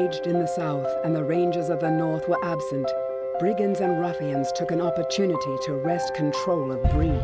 raged in the south and the rangers of the north were absent, brigands and ruffians took an opportunity to wrest control of Bree.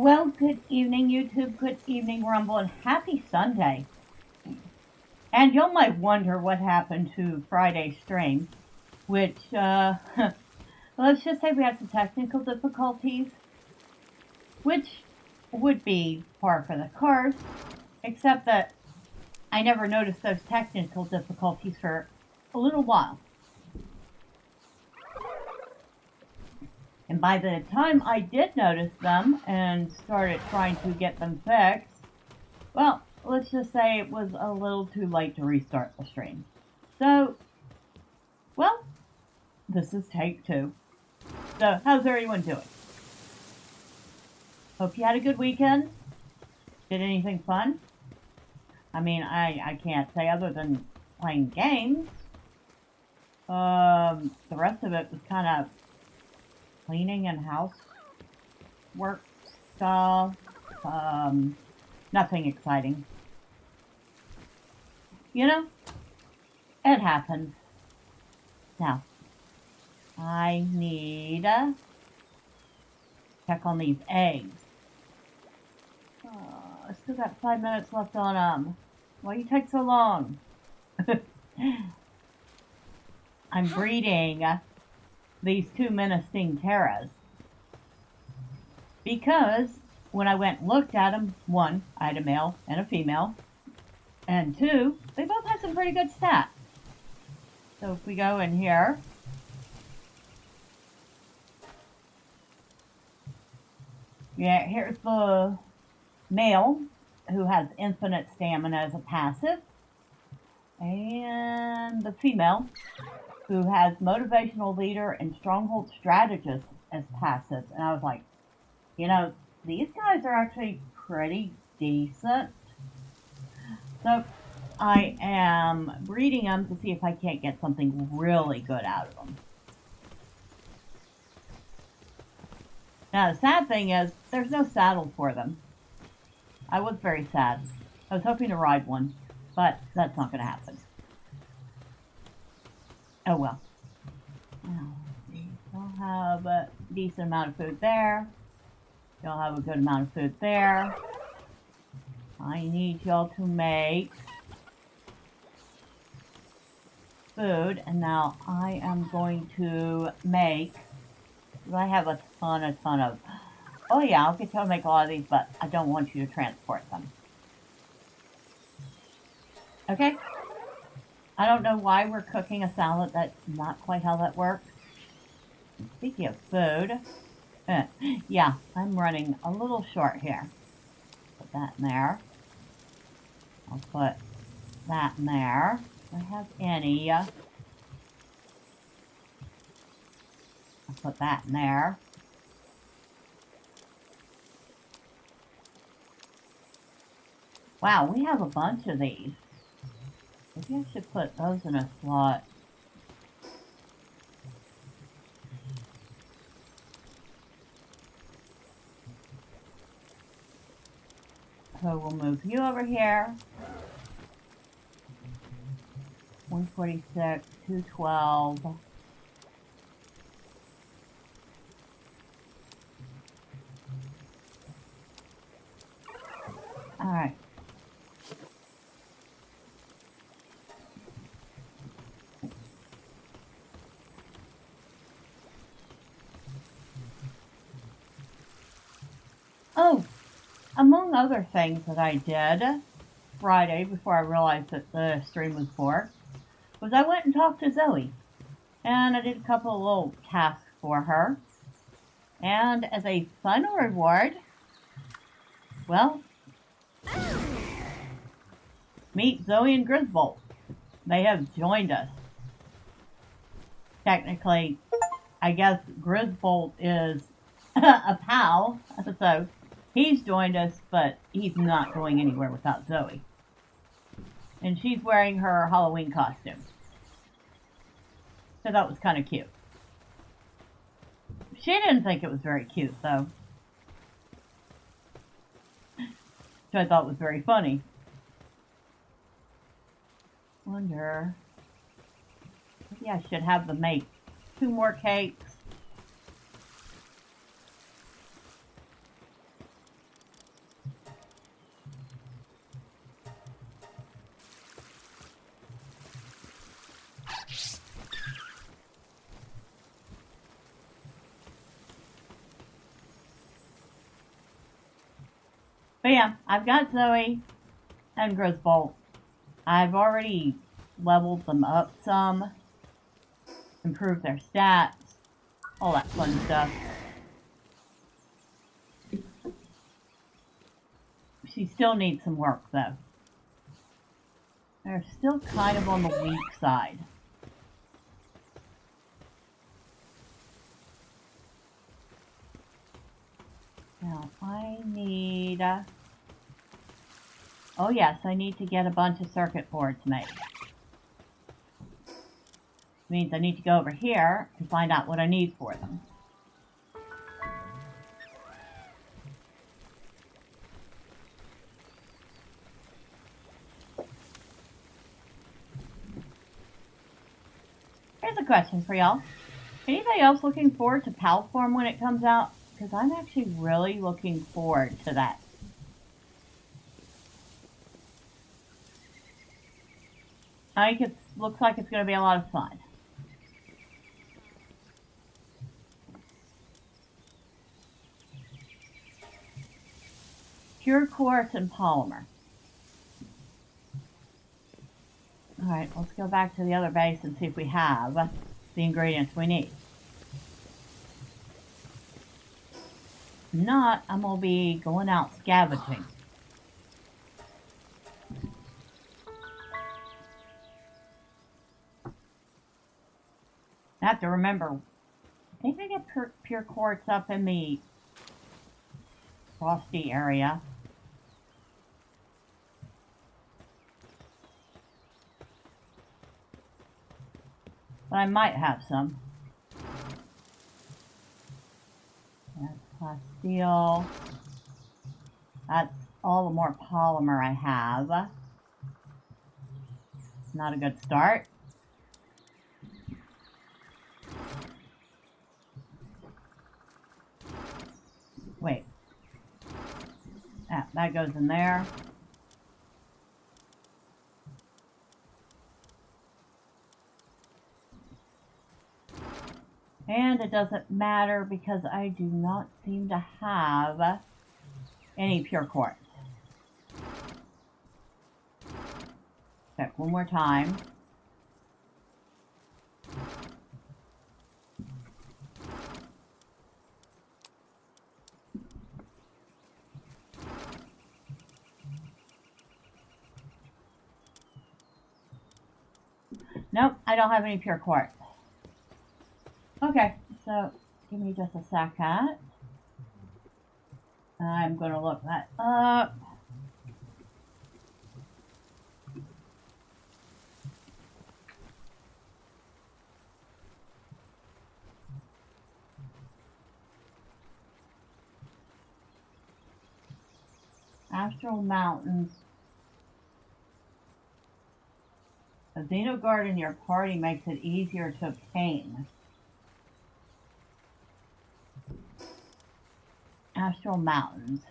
Well, good evening, YouTube. Good evening, Rumble, and happy Sunday. And you might wonder what happened to Friday's stream, which, let's just say we had some technical difficulties, which would be par for the course, except that I never noticed those technical difficulties for a little while. And by the time I did notice them and started trying to get them fixed, well, let's just say it was a little too late to restart the stream. So, well, this is take 2. So, how's everyone doing? Hope you had a good weekend. Did anything fun? I mean, I can't say other than playing games. The rest of it was kind of cleaning and housework stuff. Nothing exciting. You know, it happens. Now, I need to check on these eggs. I still got 5 minutes left on them. Why do you take so long? I'm breeding these 2 menacing terras because when I went and looked at them, 1, I had a male and a female, and 2, they both had some pretty good stats. So if we go in here, yeah, here's the male who has infinite stamina as a passive, and the female who has motivational leader and stronghold strategist as passive. And I was like, you know, these guys are actually pretty decent. So I am breeding them to see if I can't get something really good out of them. Now the sad thing is, there's no saddle for them. I was very sad. I was hoping to ride one, but that's not going to happen. Oh well. Now, they'll have a decent amount of food there. They'll have a good amount of food there. I need y'all to make food, and now I am going to make, I have a ton of, oh yeah, I'll get y'all to make a lot of these, but I don't want you to transport them. Okay? I don't know why we're cooking a salad. That's not quite how that works. Speaking of food, yeah, I'm running a little short here. Put that in there. I'll put that in there. Do I have any? I'll put that in there. Wow, we have a bunch of these. Maybe I should put those in a slot. So we'll move you over here. 146, 212. All right. Oh, among other things that I did Friday before I realized that the stream was bored, was I went and talked to Zoe. And I did a couple of little tasks for her. And as a final reward, well, meet Zoe and Grisbolt. They have joined us. Technically, I guess Grisbolt is a pal, so he's joined us, but he's not going anywhere without Zoe. And she's wearing her Halloween costume. So that was kind of cute. She didn't think it was very cute, though. Which I thought was very funny. Wonder, maybe I should have them make 2 more cakes. But yeah, I've got Zoe and Grisbolt. I've already leveled them up some, improved their stats, all that fun stuff. She still needs some work though. They're still kind of on the weak side. Now I need... oh yes, I need to get a bunch of circuit boards made. Means I need to go over here and find out what I need for them. Here's a question for y'all. Anybody else looking forward to Palworld when it comes out? Because I'm actually really looking forward to that. I think it looks like it's going to be a lot of fun. Pure quartz and polymer. Alright, let's go back to the other base and see if we have the ingredients we need. If not, I'm going to be going out scavenging. I have to remember, I think I get pure quartz up in the frosty area. But I might have some. That's plasteel. That's all the more polymer I have. Not a good start. Wait. That goes in there. And it doesn't matter because I do not seem to have any pure quartz. Check one more time. Nope, I don't have any pure quartz. Okay, so give me just a second. I'm going to look that up. Astral Mountains. A Xenogard in your party makes it easier to obtain. Astral Mountains.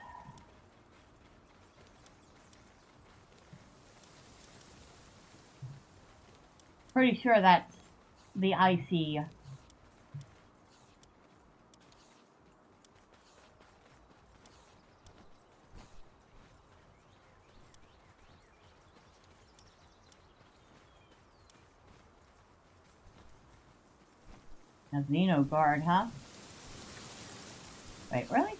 Pretty sure that's the icy. A Xenogard, huh? Wait, really?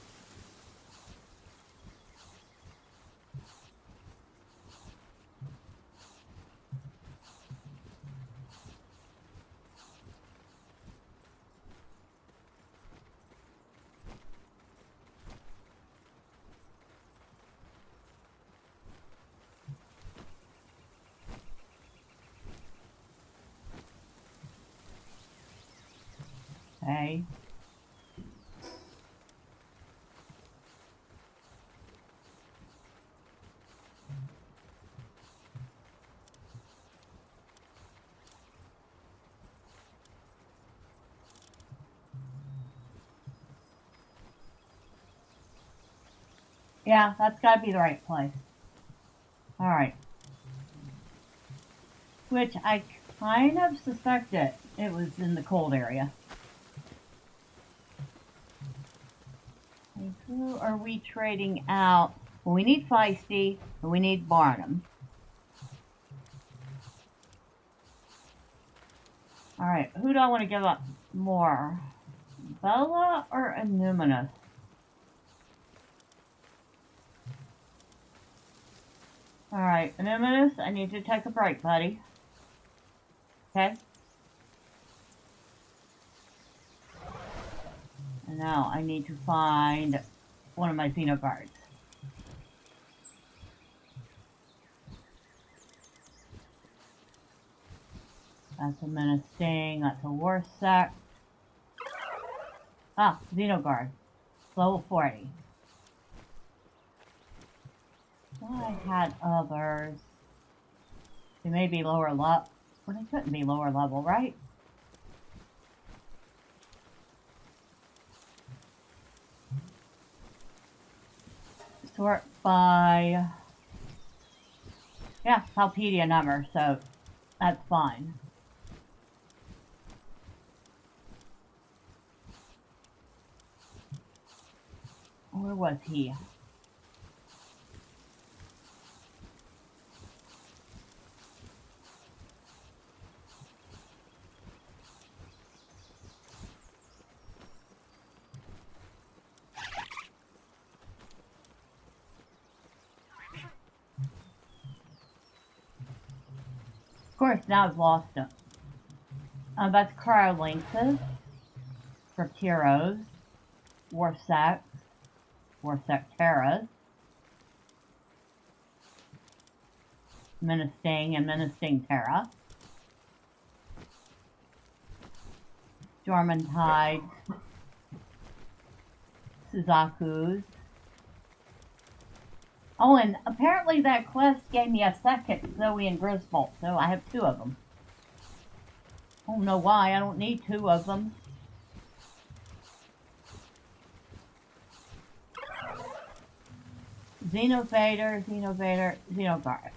Okay. Yeah, that's got to be the right place. Alright. Which I kind of suspected it was in the cold area. Okay, who are we trading out? Well, we need Feisty, and we need Barnum. Alright, who do I want to give up more? Bella or Annuminous? Alright, Annuminous, I need you to take a break, buddy. Okay? And now I need to find one of my Xenoguards. That's a Menacing, that's a Warsec. Ah, Xenoguard. Level 40. I had others. They may be lower level. Well, they couldn't be lower level, right? Sort by... Yeah, Palpedia number, so that's fine. Where was he? Of course, now I've lost him. That's Cryolinxes, Crypteros, Warsects, Warsecteras, Menacing and Menacing Terra, Dormantides, Suzakus. Oh, and apparently that quest gave me a second Zoe and Griswold, so I have 2 of them. I don't know why, I don't need 2 of them. Xenovader, Xenovader, Xenoguard.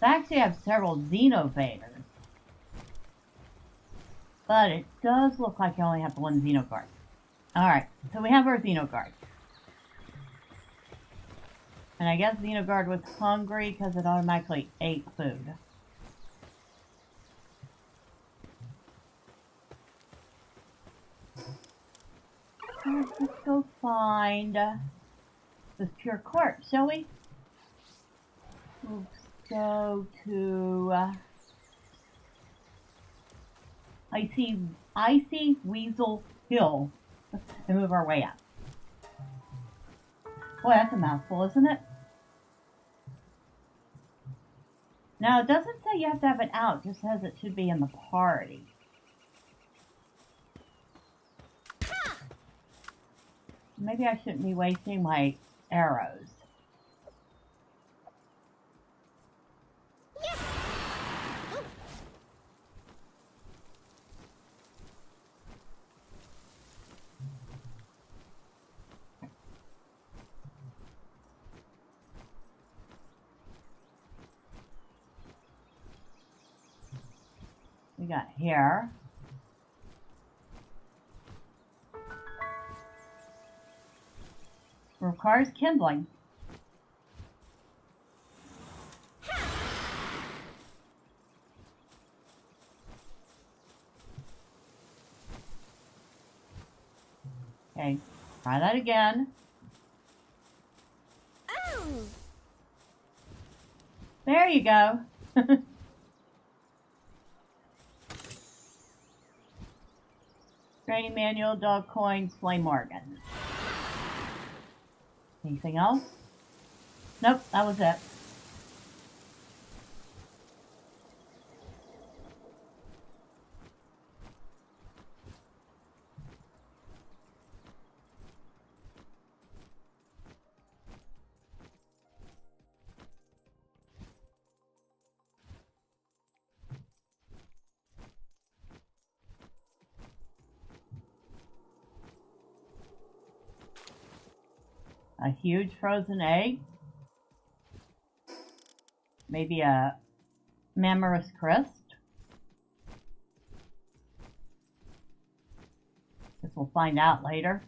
I actually have several Xenovaders. But it does look like I only have 1 Xenoguard. Alright, so we have our Xenoguard. And I guess Xenoguard was hungry because it automatically ate food. Let's go find this pure quartz, shall we? Let's go to Icy Weasel Hill and move our way up. Boy, that's a mouthful, isn't it? Now, it doesn't say you have to have it out, it just says it should be in the party. Maybe I shouldn't be wasting my arrows. We got here. Requires kindling. Okay, try that again. Oh. There you go. Training manual, dog coins, flame organ. Anything else? Nope, that was it. A huge frozen egg. Maybe a Mammarus crest. Guess we'll find out later.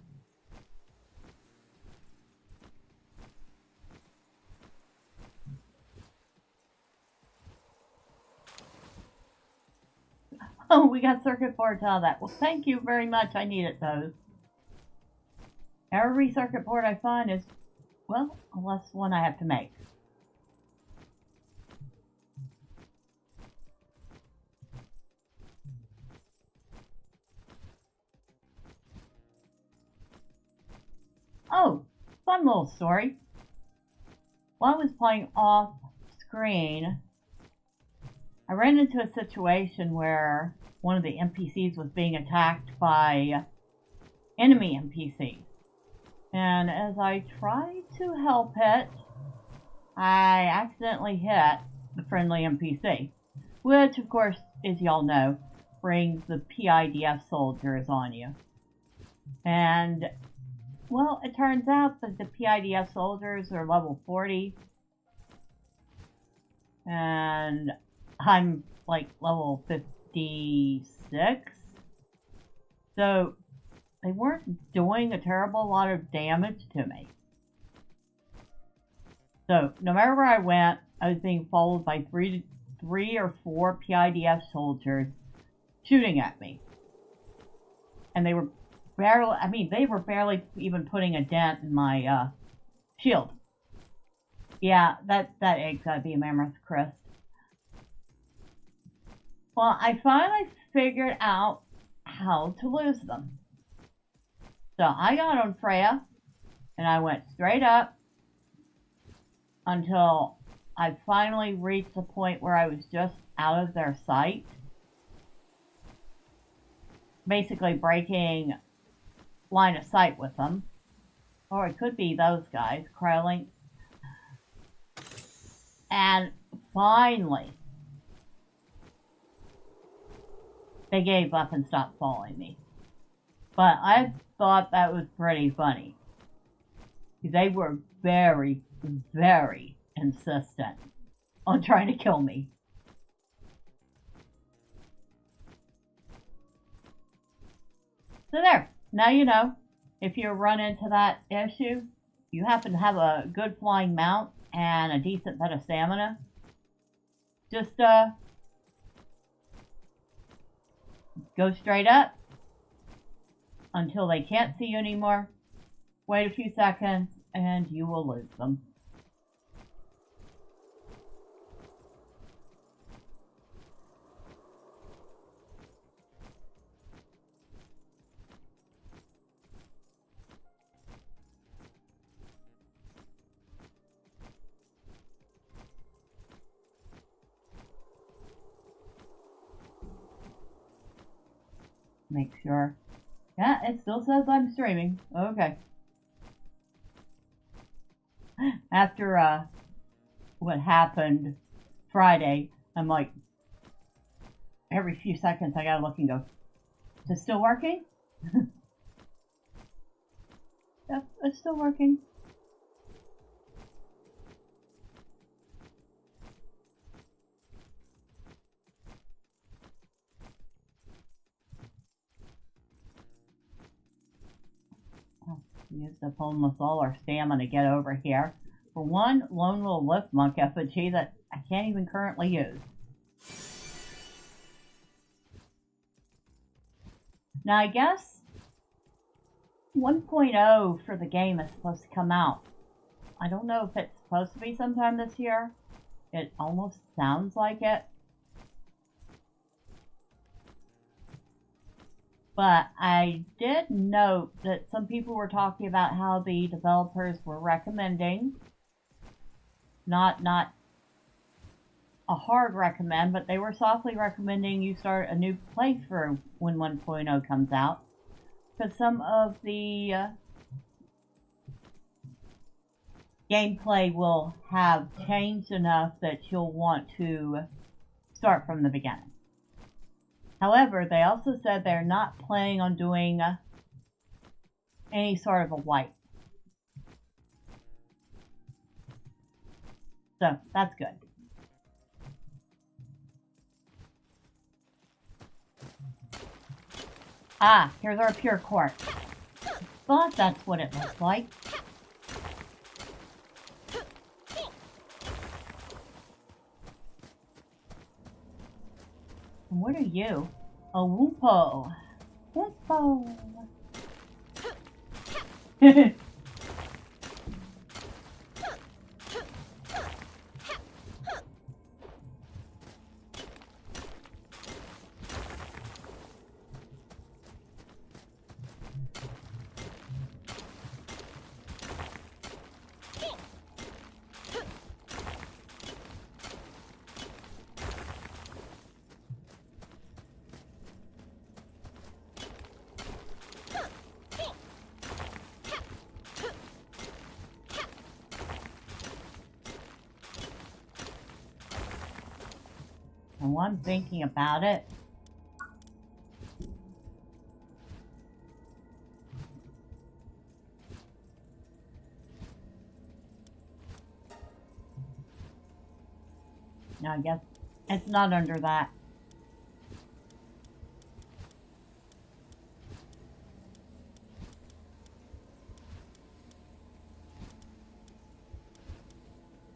Oh, we got circuit boards out of that. Well, thank you very much. I needed those. Every circuit board I find is, well, less one I have to make. Oh, fun little story. While I was playing off screen, I ran into a situation where one of the NPCs was being attacked by enemy NPCs. And as I tried to help it, I accidentally hit the friendly NPC, which, of course, as y'all know, brings the PIDF soldiers on you. And, well, it turns out that the PIDF soldiers are level 40, and I'm like level 56, so they weren't doing a terrible lot of damage to me. So no matter where I went, I was being followed by three or four PIDF soldiers shooting at me, and they were barely even putting a dent in my shield. Yeah, that egg's gotta be a mammoth crest. Well, I finally figured out how to lose them. So I got on Freya, and I went straight up until I finally reached the point where I was just out of their sight. Basically breaking line of sight with them. Or it could be those guys crawling. And finally, they gave up and stopped following me. But I thought that was pretty funny. They were very, very insistent on trying to kill me. So there, now you know, if you run into that issue, you happen to have a good flying mount and a decent bit of stamina, just go straight up until they can't see you anymore. Wait a few seconds and you will lose them. Make sure. Yeah, it still says I'm streaming. Okay. After what happened Friday, I'm like, every few seconds I gotta look and go, is it still working? Yep, it's still working. Used up almost all our stamina to get over here for one lone little lift monk effigy that I can't even currently use. Now I guess 1.0 for the game is supposed to come out. I don't know if it's supposed to be sometime this year. It almost sounds like it. But I did note that some people were talking about how the developers were recommending, not a hard recommend, but they were softly recommending you start a new playthrough when 1.0 comes out. Because some of the gameplay will have changed enough that you'll want to start from the beginning. However, they also said they're not planning on doing any sort of a wipe. So, that's good. Ah, here's our pure quartz. Thought that's what it looks like. And what are you? A Wumpo. Wumpo. And while I'm thinking about it, no, I guess it's not under that.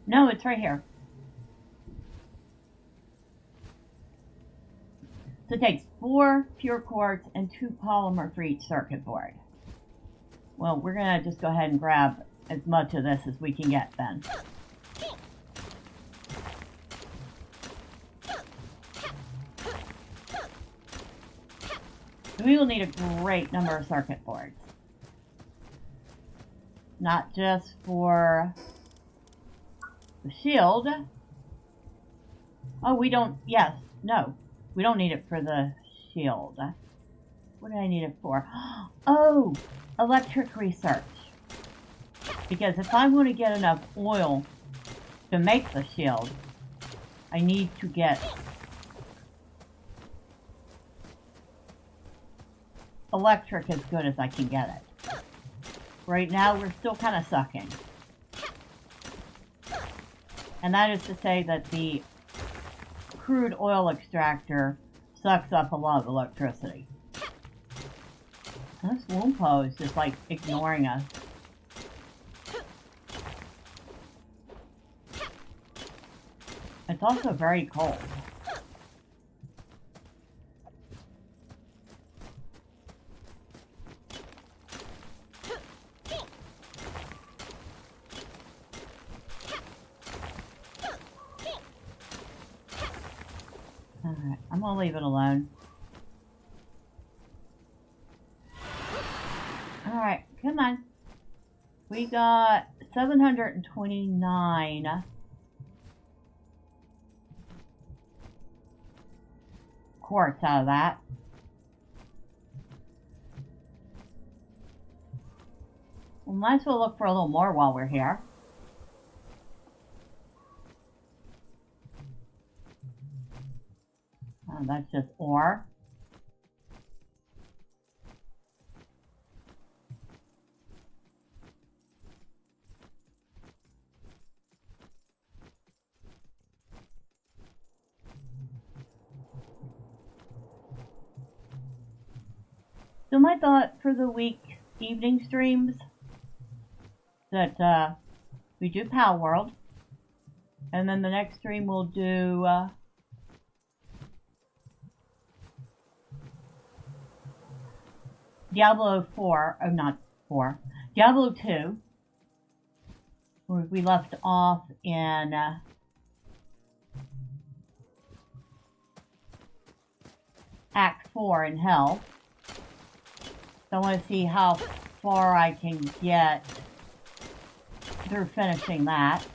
No, it's right here. So it takes 4 pure quartz and 2 polymer for each circuit board. Well, we're going to just go ahead and grab as much of this as we can get then. We will need a great number of circuit boards. Not just for the shield. Oh, we don't, yes, no. We don't need it for the shield. What do I need it for? Oh, electric research. Because if I want to get enough oil to make the shield, I need to get electric as good as I can get it. Right now, we're still kind of sucking. And that is to say that the crude oil extractor sucks up a lot of electricity. This Wumpo is just like ignoring us. It's also very cold. Alright, I'm gonna leave it alone. Alright, come on. We got 729 quartz out of that. We might as well look for a little more while we're here. Oh, that's just ore. So my thought for the week evening streams that we do Palworld, and then the next stream we'll do Diablo 4, oh not 4, Diablo 2, where we left off in Act 4 in Hell. So I want to see how far I can get through finishing that.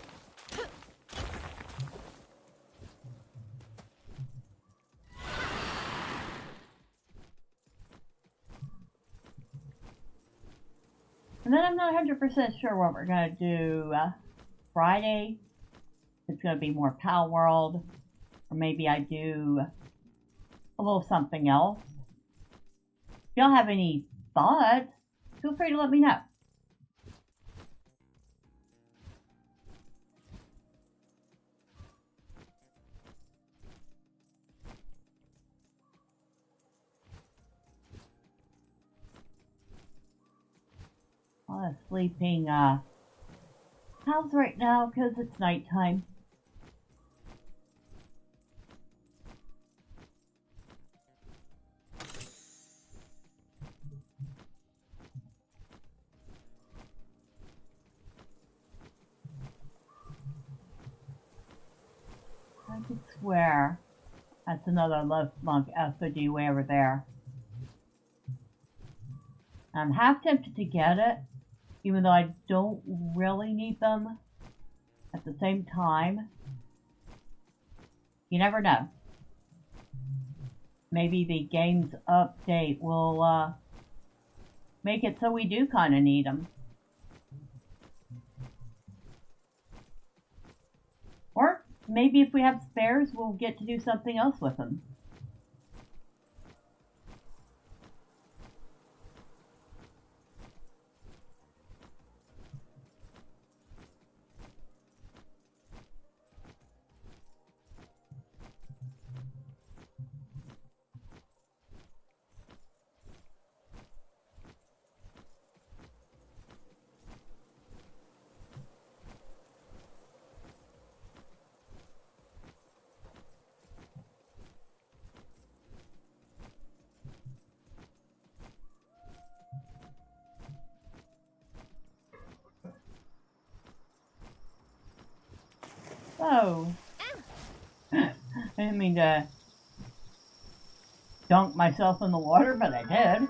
And then I'm not 100% sure what we're going to do Friday. It's going to be more Palworld, or maybe I do a little something else. If y'all have any thoughts, feel free to let me know. sleeping house right now because it's nighttime. I could swear that's another love monk effigy way over there. I'm half tempted to get it, even though I don't really need them. At the same time, you never know. Maybe the game's update will make it so we do kind of need them. Or maybe if we have spares, we'll get to do something else with them. So, I didn't mean to dunk myself in the water, but I did.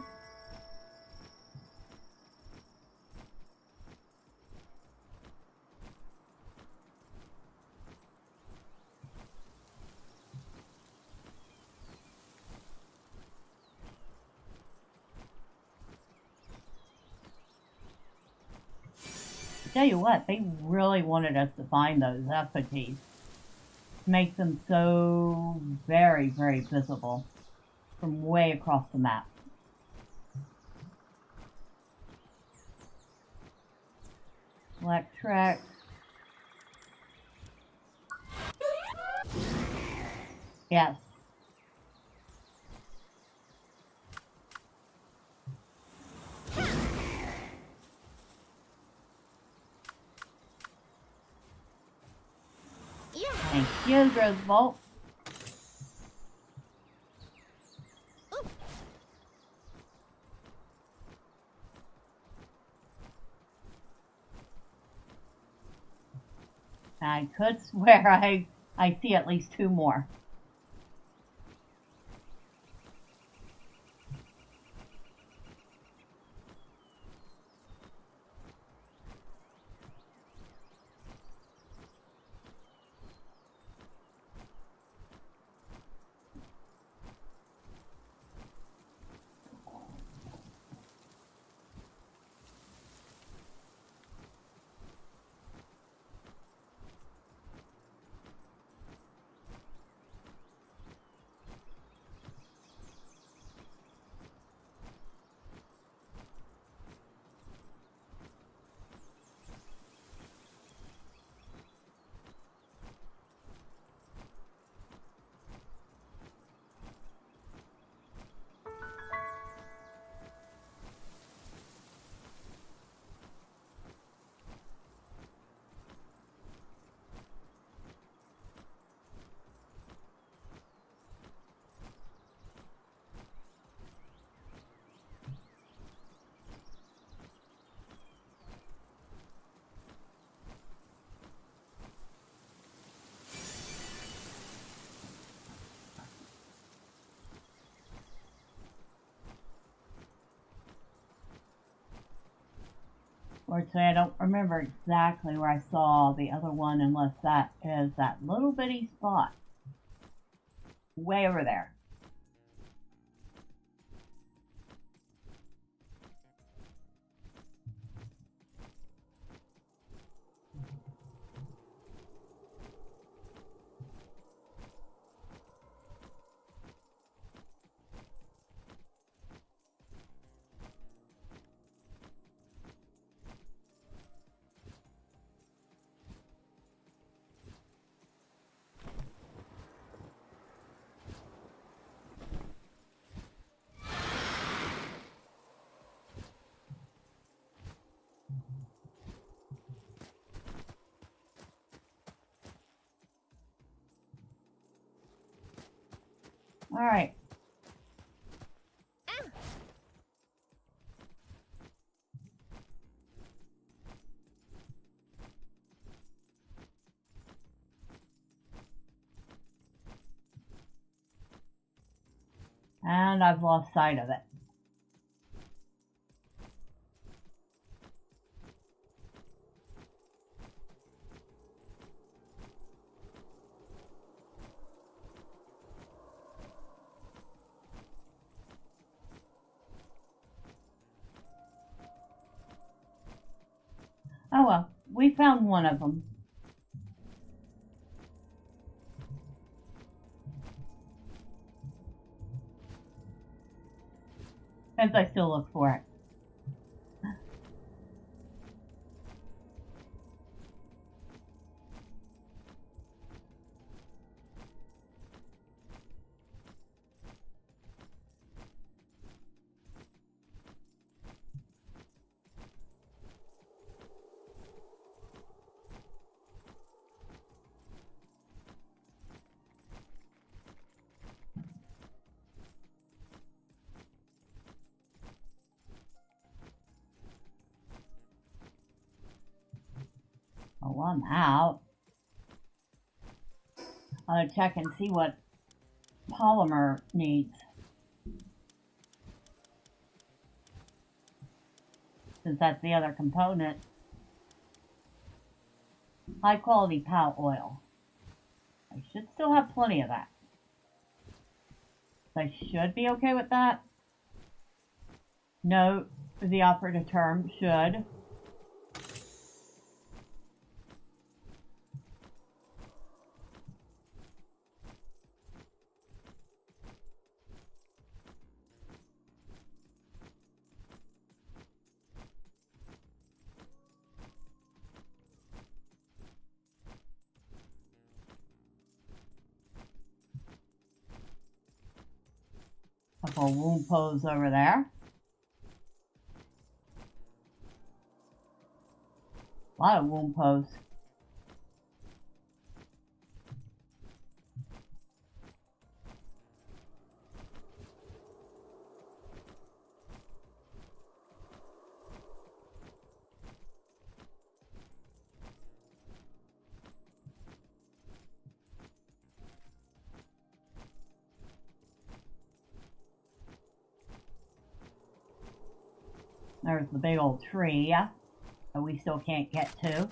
Tell you what, they really wanted us to find those effigies. Make them so very, very visible from way across the map. Electric. Yes. Thank you, Griswold. I could swear I see at least two more. Fortunately, I don't remember exactly where I saw the other one unless that is that little bitty spot. Way over there. All right. And I've lost sight of it. Oh well, we found one of them. As I still look for it. Oh, I'm out. I'll check and see what polymer needs. Since that's the other component. High quality pal oil. I should still have plenty of that. So I should be okay with that. Note the operative term, should. Couple wound pose over there. A lot of wound pose. There's the big old tree that we still can't get to.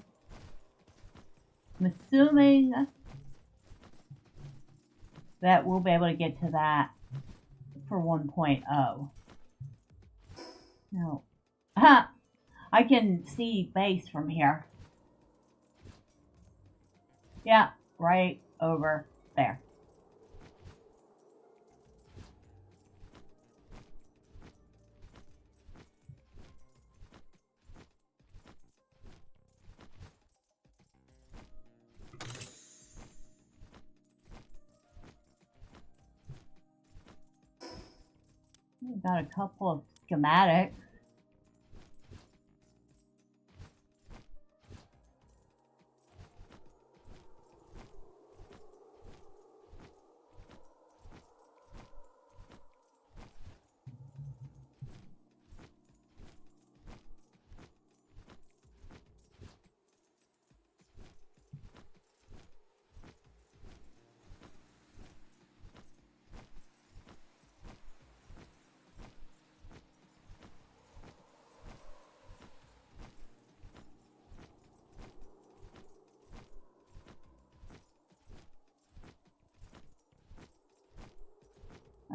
I'm assuming that we'll be able to get to that for 1.0. No. I can see base from here. Yeah, right over there. We've got a couple of schematics.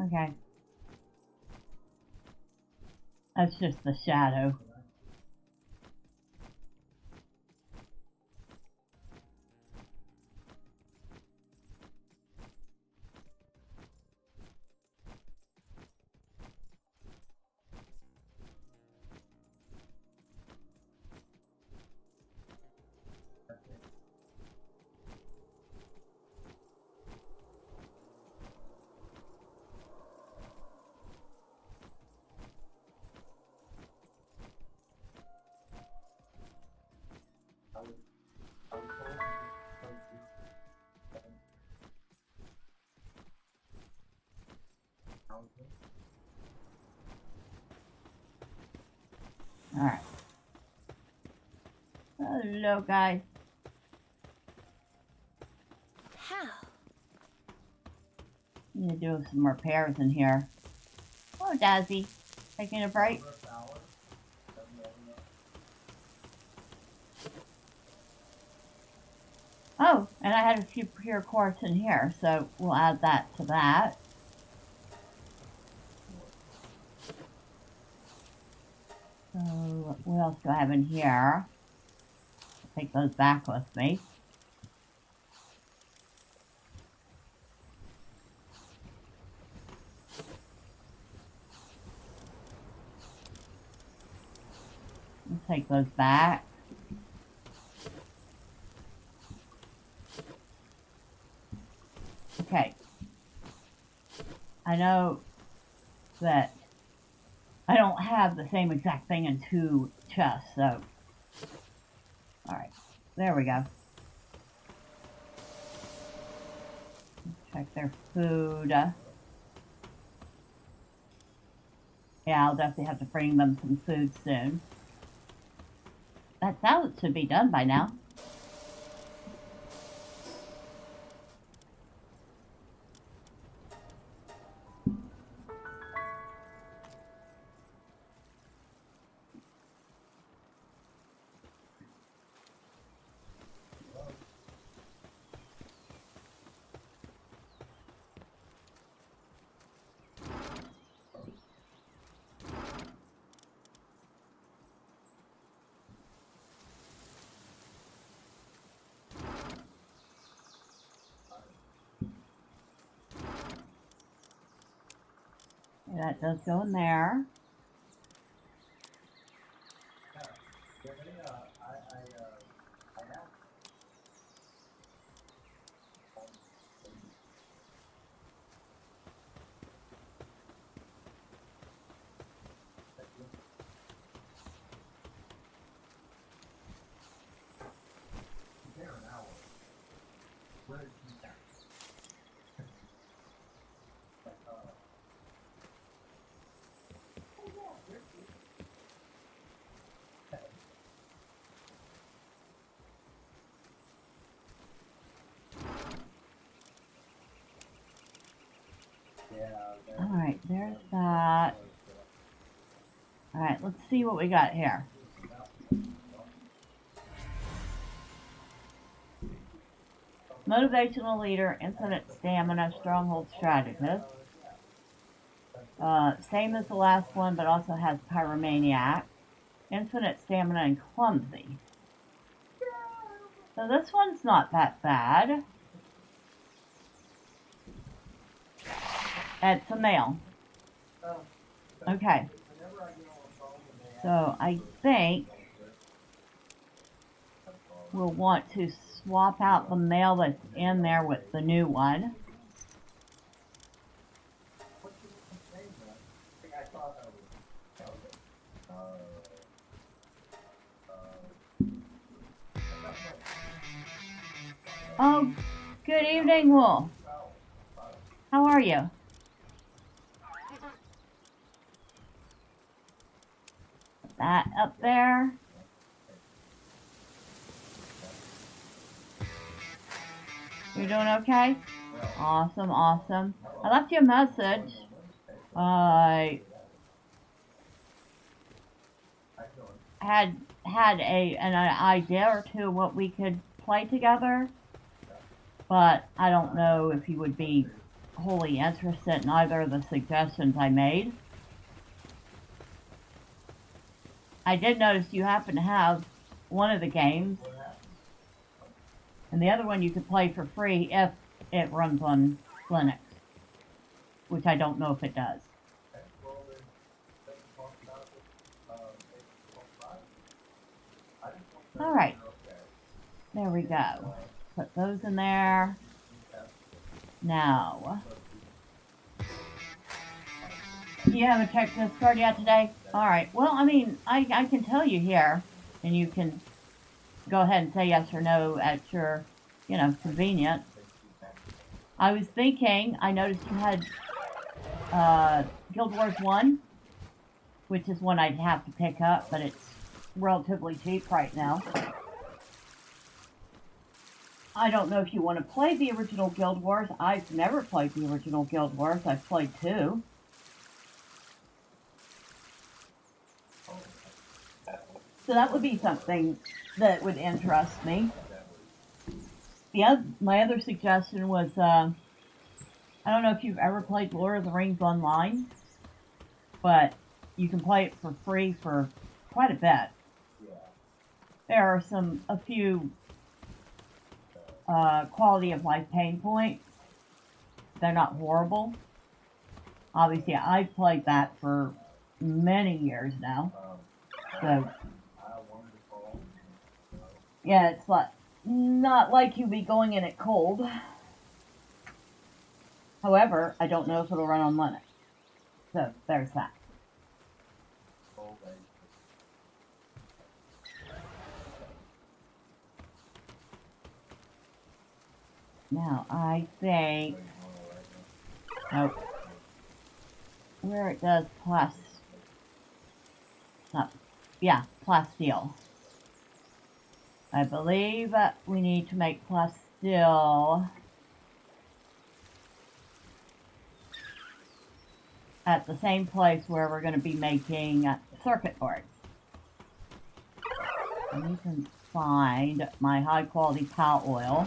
Okay. That's just the shadow. Alright. Hello, guys. How? Need to do some repairs in here. Oh, Dazzy. Taking a break? Oh, and I had a few pure quartz in here, so we'll add that to that. So, what else do I have in here? I'll take those back with me. I'll take those back. Okay. I know that I don't have the same exact thing in 2 chests, so... Alright, there we go. Check their food. Yeah, I'll definitely have to bring them some food soon. That salad should be done by now. That does go in there. Alright, there's that. Alright, let's see what we got here. Motivational leader, infinite stamina, stronghold strategist. Same as the last one, but also has pyromaniac, infinite stamina, and clumsy. So this one's not that bad. It's a male. Okay. So I think we'll want to swap out the male that's in there with the new one. Oh, good evening, Wolf. How are you? Put that up there. You're doing okay? Awesome, awesome. I left you a message. I had an idea or two of what we could play together, but I don't know if you would be wholly interested in either of the suggestions I made. I did notice you happen to have one of the games, and the other one you could play for free if it runs on Linux, which I don't know if it does. Alright, there we go. Put those in there. Now, you haven't checked Discord yet today? Alright, well, I mean, I can tell you here, and you can go ahead and say yes or no at your, convenience. I was thinking, I noticed you had Guild Wars 1, which is one I'd have to pick up, but it's relatively cheap right now. I don't know if you want to play the original Guild Wars. I've never played the original Guild Wars. I've played 2. So that would be something that would interest me. My other suggestion was, I don't know if you've ever played Lord of the Rings Online, but you can play it for free for quite a bit. There are a few quality of life pain points. They're not horrible. Obviously, I've played that for many years now. So, yeah, it's not like you'd be going in it cold. However, I don't know if it'll run on Linux. So, there's that. Now, I think... Nope. Where it does plasteel. I believe we need to make plasteel at the same place where we're going to be making circuit boards. I need to find my high quality pal oil.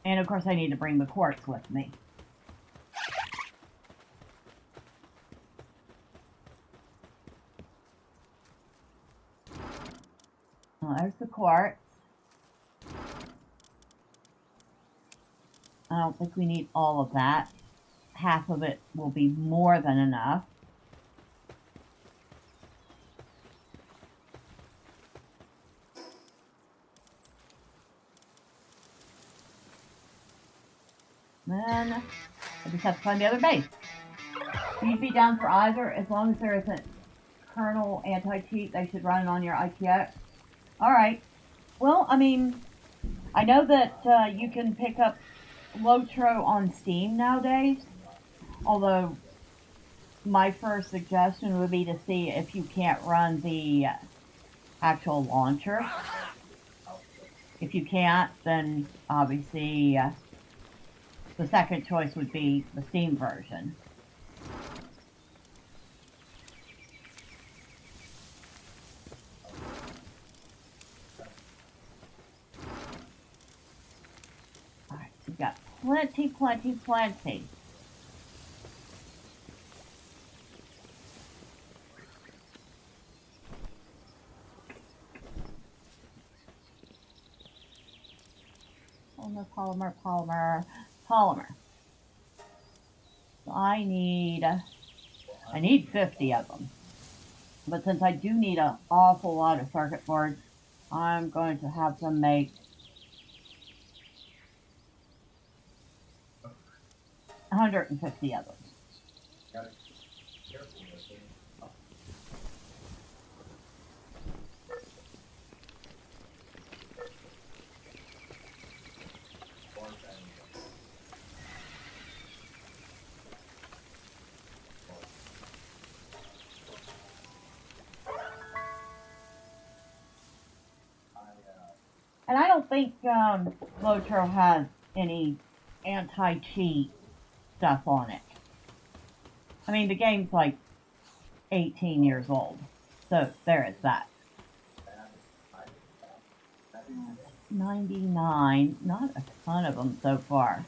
And of course I need to bring the quartz with me. Well, there's the quartz. I don't think we need all of that. Half of it will be more than enough. Then I just have to find the other base. You'd be down for either, as long as there isn't kernel anti-cheat. They should run on your ITX. Alright. Well, I mean, I know that you can pick up Lotro on Steam nowadays. Although, my first suggestion would be to see if you can't run the actual launcher. If you can't, then obviously the second choice would be the Steam version. Alright, so we've got plenty. Polymer. So I need 50 of them. But since I do need an awful lot of circuit boards, I'm going to have them make 150 of them. And I don't think Lotro has any anti-cheat stuff on it. I mean, the game's like 18 years old, so there is that. 99, not a ton of them so far.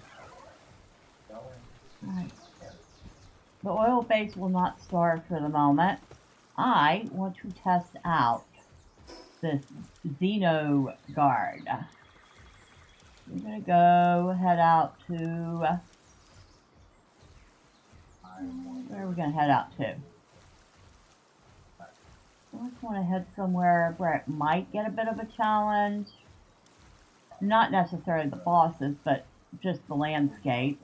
Right. The oil base will not start for the moment. I want to test out this Xeno guard. We're gonna go head out to where are we gonna head out to? I just want to head somewhere where it might get a bit of a challenge. Not necessarily the bosses, but just the landscape.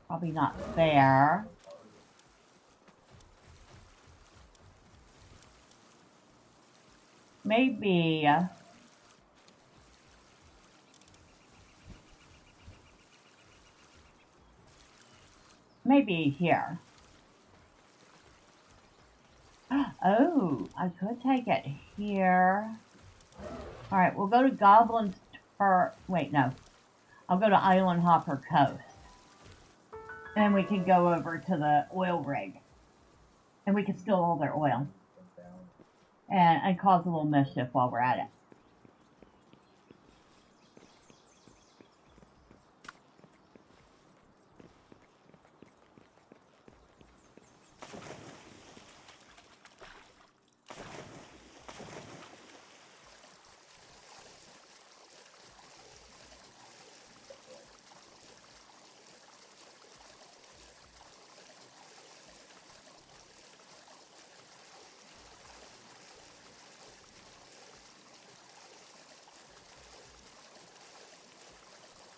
Probably not fair. Maybe maybe here. Oh, I could take it here. Alright, we'll go to Goblins, or, wait, no. I'll go to Island Hopper Coast. And we can go over to the oil rig. And we can steal all their oil. And cause a little mischief while we're at it.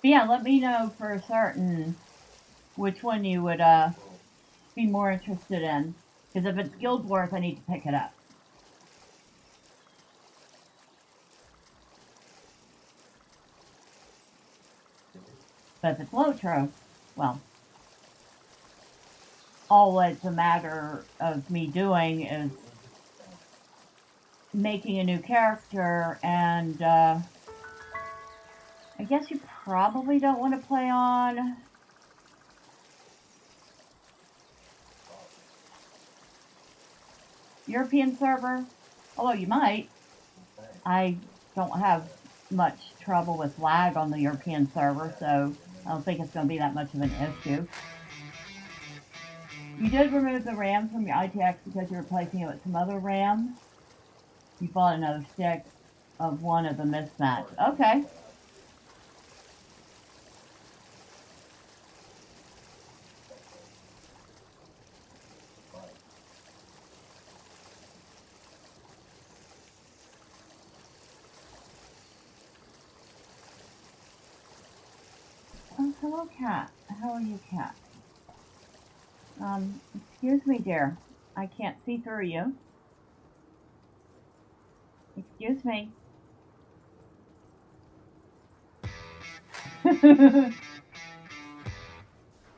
But yeah, let me know for certain which one you would be more interested in. Because if it's Guild Wars, I need to pick it up. But if it's Lotro, well, all it's a matter of me doing is making a new character, and I guess you probably don't want to play on European server, although you might. I don't have much trouble with lag on the European server, so I don't think it's going to be that much of an issue. You did remove the RAM from your ITX because you're replacing it with some other RAM. You bought another stick of one of the mismatch. Okay. Oh, hello, cat. How are you, cat? Excuse me, dear. I can't see through you. Excuse me.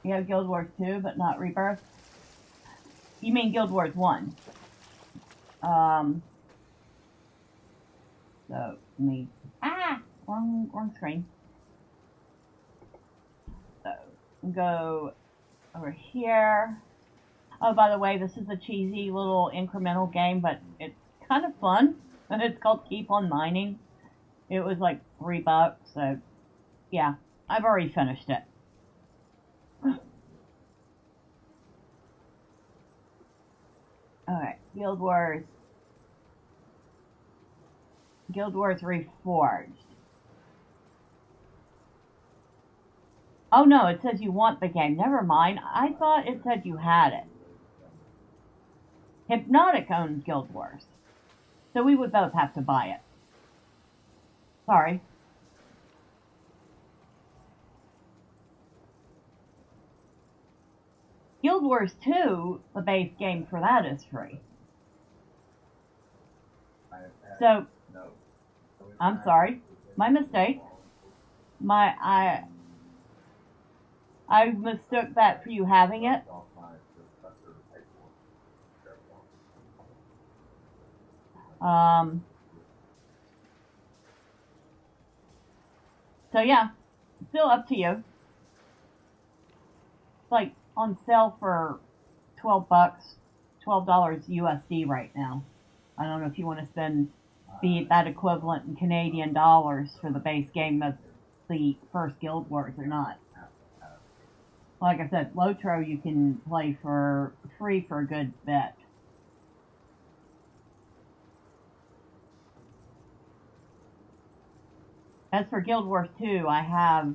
You have Guild Wars 2, but not Rebirth? You mean Guild Wars 1? So, me. Wrong screen. So, go over here. Oh, by the way, this is a cheesy little incremental game, but it's kind of fun. And it's called Keep on Mining. It was like $3, so yeah, I've already finished it. Alright, Guild Wars. Guild Wars Reforged. Oh no, it says you want the game. Never mind. I thought it said you had it. Hypnotic owns Guild Wars. So we would both have to buy it. Sorry. Guild Wars 2, the base game for that is free. So, I'm sorry. My mistake. I mistook that for you having it. So yeah, still up to you. It's like on sale for $12, $12 USD right now. I don't know if you want to spend that equivalent in Canadian dollars for the base game of the first Guild Wars or not. Like I said, Lotro you can play for free for a good bit. As for Guild Wars 2, I have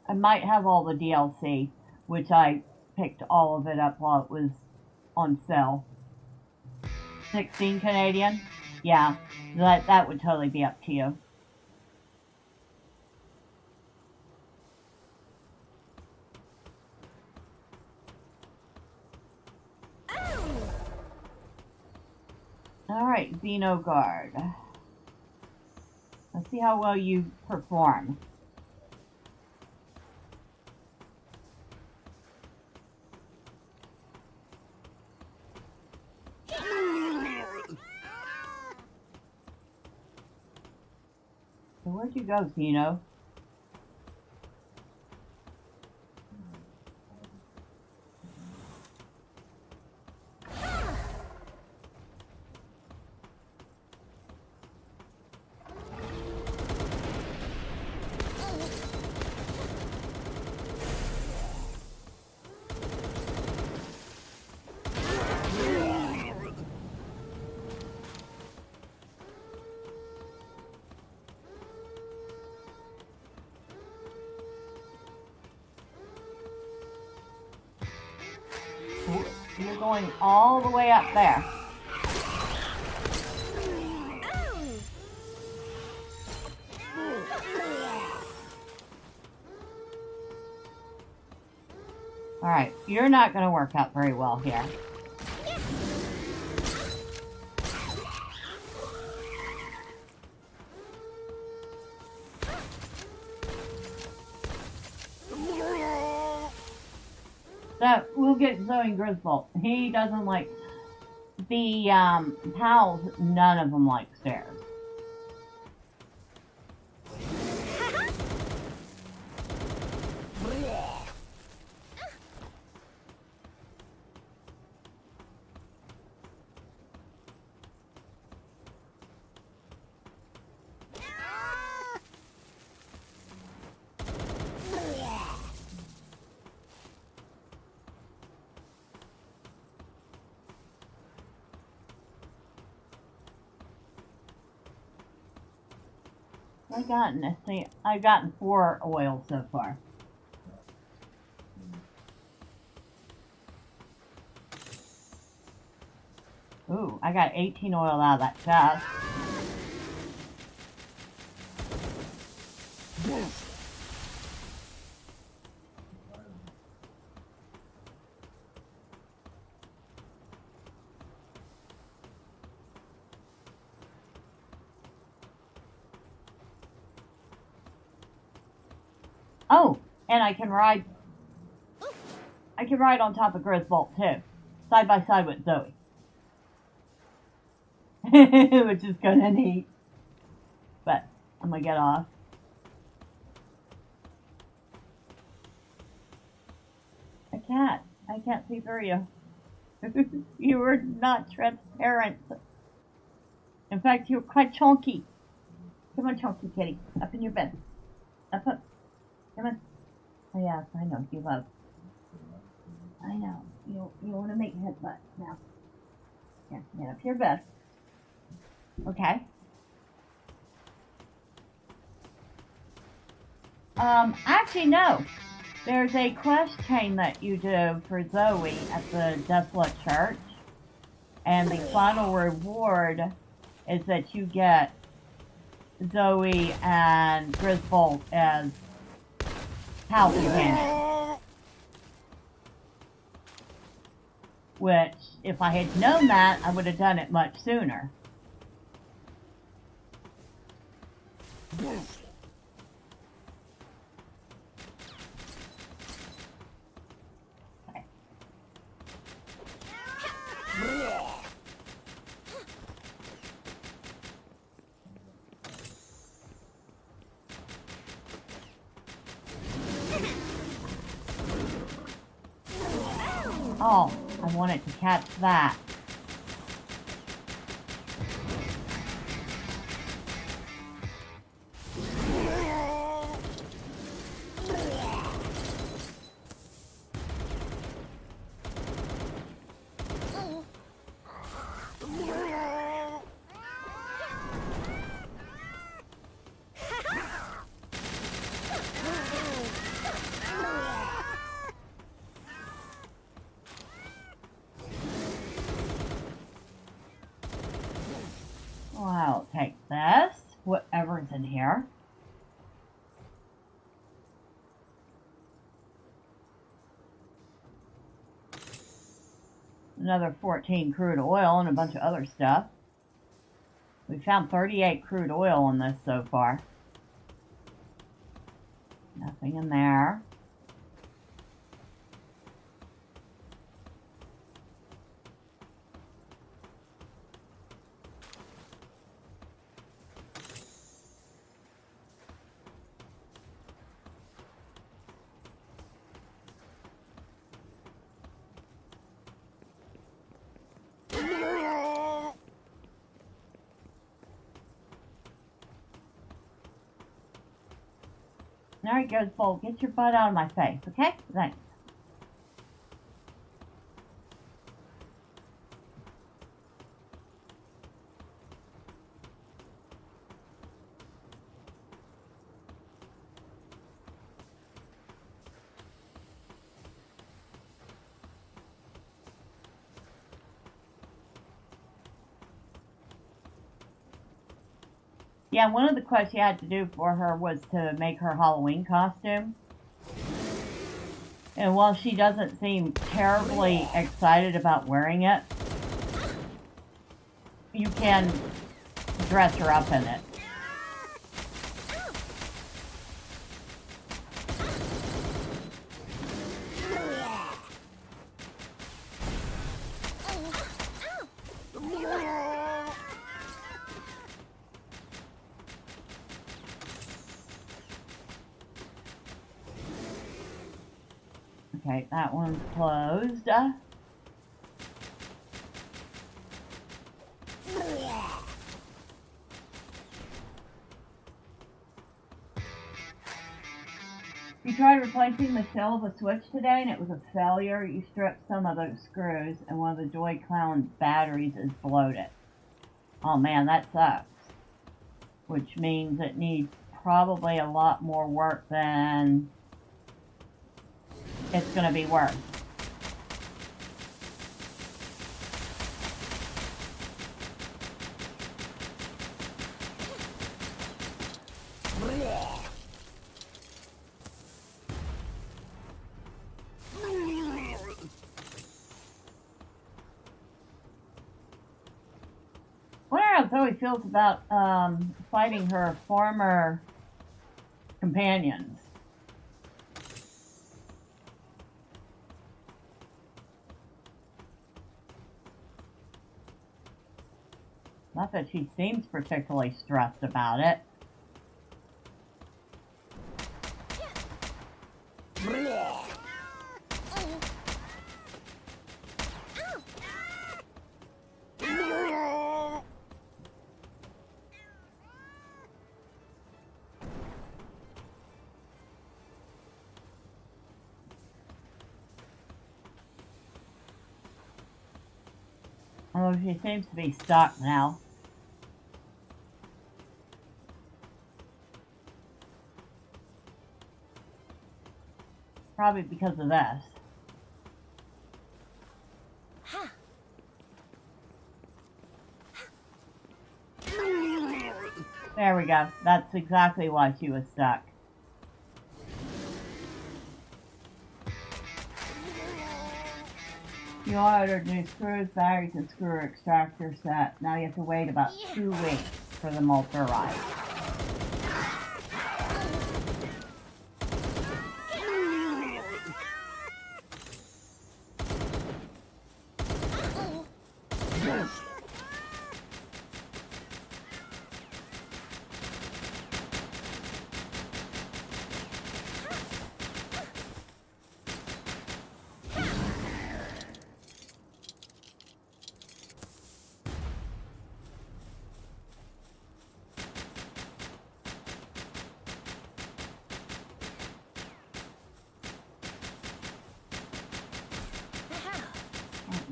I might have all the DLC, which I picked all of it up while it was on sale. 16 Canadian? Yeah, that would totally be up to you. Alright, Xeno Guard. Let's see how well you perform. So where'd you go, Zeno? You're going all the way up there. Alright, you're not going to work out very well here. So, we'll get Zoe and Griswold. He doesn't like... The, pals, none of them like stairs. I've gotten 4 oils so far. Ooh, I got 18 oil out of that chest. Oh, and I can ride on top of Griswold too, side by side with Zoe. Which is kinda neat. But I'm gonna get off. I can't see through you. You were not transparent. In fact, you're quite chunky. Come on, chunky kitty. Up in your bed. Up. Come on. Oh, yes, I know. You love. I know. You want to make headbutt now. Here, get up your bed. Okay. Actually, no. There's a quest chain that you do for Zoe at the Desolate Church. And the final reward is that you get Zoe and Griswold as house companions. Which, if I had known that, I would have done it much sooner. Oh, I wanted to catch that. Well, I'll take this, whatever's in here. Another 14 crude oil and a bunch of other stuff. We found 38 crude oil in this so far. Nothing in there. There he goes, Bolt. Get your butt out of my face, okay? Thanks. Yeah, one of the quests you had to do for her was to make her Halloween costume. And while she doesn't seem terribly excited about wearing it, you can dress her up in it. Okay, that one's closed. You tried replacing the shell of a switch today and it was a failure. You stripped some of those screws and one of the Joy Clown's batteries is bloated. Oh man, that sucks. Which means it needs probably a lot more work than it's going to be worth. I wonder how Zoe feels about fighting her former companions. Not that she seems particularly stressed about it. Although she seems to be stuck now. Probably because of this. There we go. That's exactly why she was stuck. You ordered new screws, batteries, and screw extractor set. Now you have to wait about 2 weeks for them all to arrive.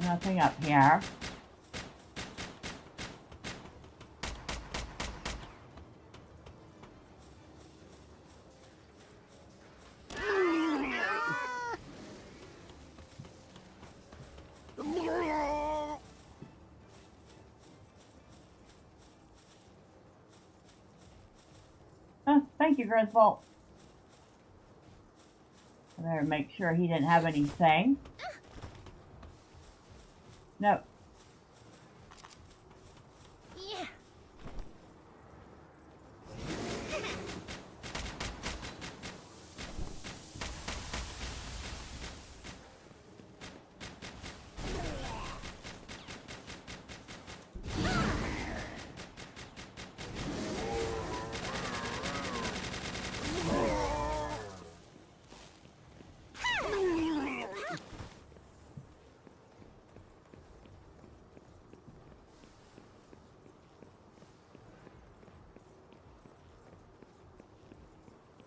Nothing up here. Oh, thank you, Griswold. I better make sure he didn't have anything. No.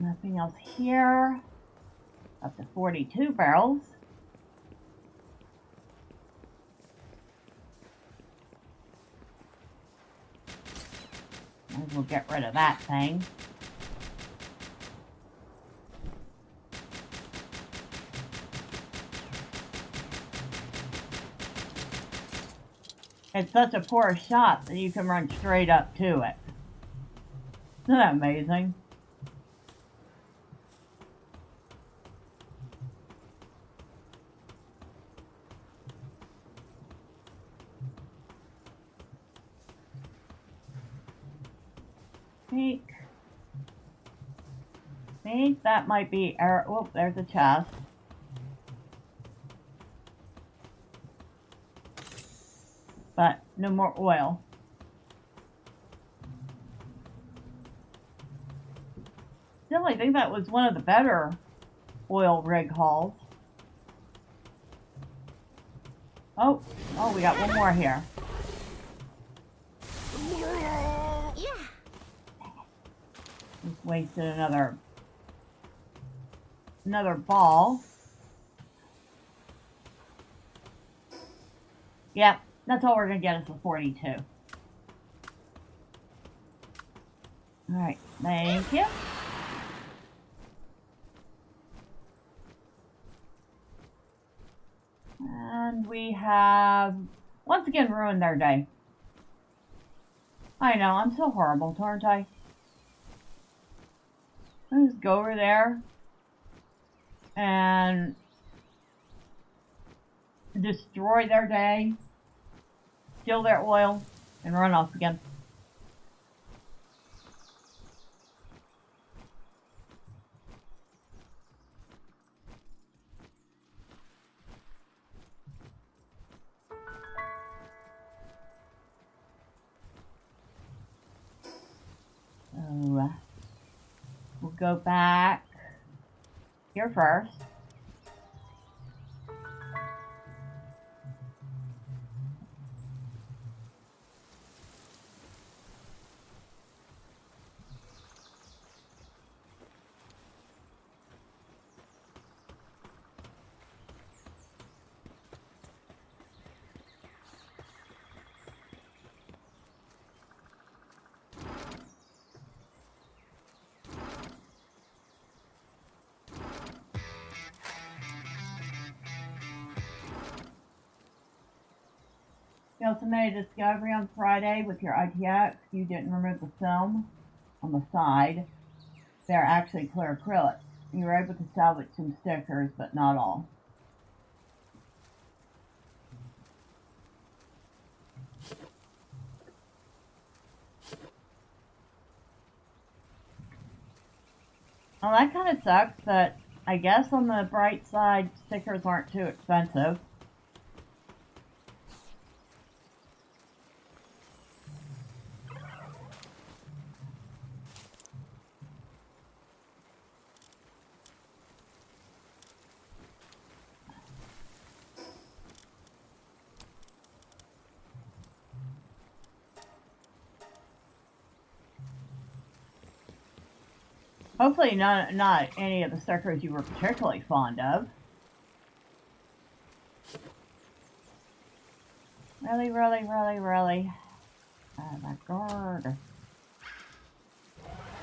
Nothing else here. Up to 42 barrels. Might as well get rid of that thing. It's such a poor shot that you can run straight up to it. Isn't that amazing? Think that might be our. Oh, there's a chest. But no more oil. Still, I think that was one of the better oil rig hauls. Oh, we got one more here. Just wasted another ball. Yep, that's all we're gonna get is a 42. Alright, thank you. And we have once again ruined their day. I know, I'm so horrible, aren't I? I'll just go over there and destroy their day, steal their oil, and run off again. So, we'll go back here first. You also made a discovery on Friday with your ITX. You didn't remove the film on the side. They're actually clear acrylic. You were able to salvage some stickers, but not all. Well, that kind of sucks, but I guess on the bright side, stickers aren't too expensive. Hopefully not any of the stickers you were particularly fond of. Really, really, really, really. Oh my god.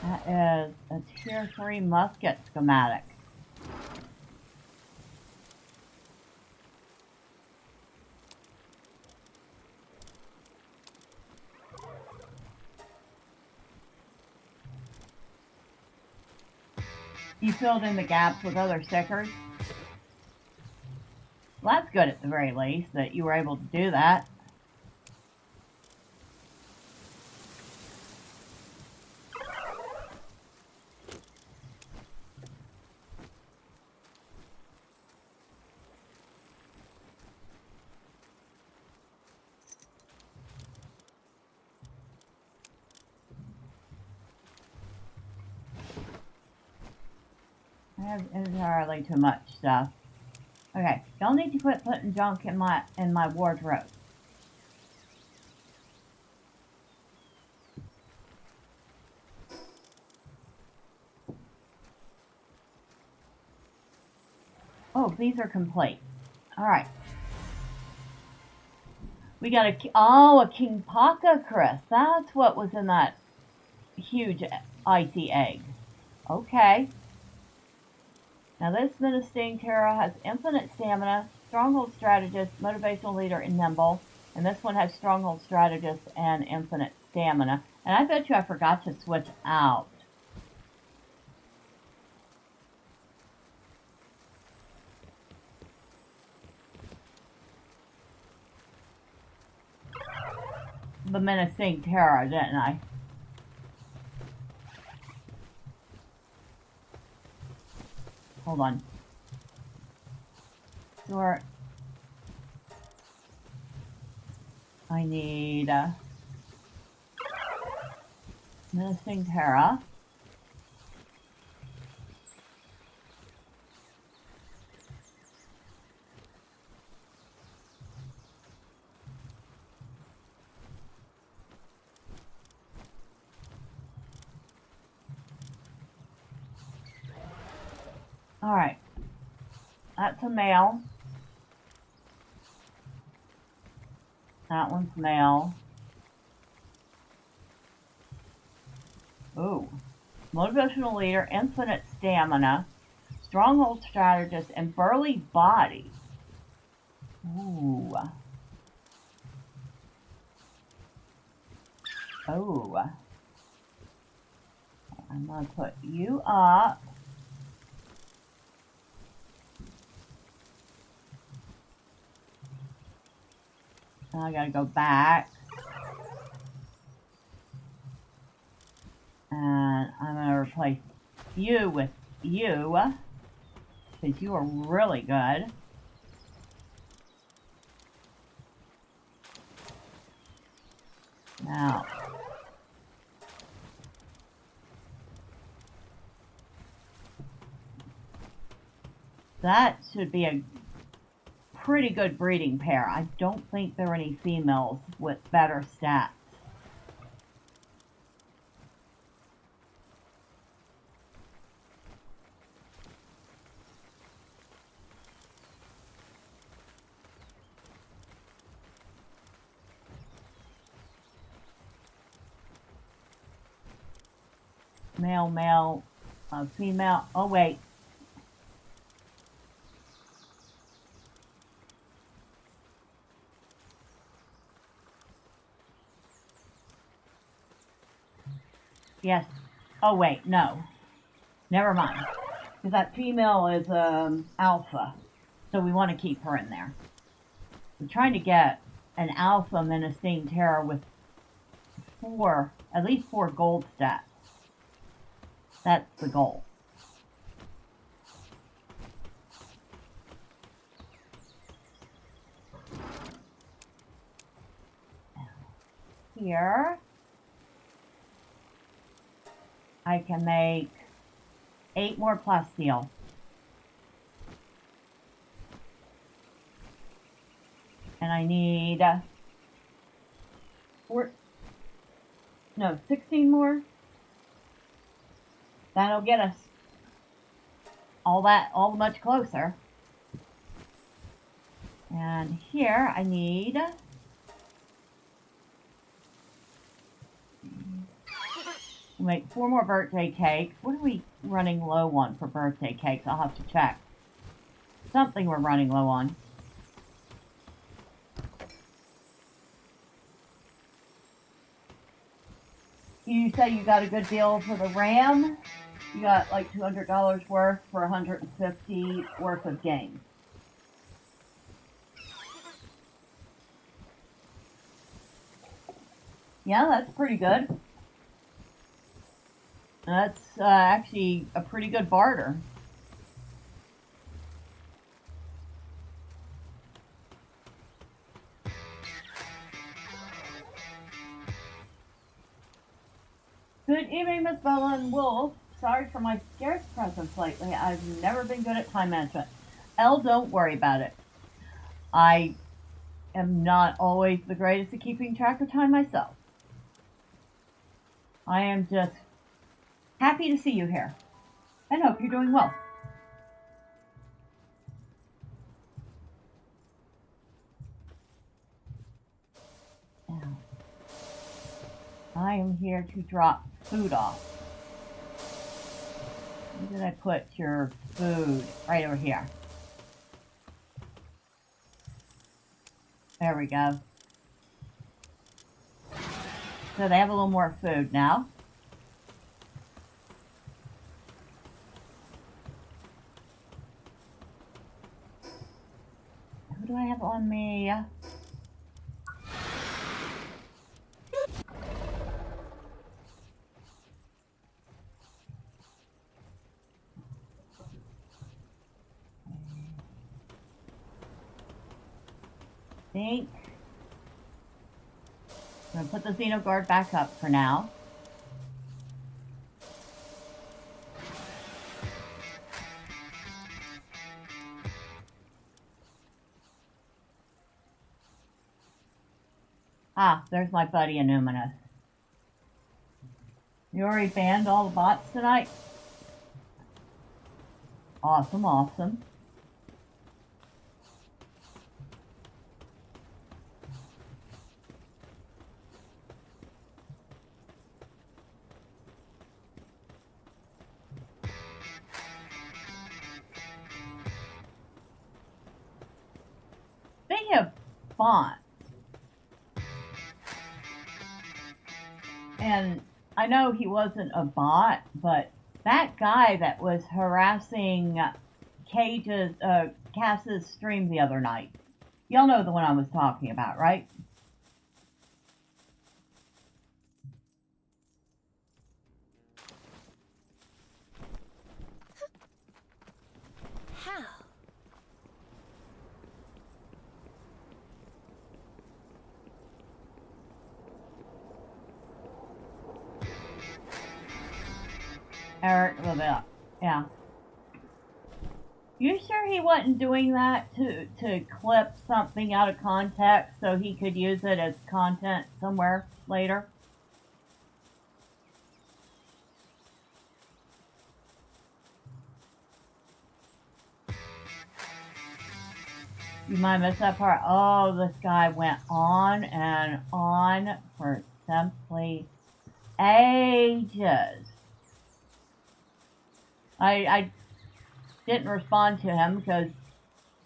That is a tier 3 musket schematic. You filled in the gaps with other stickers. Well, that's good at the very least that you were able to do that. I have entirely too much stuff. Okay, don't need to quit putting junk in my wardrobe. Oh, these are complete. All right. We got a King Paka Chris. That's what was in that huge icy egg. Okay. Now this Menacing Terra has infinite stamina, stronghold strategist, motivational leader, and nimble. And this one has stronghold strategist and infinite stamina. And I bet you I forgot to switch out. The Menacing Terra, didn't I? Hold on. Sort. I need Menacing Terra. All right. That's a male. That one's male. Ooh. Motivational leader, infinite stamina, stronghold strategist, and burly body. Ooh. Oh. I'm going to put you up. Now I gotta go back. And I'm gonna replace you with you, because you are really good. Now, that should be a pretty good breeding pair. I don't think there are any females with better stats. Male, male, female. Oh, wait. Yes. Oh, wait. No. Never mind. Because that female is alpha. So we want to keep her in there. We're trying to get an alpha Menacing Terror with at least 4 gold stats. That's the goal. Here, I can make 8 more plasteel. And I need 16 more. That'll get us all much closer. And here I need make 4 more birthday cakes. What are we running low on for birthday cakes? I'll have to check. Something we're running low on. You say you got a good deal for the RAM? You got like $200 worth for $150 worth of games. Yeah, that's pretty good. That's actually a pretty good barter. Good evening, Miss Bella and Wolf. Sorry for my scarce presence lately. I've never been good at time management. Elle, don't worry about it. I am not always the greatest at keeping track of time myself. I am just happy to see you here and hope you're doing well. I am here to drop food off. Where did I put your food? Right over here. There we go. So they have a little more food now. Who do I have on me? Think. I'm going to put the Xenoguard back up for now. Ah, there's my buddy Innuminous. You already banned all the bots tonight? Awesome, awesome. Speaking of fonts, and I know he wasn't a bot, but that guy that was harassing Cass's stream the other night, y'all know the one I was talking about, right? How? Eric, well, yeah. You sure he wasn't doing that to clip something out of context so he could use it as content somewhere later? You might miss that part. Oh, this guy went on and on for simply ages. I didn't respond to him because,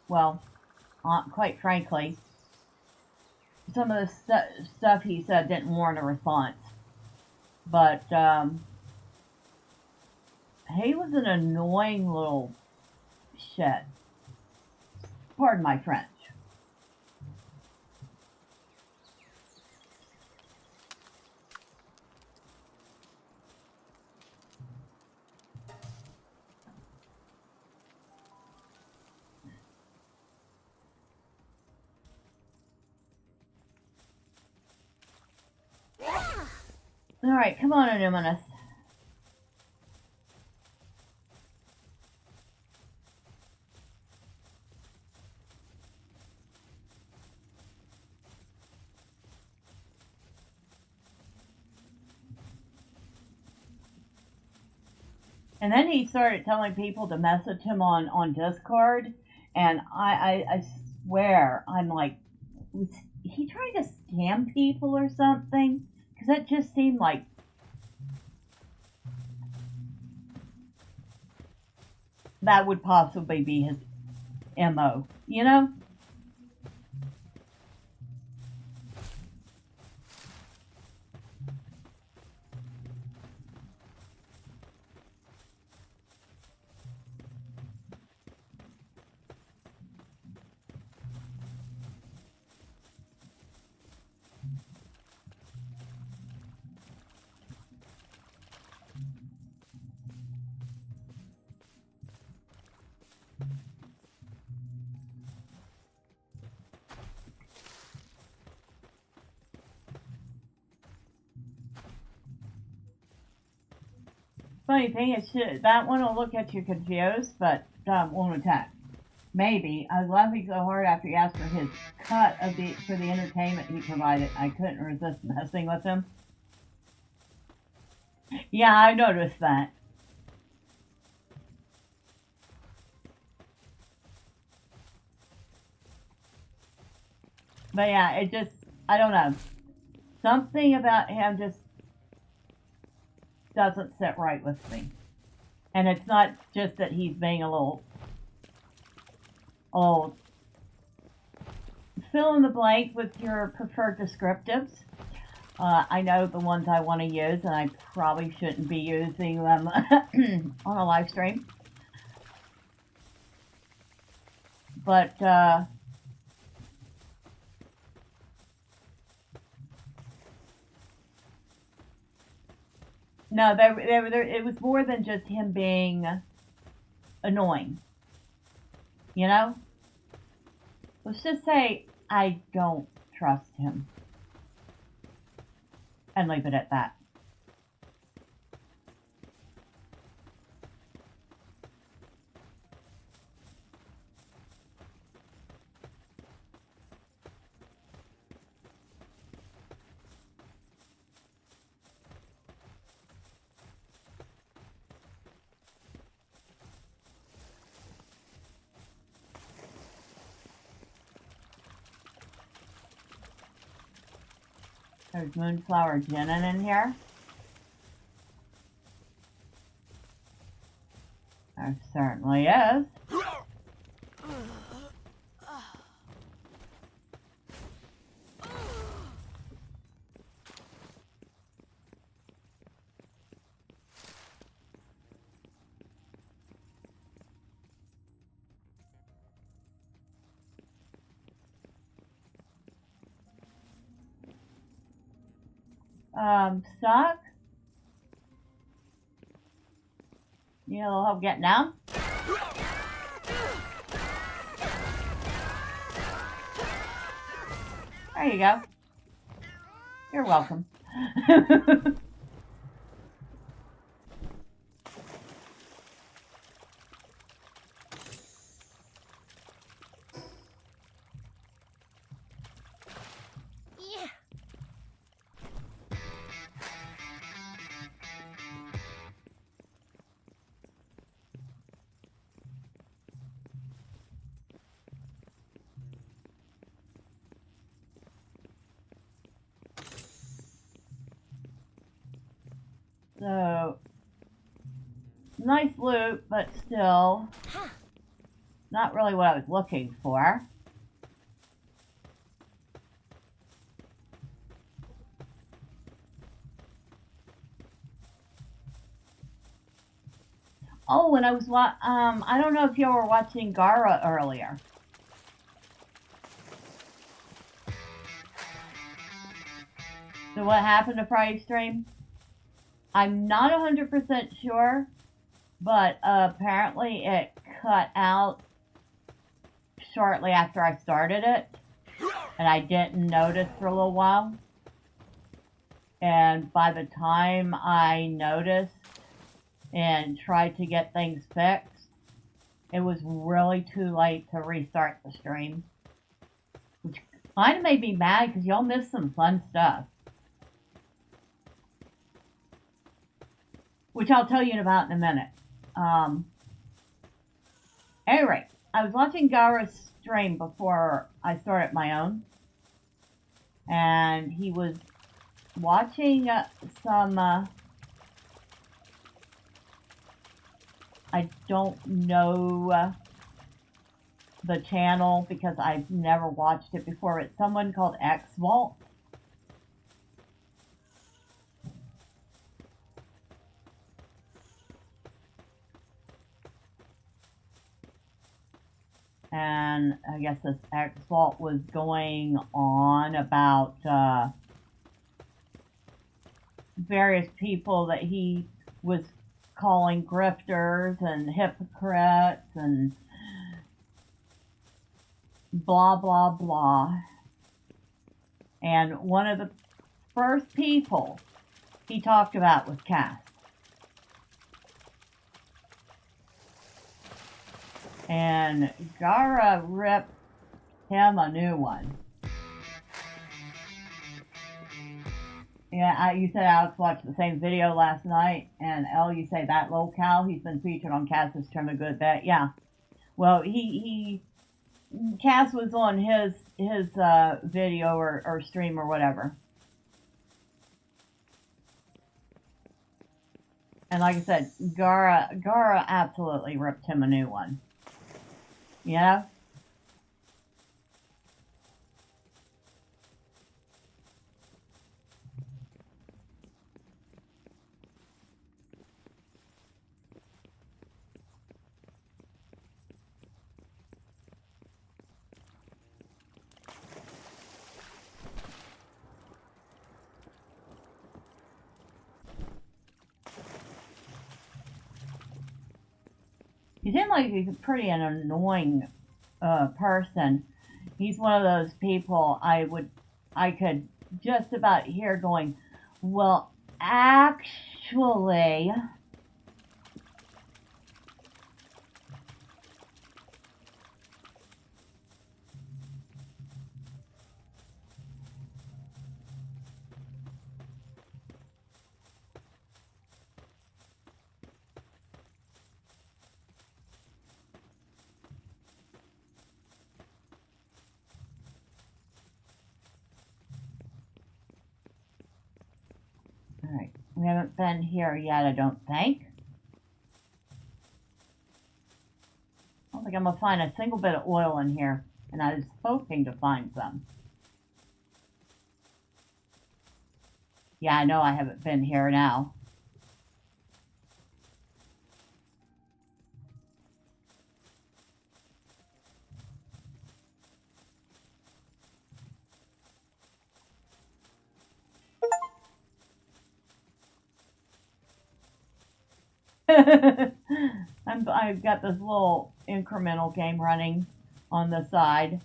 well, quite frankly, some of the stuff he said didn't warrant a response. But he was an annoying little shit. Pardon my French. Alright, come on, Anonymous. And then he started telling people to message him on Discord, and I swear, I'm like, was he trying to scam people or something? Because that just seemed like that would possibly be his MO, you know? Funny thing is, that one will look at you confused, but won't attack. Maybe. I was laughing so hard after he asked for his cut of for the entertainment he provided. I couldn't resist messing with him. Yeah, I noticed that. But yeah, it just, I don't know. Something about him just doesn't sit right with me. And it's not just that he's being a little old. Fill in the blank with your preferred descriptives. I know the ones I want to use, and I probably shouldn't be using them on a live stream. But no, it was more than just him being annoying. You know? Let's just say I don't trust him. And leave it at that. There's Moonflower Genin in here. There certainly is. Stuck? Need a little help getting down? There you go. You're welcome. So, nice loot, but still not really what I was looking for. Oh, and I was I don't know if you were watching Gara earlier. So what happened to Friday's stream? I'm not 100% sure, but apparently it cut out shortly after I started it, and I didn't notice for a little while. And by the time I noticed and tried to get things fixed, it was really too late to restart the stream, which kind of made me mad because y'all missed some fun stuff. Which I'll tell you about in a minute. Anyway, I was watching Gara's stream before I started my own. And he was watching some... I don't know the channel because I've never watched it before. It's someone called X Vault. And I guess this X Vault was going on about various people that he was calling grifters and hypocrites and blah, blah, blah. And one of the first people he talked about was Cass. And Gara ripped him a new one. Yeah, you said Alex watched the same video last night, and Elle, you say that locale, he's been featured on Cass's Trim a Good Bit. Yeah. Well, Cass was on his video or stream or whatever. And like I said, Gara absolutely ripped him a new one. You know? He seemed like he's pretty an annoying person. He's one of those people I could just about hear going, well, actually, all right, we haven't been here yet, I don't think. I don't think I'm gonna find a single bit of oil in here, and I was hoping to find some. Yeah, I know I haven't been here now. I've got this little incremental game running on the side.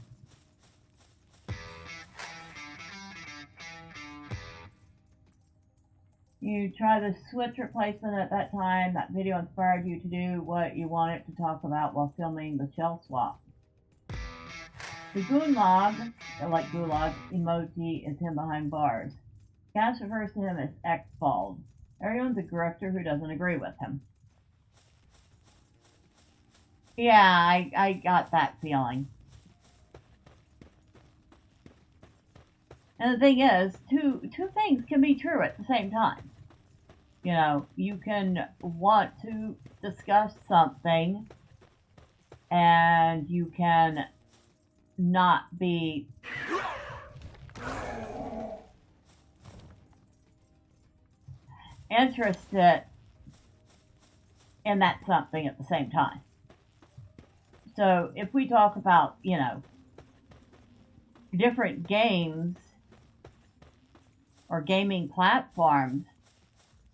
You try the switch replacement at that time. That video inspired you to do what you wanted to talk about while filming the shell swap. The gulag, like gulag, emoji is him behind bars. Cass refers to him as X-Bald. Everyone's a grifter who doesn't agree with him. Yeah, I got that feeling. And the thing is, two things can be true at the same time. You know, you can want to discuss something and you can not be interested in that something at the same time. So if we talk about, you know, different games or gaming platforms,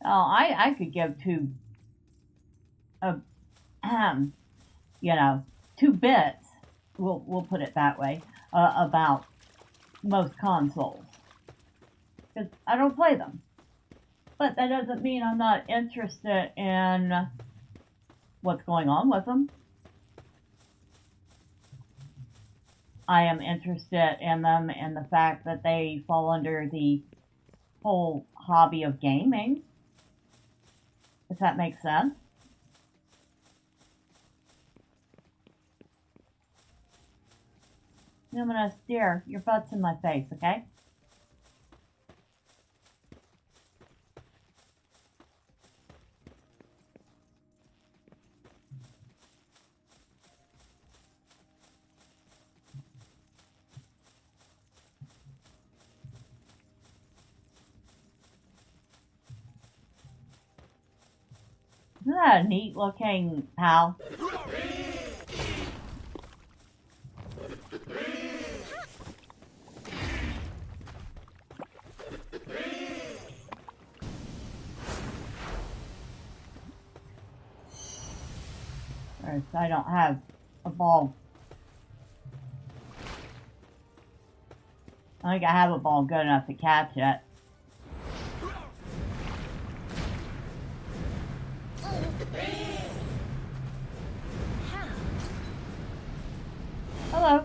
I could give you know, 2 bits, we'll put it that way, about most consoles. Because I don't play them. But that doesn't mean I'm not interested in what's going on with them. I am interested in them and the fact that they fall under the whole hobby of gaming, if that makes sense. I'm gonna steer your butt's in my face, okay? Isn't that a neat looking pal? Or I don't have a ball. I think I have a ball good enough to catch it. Hello.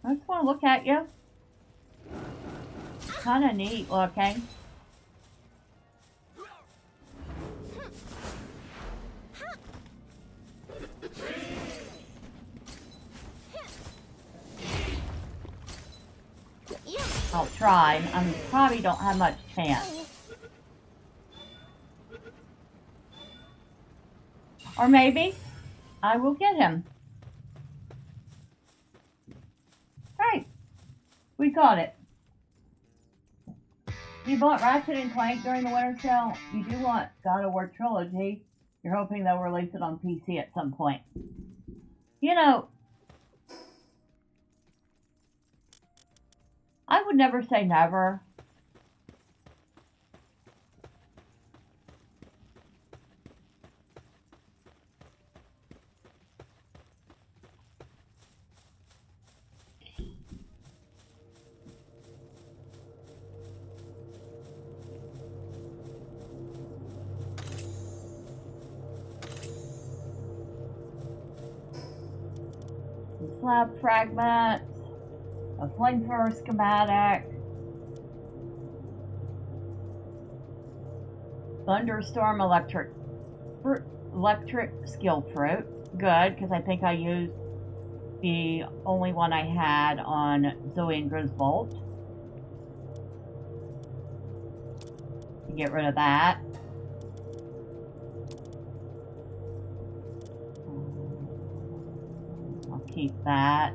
I just want to look at you. Kind of neat looking. I'll try. I probably don't have much chance. Or maybe I will get him. Right, we got it. You bought Ratchet and Clank during the winter sale. You do want God of War Trilogy. You're hoping they'll release it on PC at some point. You know, I would never say never. Slab fragments, a flamethrower schematic, thunderstorm electric skill fruit. Good, because I think I used the only one I had on Zoe and Griswold. Get rid of that. I'll keep that.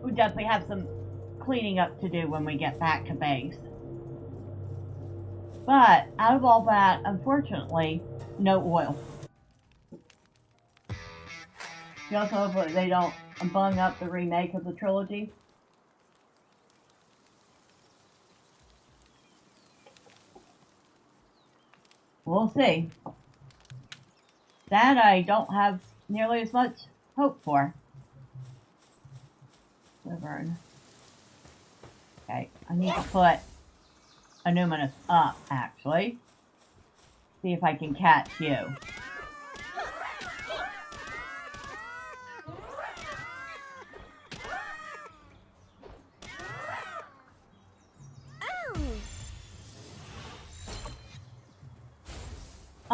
We definitely have some cleaning up to do when we get back to base. But out of all that, unfortunately, no oil. You also hope they don't bung up the remake of the trilogy. We'll see. That I don't have nearly as much hope for. Wyvern. Okay, I need to put Anuminous up, actually. See if I can catch you.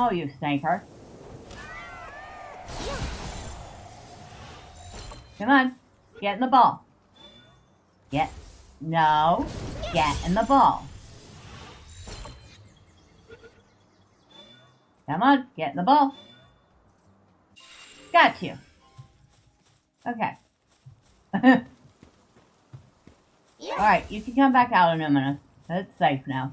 Oh, you stinker. Come on, get in the ball. Get in the ball. Come on, get in the ball. Got you. Okay. Alright, you can come back out in a minute. It's safe now.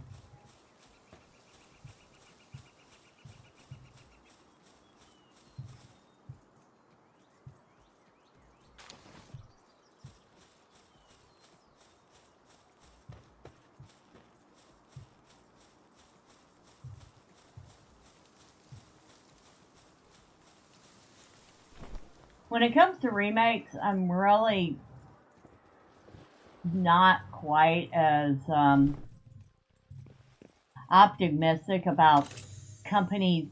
When it comes to remakes, I'm really not quite as optimistic about companies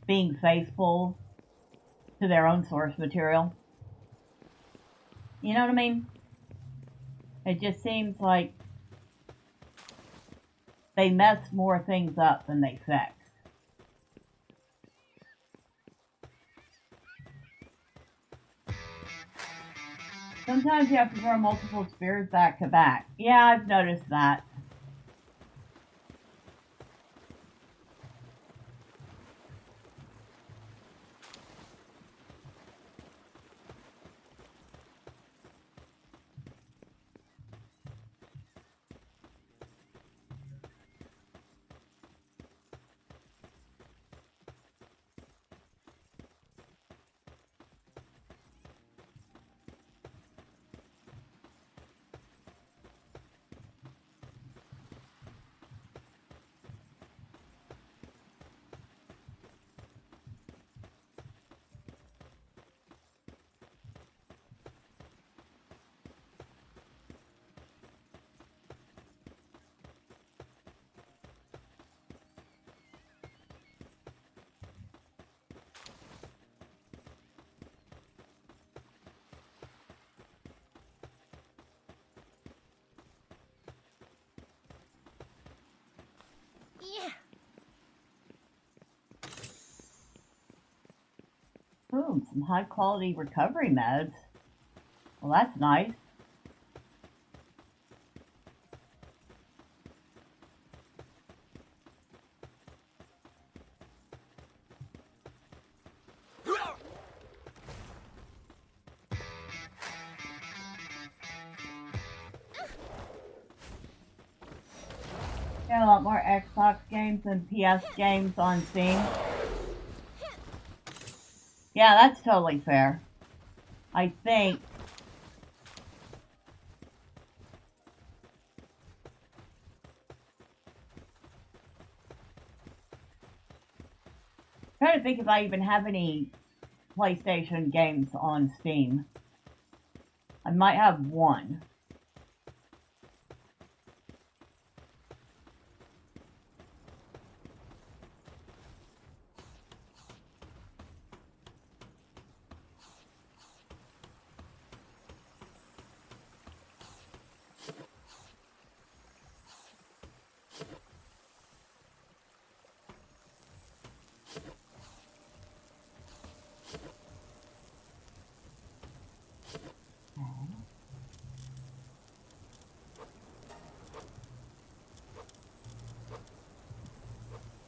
being faithful to their own source material. You know what I mean? It just seems like they mess more things up than they fix. Sometimes you have to throw multiple spears back to back. Yeah, I've noticed that. Ooh, some high quality recovery meds. Well, that's nice. There are a lot more Xbox games than PS games on Steam. Yeah, that's totally fair. I think I'm trying to think if I even have any PlayStation games on Steam. I might have one.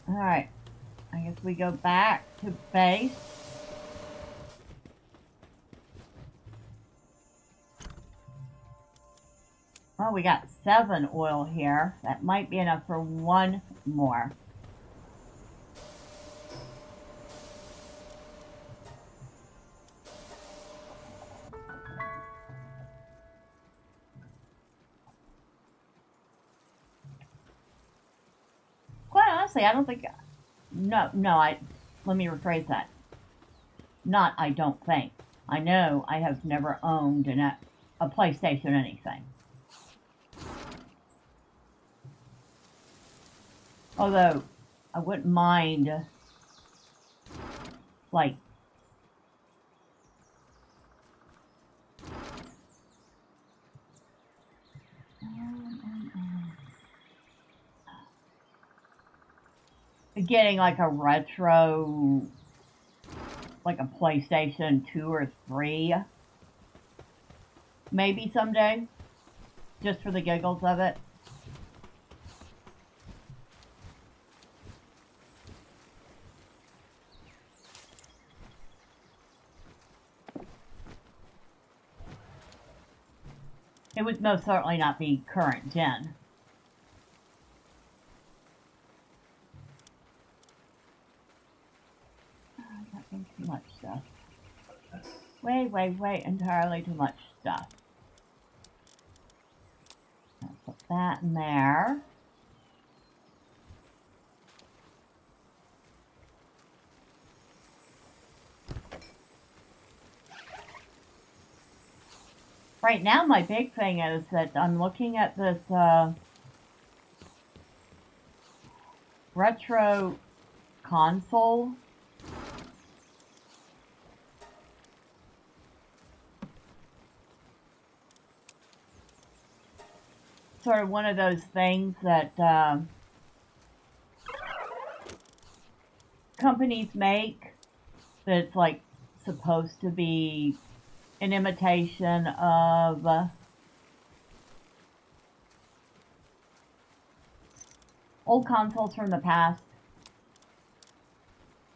Alright, I guess we go back to base. Oh, we got 7 oil here. That might be enough for one more. Quite honestly, I don't think... No, let me rephrase that. Not I don't think. I know I have never owned a PlayStation anything. Although, I wouldn't mind, like, getting like a retro, like a PlayStation 2 or 3, maybe someday, just for the giggles of it. It would most certainly not be current gen. Too much stuff. Way, entirely too much stuff. I'll put that in there. Right now, my big thing is that I'm looking at this retro console. Sort of one of those things that companies make that's like supposed to be an imitation of old consoles from the past.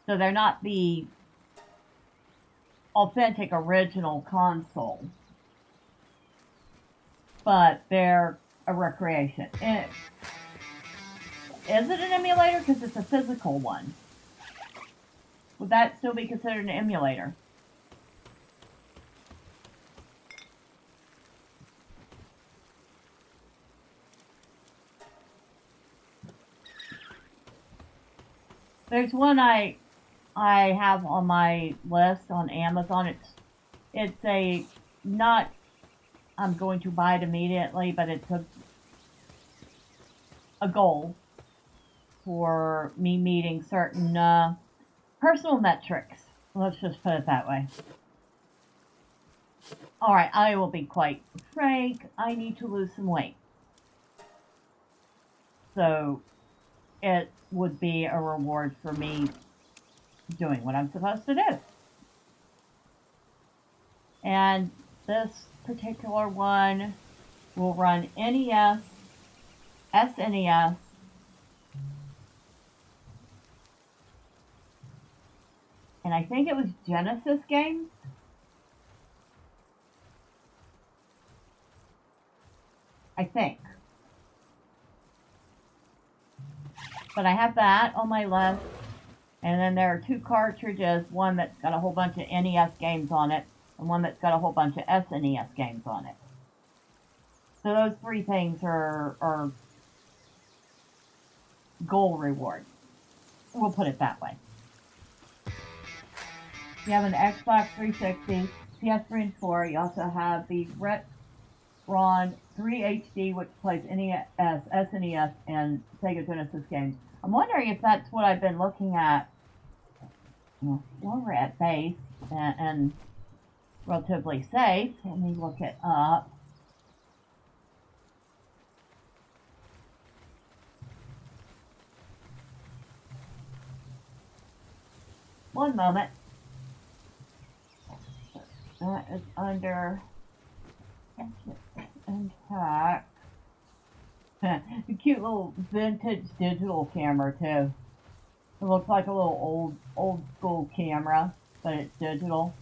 So they're not the authentic original console, but they're a recreation. Is it an emulator? Because it's a physical one. Would that still be considered an emulator? There's one I have on my list on Amazon. It's a not I'm going to buy it immediately, but it's a goal for me meeting certain personal metrics. Let's just put it that way. Alright, I will be quite frank. I need to lose some weight. So it would be a reward for me doing what I'm supposed to do. And this particular one will run NES, SNES, and I think it was Genesis games. I think. But I have that on my list. And then there are two cartridges, one that's got a whole bunch of NES games on it, and one that's got a whole bunch of SNES games on it. So those three things are goal reward. We'll put it that way. You have an Xbox 360, PS3 and 4. You also have the Retron 3 HD, which plays NES, SNES, and Sega Genesis games. I'm wondering if that's what I've been looking at. Well, we're at base and relatively safe. Let me look it up. One moment. That is under intact. A cute little vintage digital camera too. It looks like a little old school camera, but it's digital.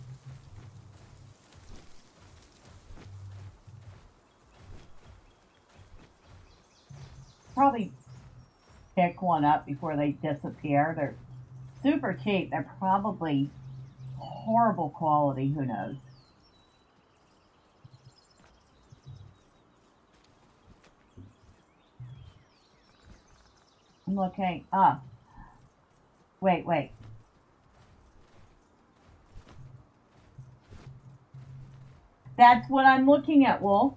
Probably pick one up before they disappear. They're super cheap. They're probably horrible quality. Who knows? I'm looking. Wait. That's what I'm looking at, Wolf.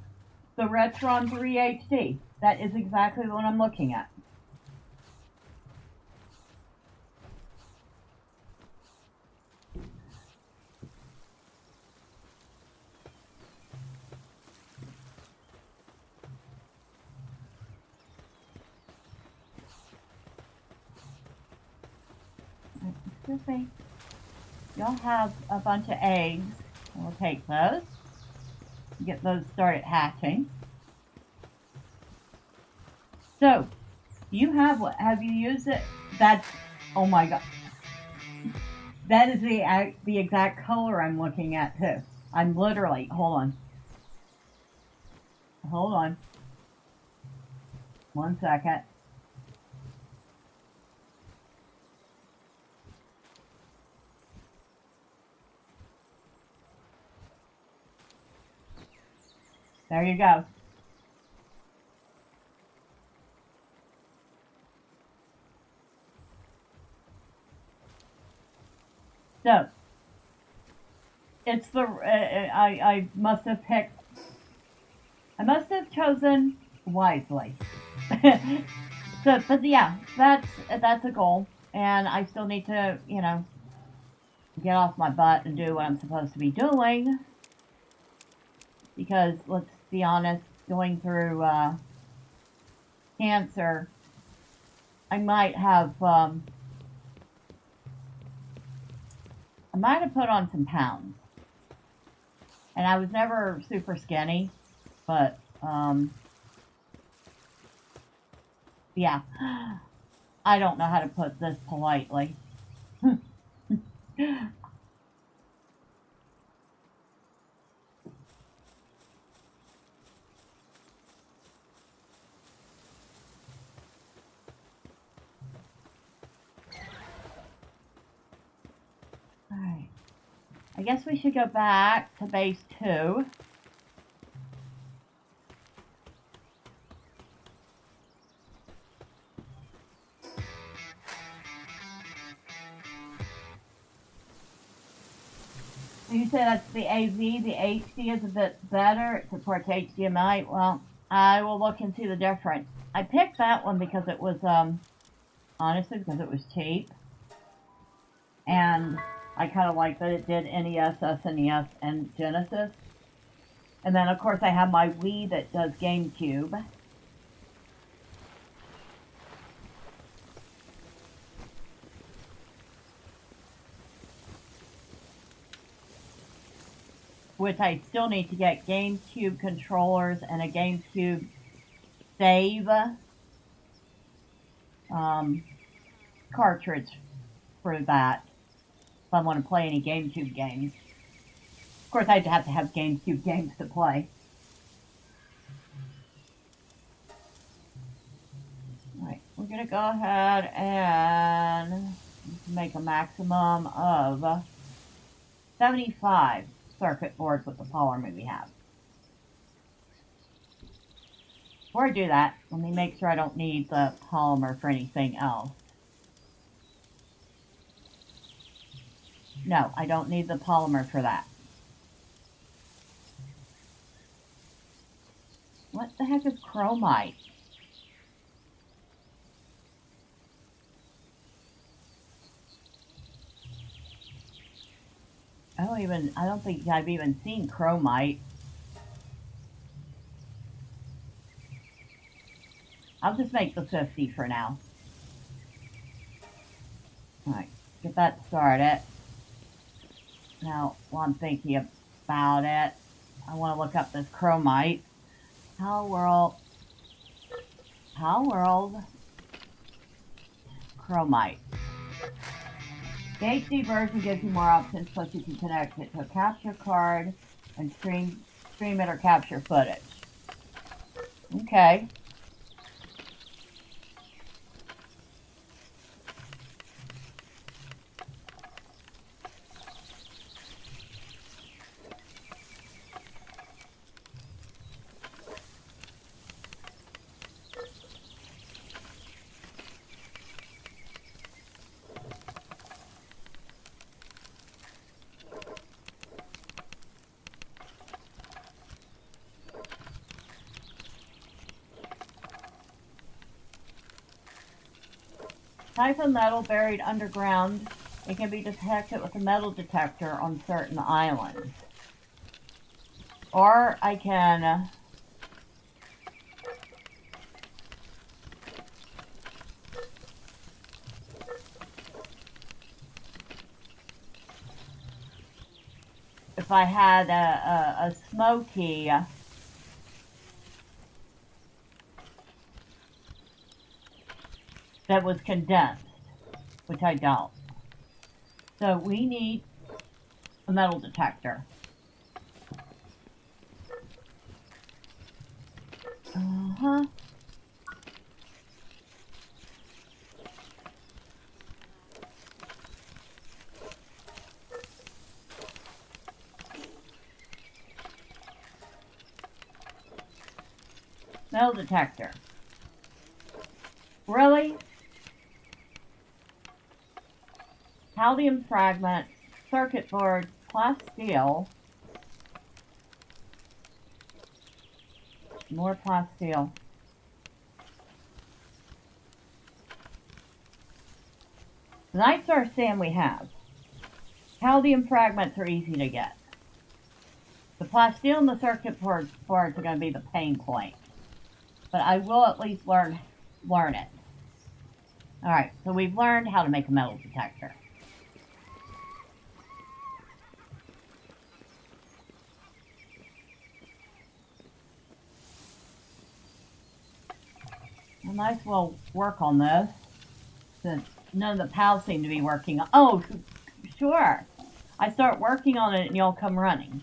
The Retron 3 HD. That is exactly what I'm looking at. Excuse me. You'll have a bunch of eggs. We'll take those. Get those started hatching. So, you have what? Have you used it? That's, oh my god. That is the exact color I'm looking at too. I'm literally, hold on. 1 second. There you go. So, it's the, I must have chosen wisely. So, but yeah, that's a goal. And I still need to, get off my butt and do what I'm supposed to be doing. Because, let's be honest, going through cancer, I might have put on some pounds. And I was never super skinny, but yeah, I don't know how to put this politely. Alright. I guess we should go back to base 2. You say that's the AV, the HD is a bit better, it supports HDMI. Well, I will look and see the difference. I picked that one because it was, honestly, because it was cheap. And I kind of like that it did NES, SNES, and Genesis. And then, of course, I have my Wii that does GameCube. Which I still need to get GameCube controllers and a GameCube save cartridge for that. If I want to play any GameCube games. Of course, I'd have to have GameCube games to play. Alright, we're going to go ahead and make a maximum of 75 circuit boards with the polymer we have. Before I do that, let me make sure I don't need the polymer for anything else. No, I don't need the polymer for that. What the heck is chromite? I don't think I've even seen chromite. I'll just make the 50 for now. Alright, get that started. Now, while I'm thinking about it, I want to look up this chromite. Palworld chromite. The HD version gives you more options, plus you can connect it to a capture card and stream it or capture footage. Okay. Type of metal buried underground. It can be detected with a metal detector on certain islands. Or I can if I had a smoky that was condensed, which I don't. So we need a metal detector. Metal detector. Really? Calcium fragment, circuit board, plasteel, more plasteel. The night star sand we have. Calcium fragments are easy to get. The plasteel and the circuit boards are going to be the pain point. But I will at least learn it. Alright, so we've learned how to make a metal detector. I might as well work on this, since none of the pals seem to be working on. Oh, sure. I start working on it and y'all come running.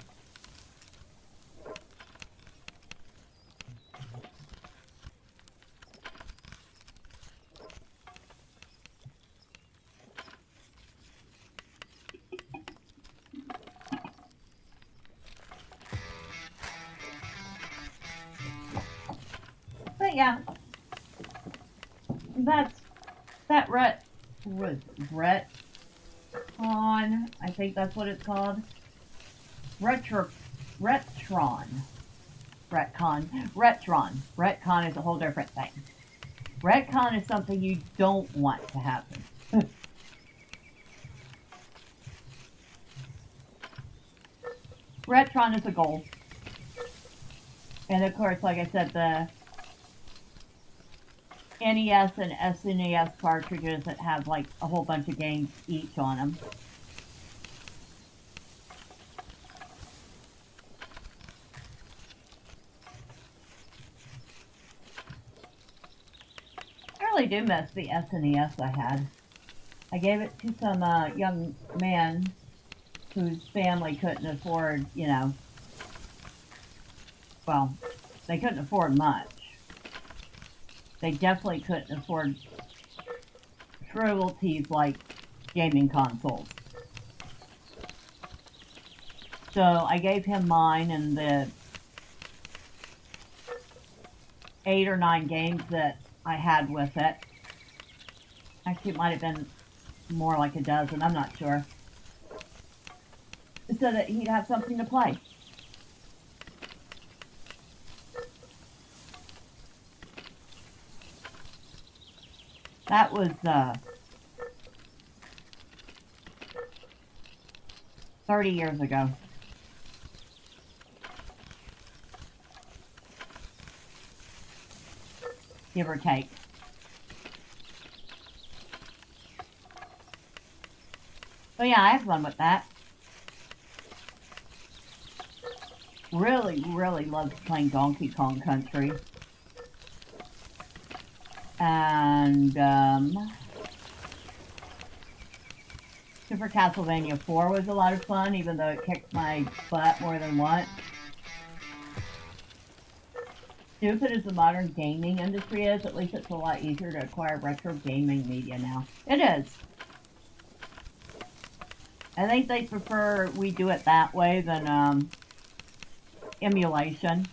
But yeah, that retcon, I think that's what it's called. Retron. Retcon is a whole different thing. Retcon is something you don't want to happen. Retron is a goal. And of course, like I said, the NES and SNES cartridges that have like a whole bunch of games each on them. I really do miss the SNES I had. I gave it to some young man whose family couldn't afford, well, they couldn't afford much. They definitely couldn't afford cruelties like gaming consoles. So I gave him mine, and the 8 or 9 games that I had with it. Actually, it might have been more like a dozen, I'm not sure. So that he'd have something to play. That was 30 years ago. Give or take. But yeah, I have fun with that. Really, really loved playing Donkey Kong Country. And Super Castlevania 4 was a lot of fun, even though it kicked my butt more than once. Stupid as the modern gaming industry is, at least it's a lot easier to acquire retro gaming media now. It is. I think they prefer we do it that way than emulation.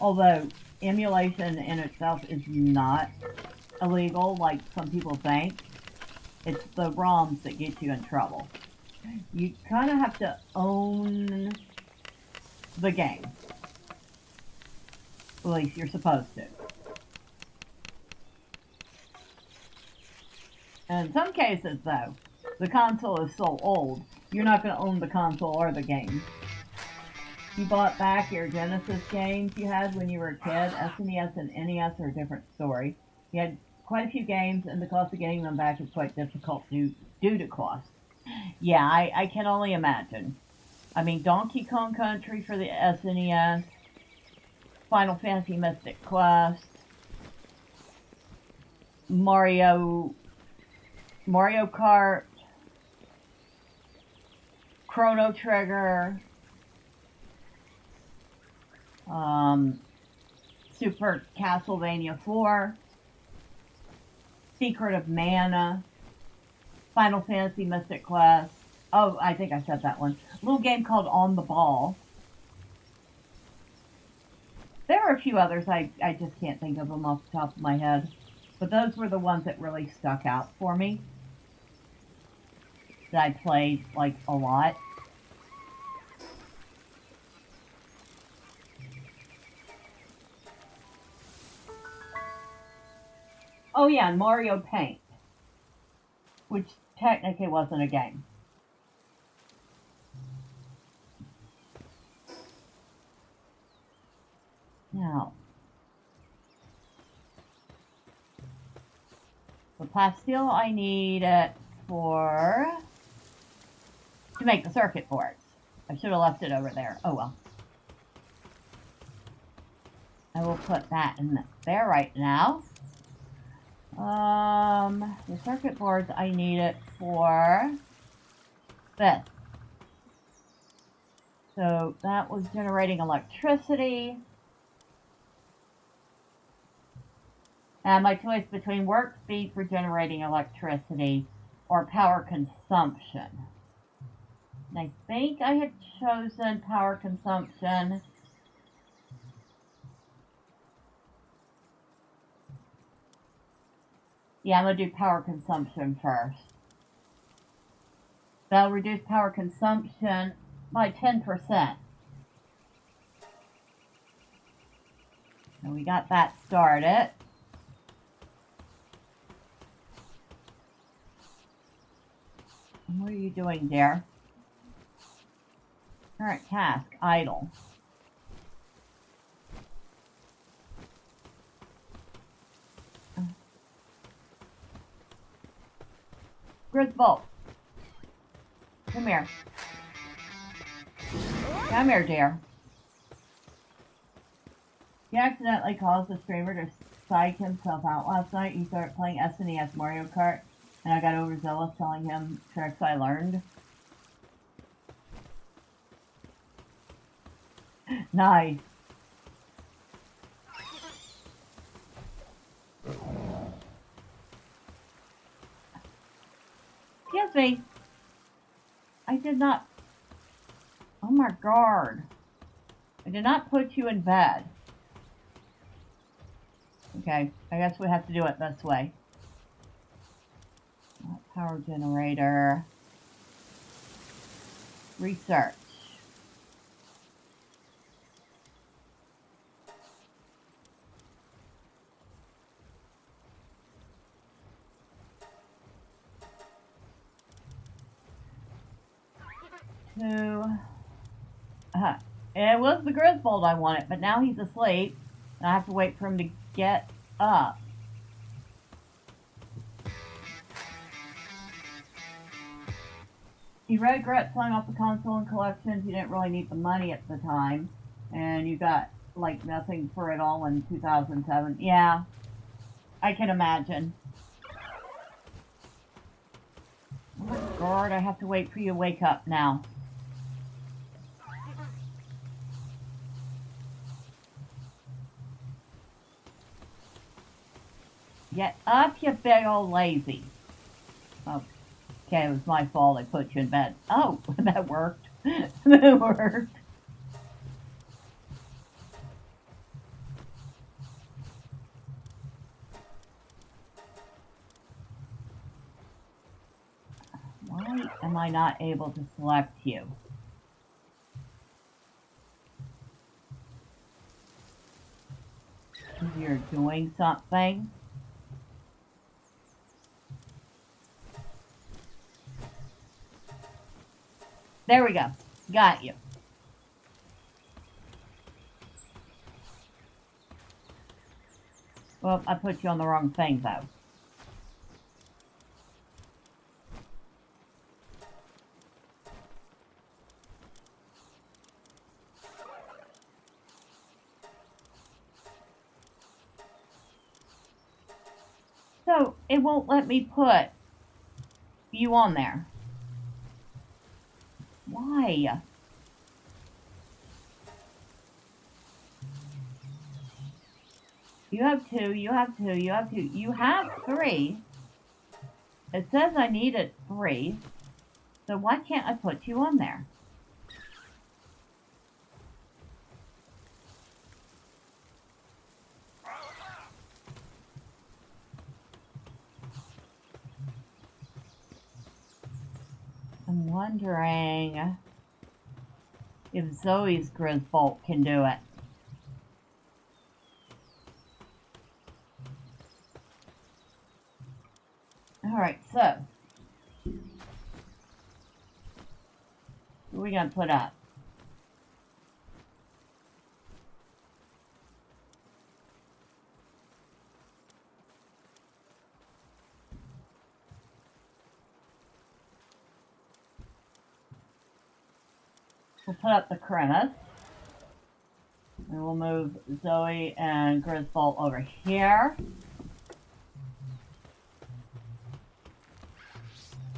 Although emulation in itself is not illegal like some people think. It's the ROMs that get you in trouble. You kind of have to own the game. At least you're supposed to. In some cases, though, the console is so old, you're not going to own the console or the game. You bought back your Genesis games you had when you were a kid. SNES and NES are a different story. You had quite a few games, and the cost of getting them back is quite difficult due to cost. Yeah, I can only imagine. I mean, Donkey Kong Country for the SNES, Final Fantasy Mystic Quest, Mario Kart, Chrono Trigger, Super Castlevania 4, Secret of Mana, Final Fantasy Mystic Quest. Oh, I think I said that one. A little game called On the Ball. There are a few others, I just can't think of them off the top of my head. But those were the ones that really stuck out for me. That I played, like, a lot. Oh yeah, and Mario Paint. Which technically wasn't a game. Now, the pastille I need it to make the circuit boards. I should have left it over there. Oh well. I will put that in there right now. The circuit boards I need it for this. So that was generating electricity. And my choice between work speed for generating electricity or power consumption. And I think I had chosen power consumption. Yeah, I'm going to do power consumption first. That'll reduce power consumption by 10%. And we got that started. What are you doing there? Current task, idle. Grisbolt. Come here. Come here, dear. He accidentally caused the streamer to psych himself out last night. He started playing SNES Mario Kart, and I got overzealous telling him tricks I learned. Nice. not... Oh my god. I did not put you in bed. Okay, I guess we have to do it this way. Power generator. Research. It was the Griswold I wanted, but now he's asleep, and I have to wait for him to get up. You regret selling off the console and collections. You didn't really need the money at the time, and you got like nothing for it all in 2007. Yeah, I can imagine. Oh my god, I have to wait for you to wake up now. Get up, you big old lazy. Oh, okay, it was my fault. I put you in bed. Oh, that worked. That worked. Why am I not able to select you? You're doing something. There we go. Got you. Well, I put you on the wrong thing, though. So, it won't let me put you on there. Why? You have two, you have two, you have two. You have three. It says I needed three. So why can't I put you on there? I'm wondering if Zoe's Griswold can do it. Alright, so what are we going to put up? We'll put up the Cremis. And we'll move Zoe and Griswold over here.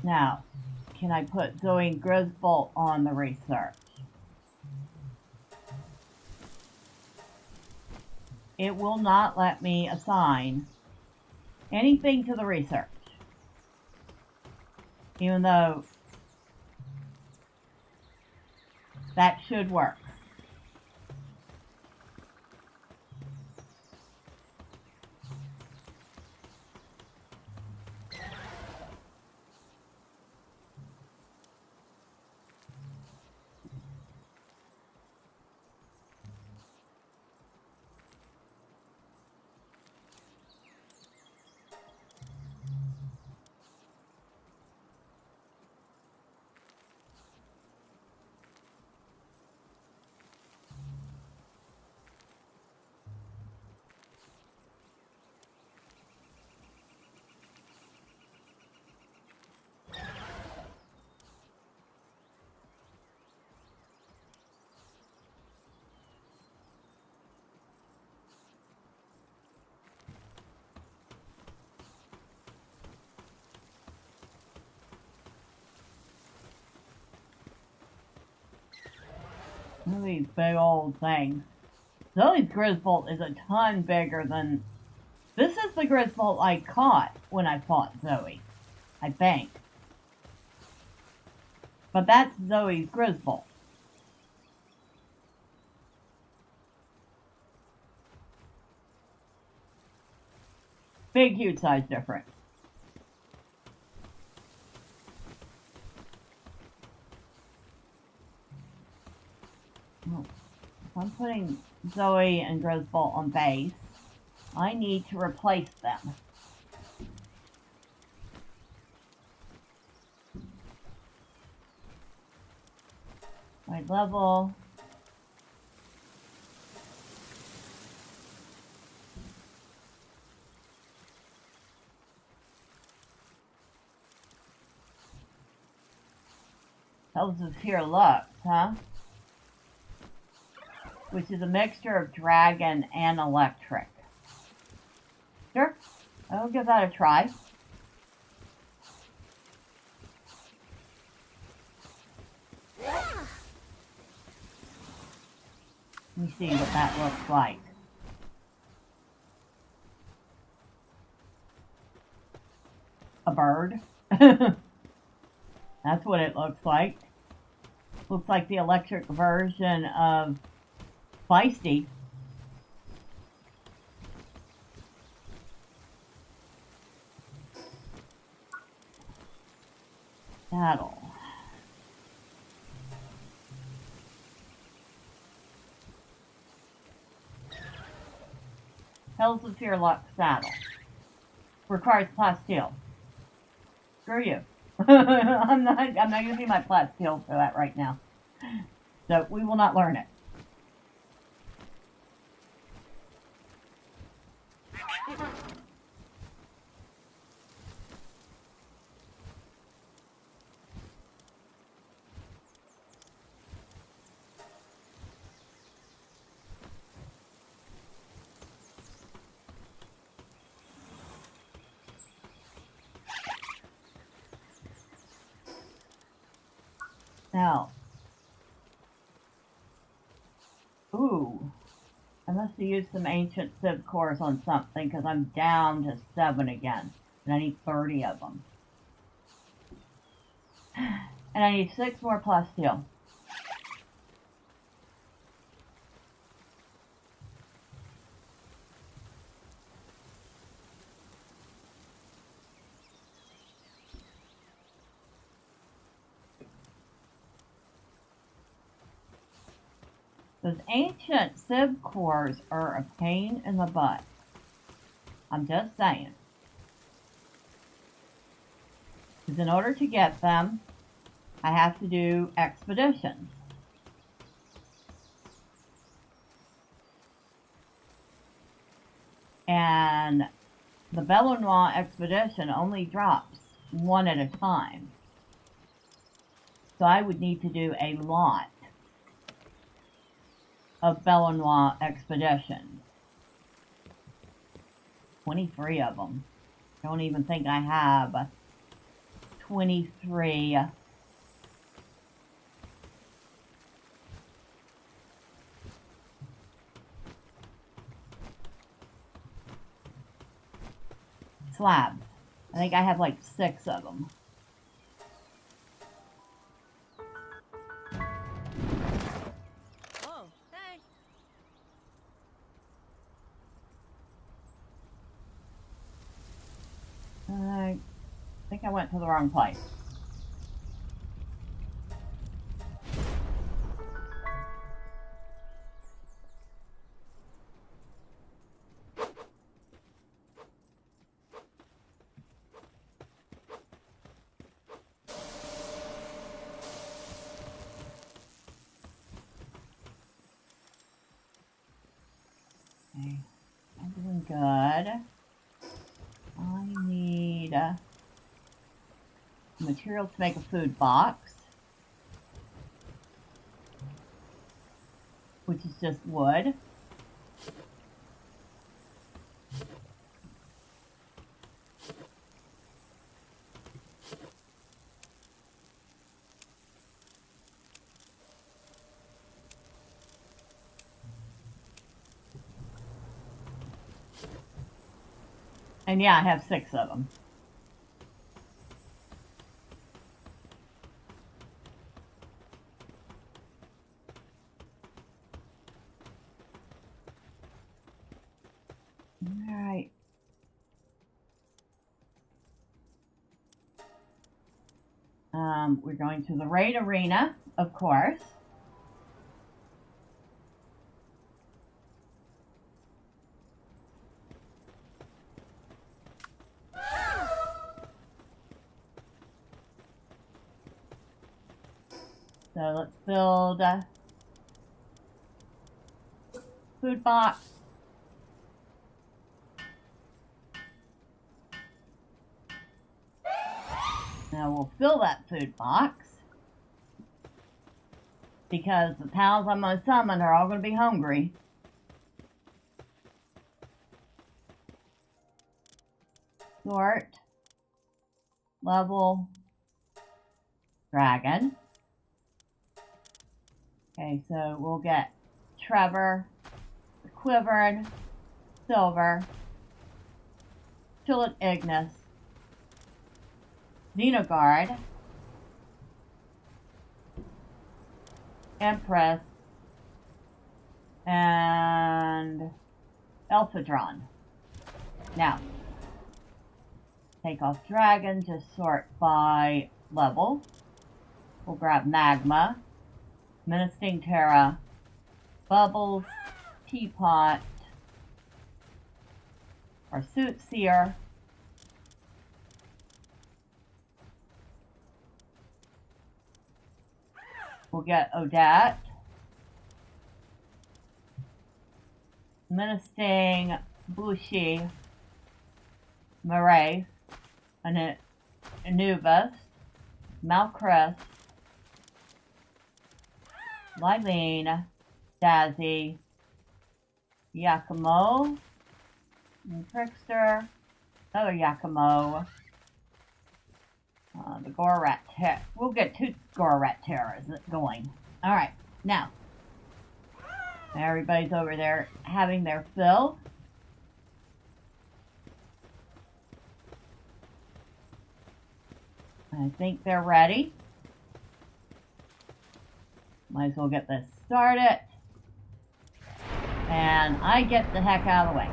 Now, can I put Zoe and Griswold on the research? It will not let me assign anything to the research. Even though that should work. Look at these big old things. Zoe's Griswold is a ton bigger than... This is the Griswold I caught when I fought Zoe, I think. But that's Zoe's Grisbolt. Big, huge size difference. If I'm putting Zoe and Grisbolt on base, I need to replace them. My level. Hells of Pure Lux, huh? Which is a mixture of dragon and electric. Sure, I'll give that a try. Let me see what that looks like. A bird. That's what it looks like. Looks like the electric version of Feisty. Saddle. Hells of Fear Lux saddle. Requires plasteel. Screw you. I'm not using my plasteel for that right now. So we will not learn it. Now, ooh, I must have used some ancient civ cores on something because I'm down to 7 again, and I need 30 of them. And I need 6 more plasteel. Those ancient civ cores are a pain in the butt. I'm just saying. Because in order to get them, I have to do expeditions. And the Bellonois expedition only drops 1 at a time. So I would need to do a lot of Bellonois expeditions. 23 of them. I don't even think I have 23 slabs. I think I have like 6 of them. Oh, thanks. I think I went to the wrong place. Okay, I'm doing good. I need material to make a food box, which is just wood. And yeah, I have 6 of them. Alright. We're going to the raid arena, of course. So let's build a food box. Now we'll fill that food box because the pals I'm going to summon are all going to be hungry. Sort, level, dragon. Okay, so we'll get Trevor, Quivered, Silver, Chillet Ignis, Xenogard, Empress, and Elphadron. Now, take off Dragon, just sort by level. We'll grab Magma, Menacing Terra, Bubbles, Teapot, our Suitseer, we'll get Odette, Menacing, Bushi, Marae, Anubis, Malcrest, Lylene, Dazzy, Yakimo, Trickster, another Yakimo, the Gorat Terror. We'll get 2 Gorat Terrors going. Alright, now, everybody's over there having their fill. I think they're ready. Might as well get this started. And I get the heck out of the way.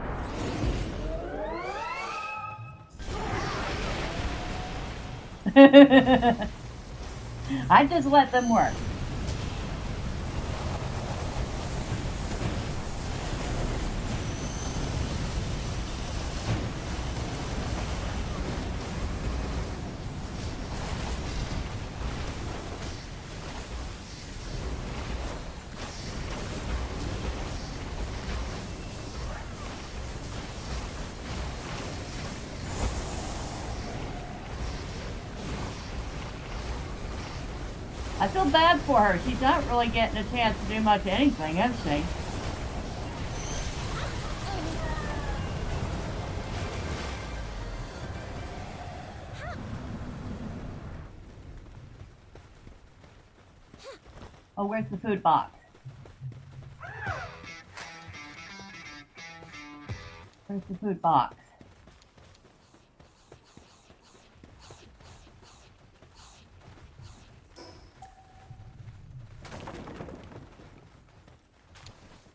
I just let them work. I feel bad for her. She's not really getting a chance to do much of anything, is she? Oh, where's the food box? Where's the food box?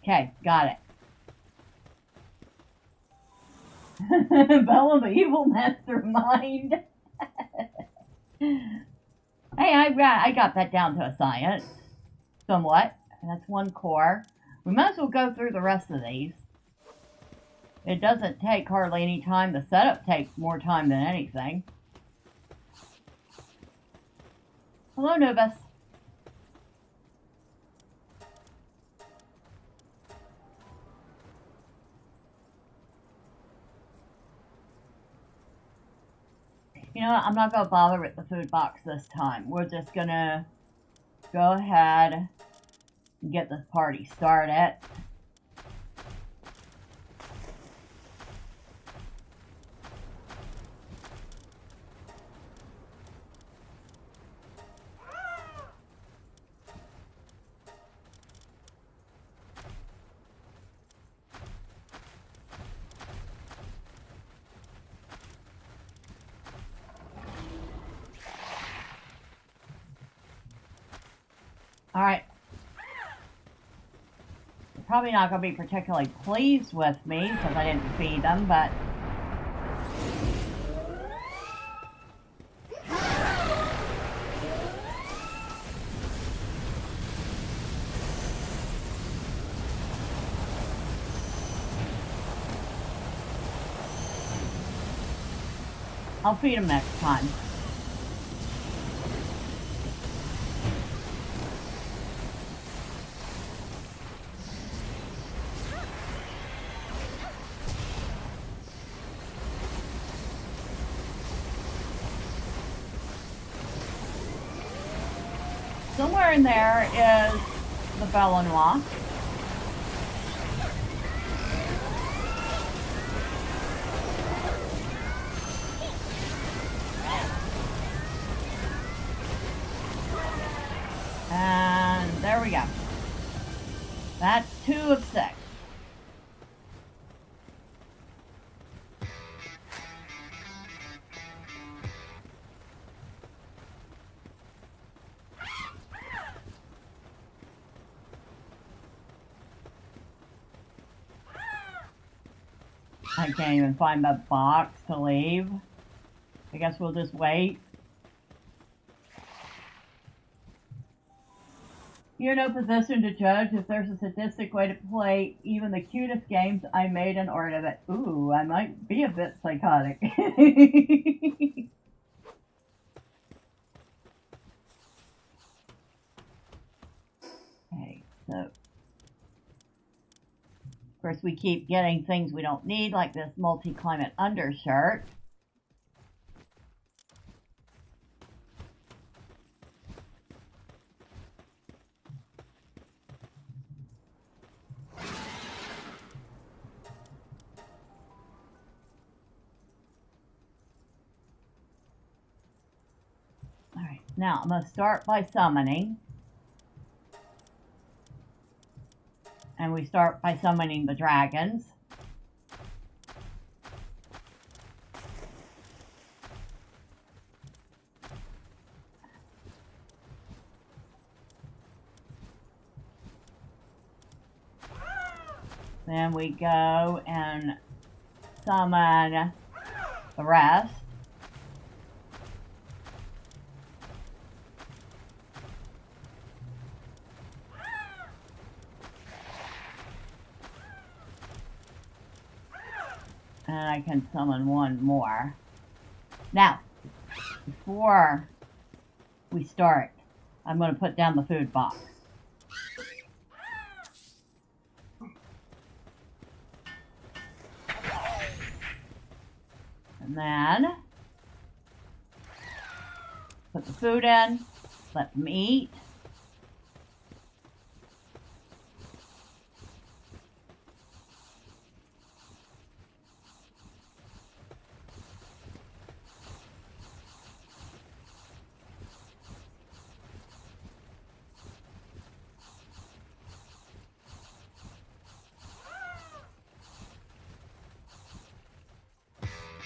Okay, got it. Bella, the evil mastermind. Hey, I got that down to a science. Somewhat. That's 1 core. We might as well go through the rest of these. It doesn't take hardly any time. The setup takes more time than anything. Hello, Nubis. You know what? I'm not going to bother with the food box this time. We're just going to go ahead and get this party started. Alright. probably not going to be particularly pleased with me because I didn't feed them, but I'll feed them next time. Somewhere in there is the Belenois. And there we go. That's 2 of 6. I can't even find the box to leave. I guess we'll just wait. You're in no position to judge if there's a sadistic way to play even the cutest games I made an art of it. Ooh, I might be a bit psychotic. Okay, so of course we keep getting things we don't need, like this multi-climate undershirt. Alright, now I'm going to start by summoning. And we start by summoning the dragons. Then we go and summon the rest. And I can summon one more. Now, before we start, I'm going to put down the food box. And then, put the food in, let them eat.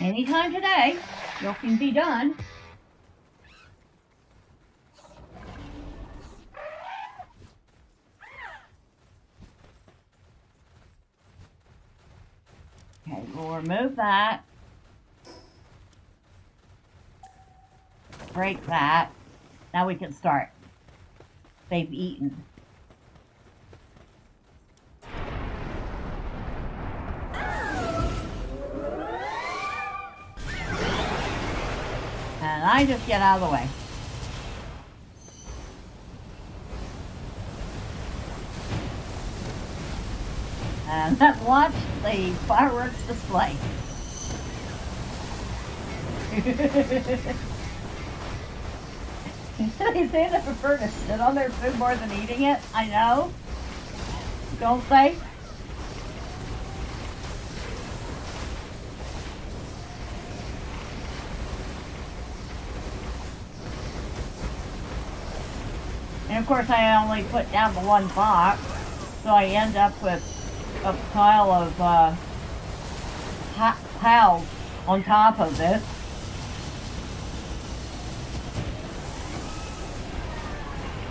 Anytime today, you can be done. Okay, we'll remove that. Break that. Now we can start. They've eaten. And I just get out of the way. And then watch the fireworks display. They say they prefer to sit on their food more than eating it. I know. Don't they? And of course I only put down the one box, so I end up with a pile of piles on top of this.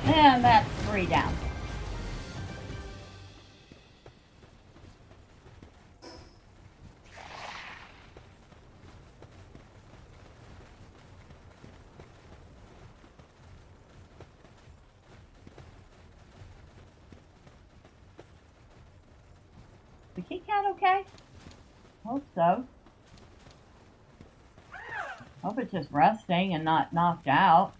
And that's 3 down. the kitty cat okay? Hope so. Hope it's just resting and not knocked out.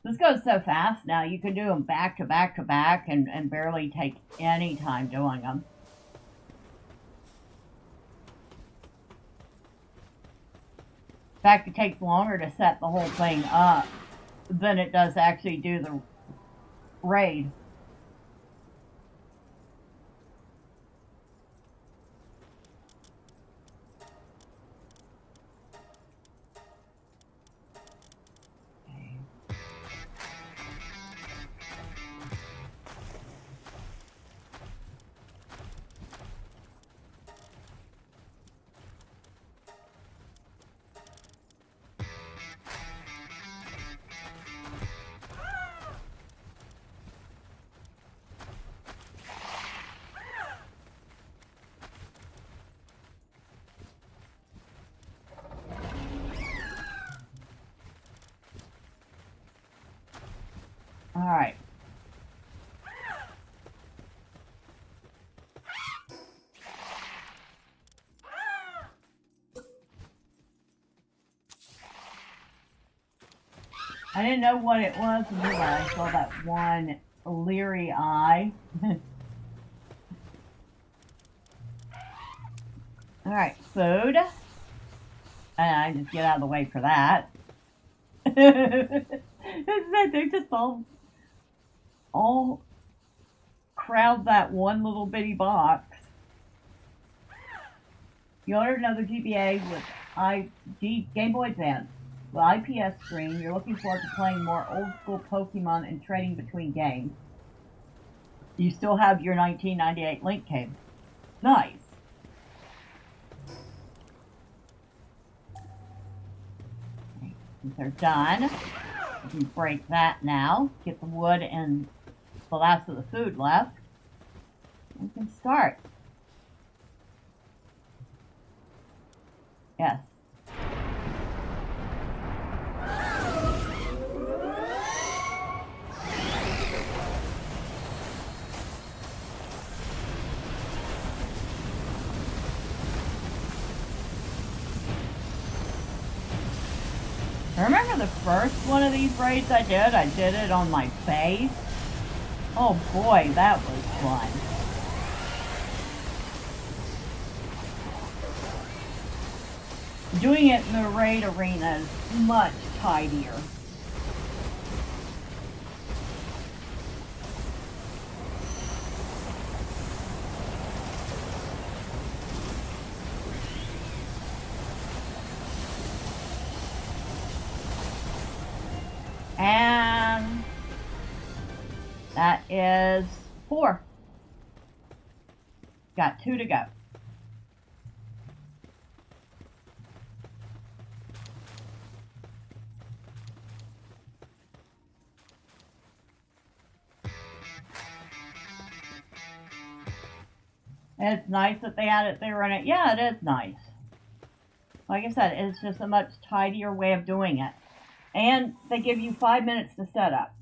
This goes so fast now, you can do them back to back to back and barely take any time doing them. In fact, it takes longer to set the whole thing up than it does to actually do the raid. Alright. I didn't know what it was until I saw that one leery eye. Alright, food. And I just get out of the way for that. They're just all crowd that one little bitty box. You ordered another GBA with Game Boy Advance with IPS screen. You're looking forward to playing more old school Pokemon and trading between games. You still have your 1998 Link game. Nice. Okay, since they're done, we can break that now. Get the wood and the last of the food left. We can start. Yes. I remember the first one of these raids I did it on my face. Oh boy, that was fun. Doing it in the raid arena is much tidier. And that is 4. Got 2 to go. It's nice that they added they run it. Yeah, it is nice. Like I said, it's just a much tidier way of doing it. And they give you 5 minutes to set up.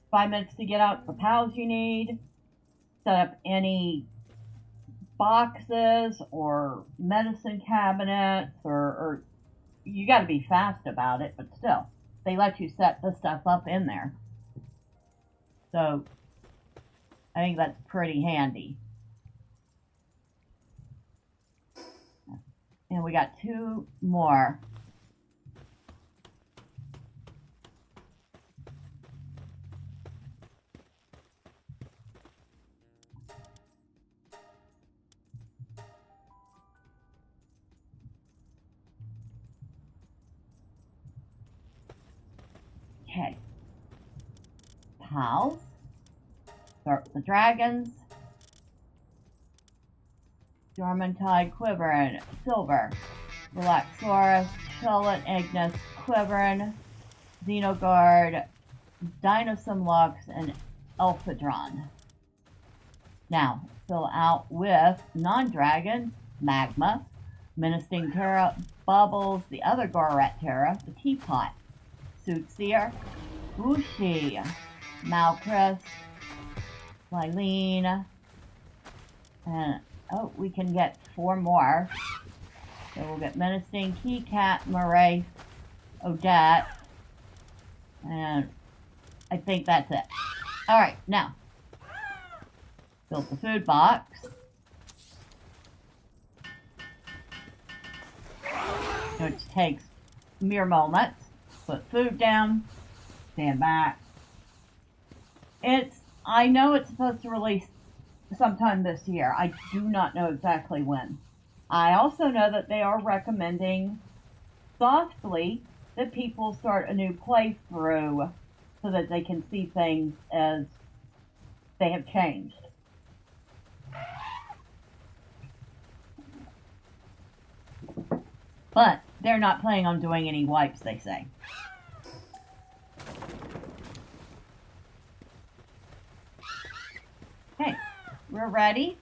5 minutes to get out the pals you need, set up any boxes or medicine cabinets, or you got to be fast about it, but still, they let you set the stuff up in there. So, I think that's pretty handy. And we got 2 more. Okay. Pals. Start with the dragons. Dormantide, Quiverin, Silver, Relaxaurus, Charlotte, Ignis, Quiverin, Xenogard, Dinosamlux, and Elphadron. Now, fill out with non-dragon, Magma, Menacing Terra, Bubbles, the other Gorat Terra, the Teapot, Soothsayer, Wushi, Malchus, Lylene, and oh, we can get 4 more. So we'll get Menacing, Key Cat, Murray, Odette, and I think that's it. Alright, now, build the food box. Which takes mere moments. Put food down, stand back. I know it's supposed to release sometime this year. I do not know exactly when. I also know that they are recommending softly that people start a new playthrough so that they can see things as they have changed. But they're not planning on doing any wipes, they say. Okay, we're ready.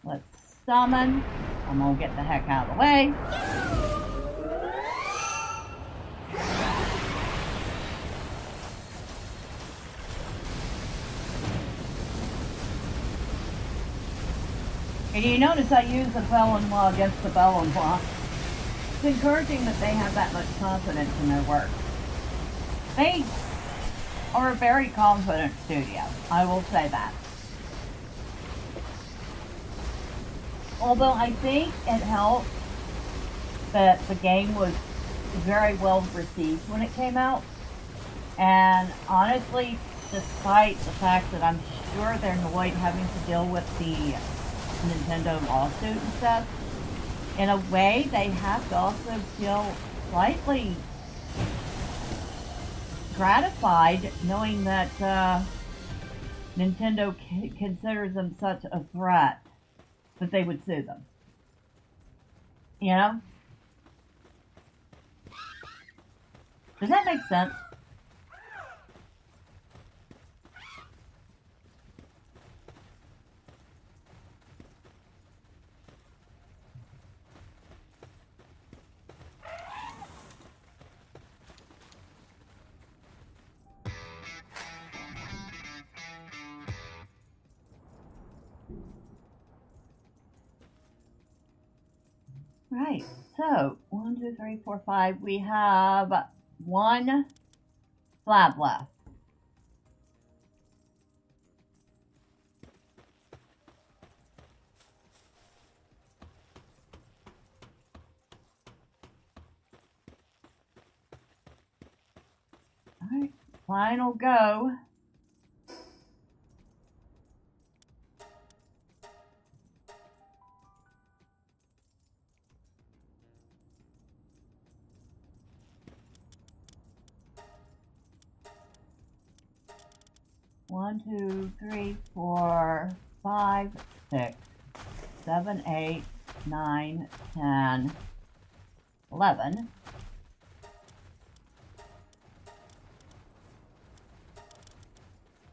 Let's summon. I'm gonna get the heck out of the way. And you notice I use the Palworld against the Palworld. It's encouraging that they have that much confidence in their work. They are a very confident studio, I will say that. Although I think it helped that the game was very well received when it came out. And honestly, despite the fact that I'm sure they're annoyed having to deal with the Nintendo lawsuit and stuff, in a way they have to also feel slightly gratified knowing that Nintendo considers them such a threat that they would sue them. You know? Does that make sense? Right, so 1, 2, 3, 4, 5. We have 1 slab left. All right, final go. One, 2, 3, 4, 5, 6, 7, 8, 9, 10, 11.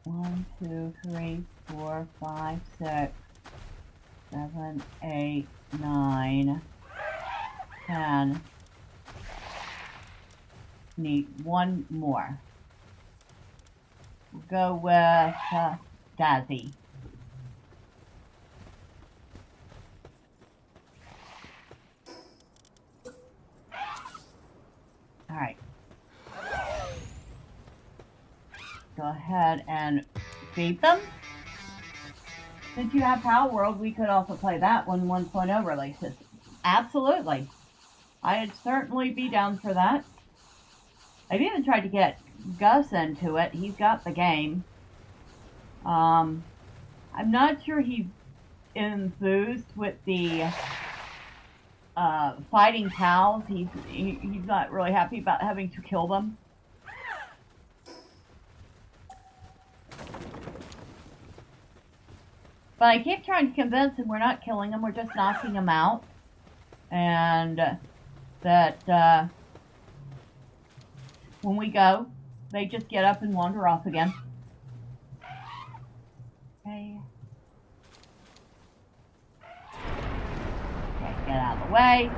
One, 2, 3, 4, 5, 6, 7, 8, 9, 10. Need 1 more. We'll go with Dazzy. All right. Go ahead and feed them. Since you have Palworld, we could also play that when 1.0 releases. Absolutely. I'd certainly be down for that. I've even tried to get Gus into it. He's got the game. I'm not sure he's enthused with the fighting pals. He's not really happy about having to kill them. But I keep trying to convince him we're not killing him, we're just knocking him out. And that when we go, they just get up and wander off again. Okay. Okay, get out of the way.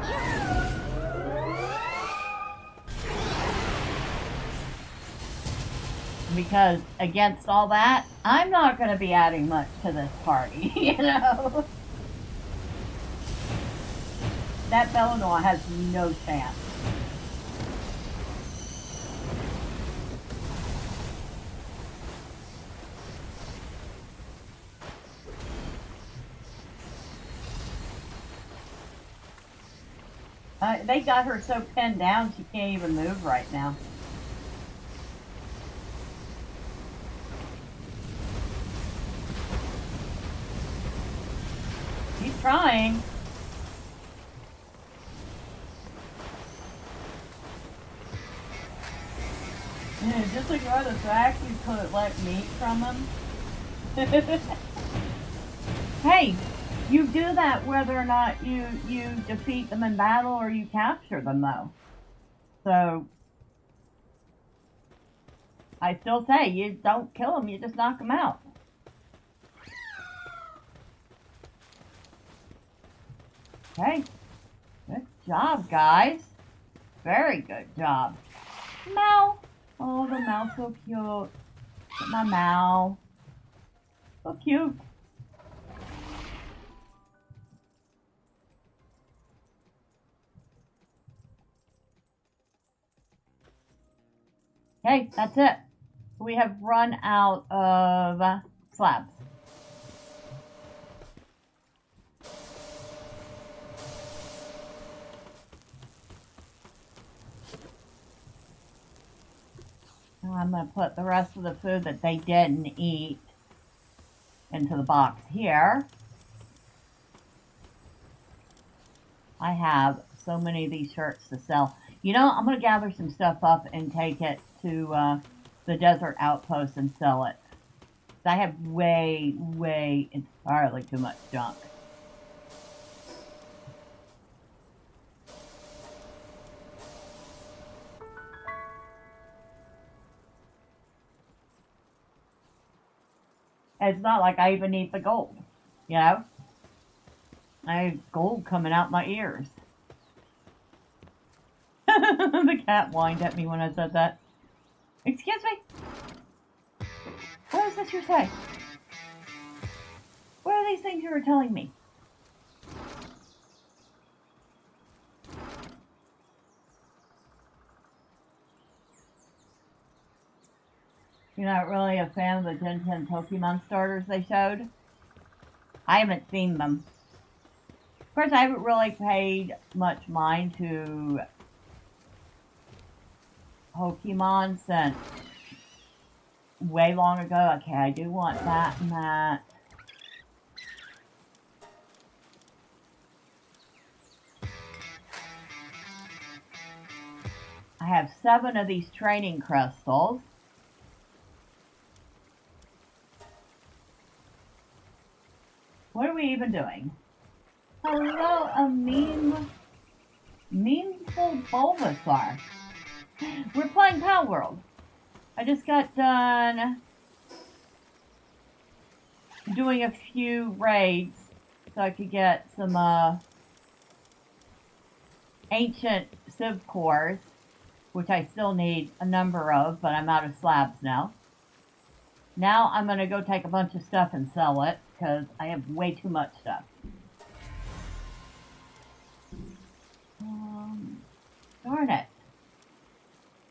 Because against all that, I'm not going to be adding much to this party, you know? That Bellinor has no chance. They got her so pinned down she can't even move right now. She's trying. Just ignore the fact you could let meat from him. Hey, you do that whether or not you defeat them in battle or you capture them, though. So I still say you don't kill them; you just knock them out. Okay, good job, guys. Very good job. Meow. Oh, the mouse so cute. My mouse. So cute. Okay, that's it. We have run out of slabs. Now I'm going to put the rest of the food that they didn't eat into the box here. I have so many of these shirts to sell. You know, I'm going to gather some stuff up and take it to the desert outpost and sell it. I have way entirely too much junk. It's not like I even need the gold, you know? I have gold coming out my ears. The cat whined at me when I said that. Excuse me? What is this you say? What are these things you were telling me? You're not really a fan of the Gen 10 Pokemon starters they showed? I haven't seen them. Of course, I haven't really paid much mind to Pokemon since way long ago. Okay, I do want that and that. I have 7 of these training crystals. What are we even doing? Hello, a memeful Bulbasaur. We're playing Palworld. I just got done doing a few raids so I could get some ancient Civ cores, which I still need a number of, but I'm out of slabs now. Now I'm going to go take a bunch of stuff and sell it, because I have way too much stuff. Darn it.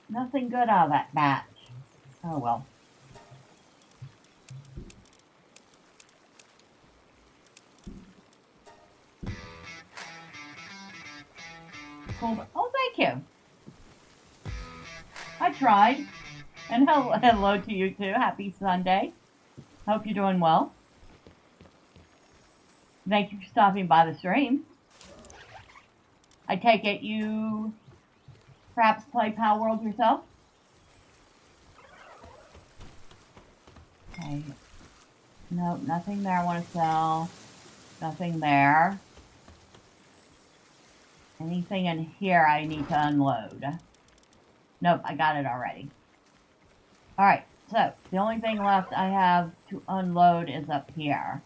Nothing good out of that batch. Oh well. Cool. Oh, thank you. I tried. And hello to you too. Happy Sunday. Hope you're doing well. Thank you for stopping by the stream. I take it you perhaps play Palworld yourself? Okay. Nope, nothing there I want to sell. Nothing there. Anything in here I need to unload? Nope, I got it already. Alright, so the only thing left I have to unload is up here.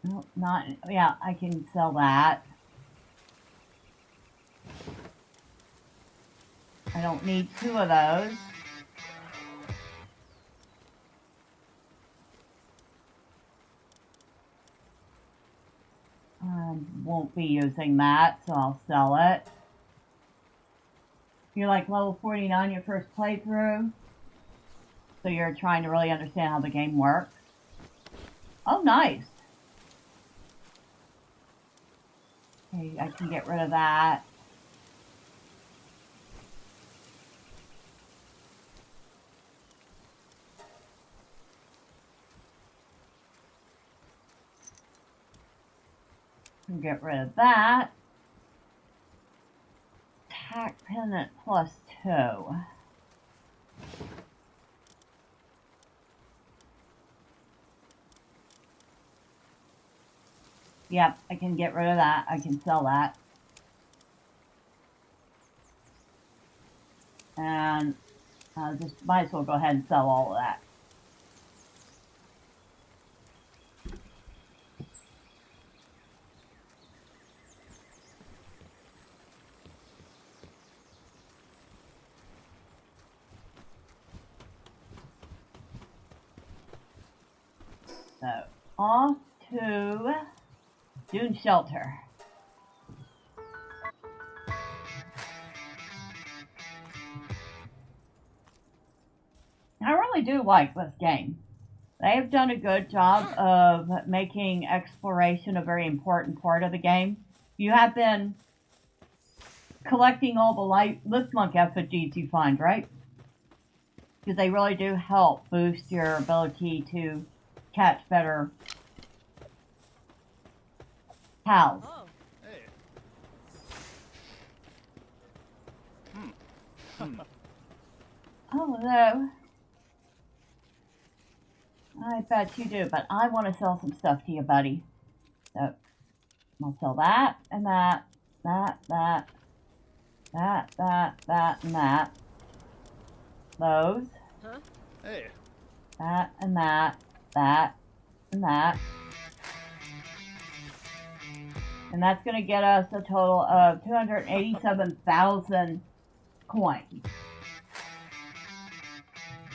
Nope, not, yeah, I can sell that. I don't need 2 of those. I won't be using that, so I'll sell it. You're like level 49 your first playthrough, so you're trying to really understand how the game works. Oh, nice. Okay, I can get rid of that. Can get rid of that. Attack pendant +2. Yep, I can get rid of that. I can sell that. And just might as well go ahead and sell all of that. So, off to Dune Shelter. I really do like this game. They have done a good job of making exploration a very important part of the game. You have been collecting all the lift monk effigies you find, right? Because they really do help boost your ability to catch better pals. Oh. Hey. Oh, hello. I bet you do, but I want to sell some stuff to you, buddy. So, I'll sell that, and that, and that. Those. Huh? Hey. That, and that, and that. And that's going to get us a total of 287,000 coins.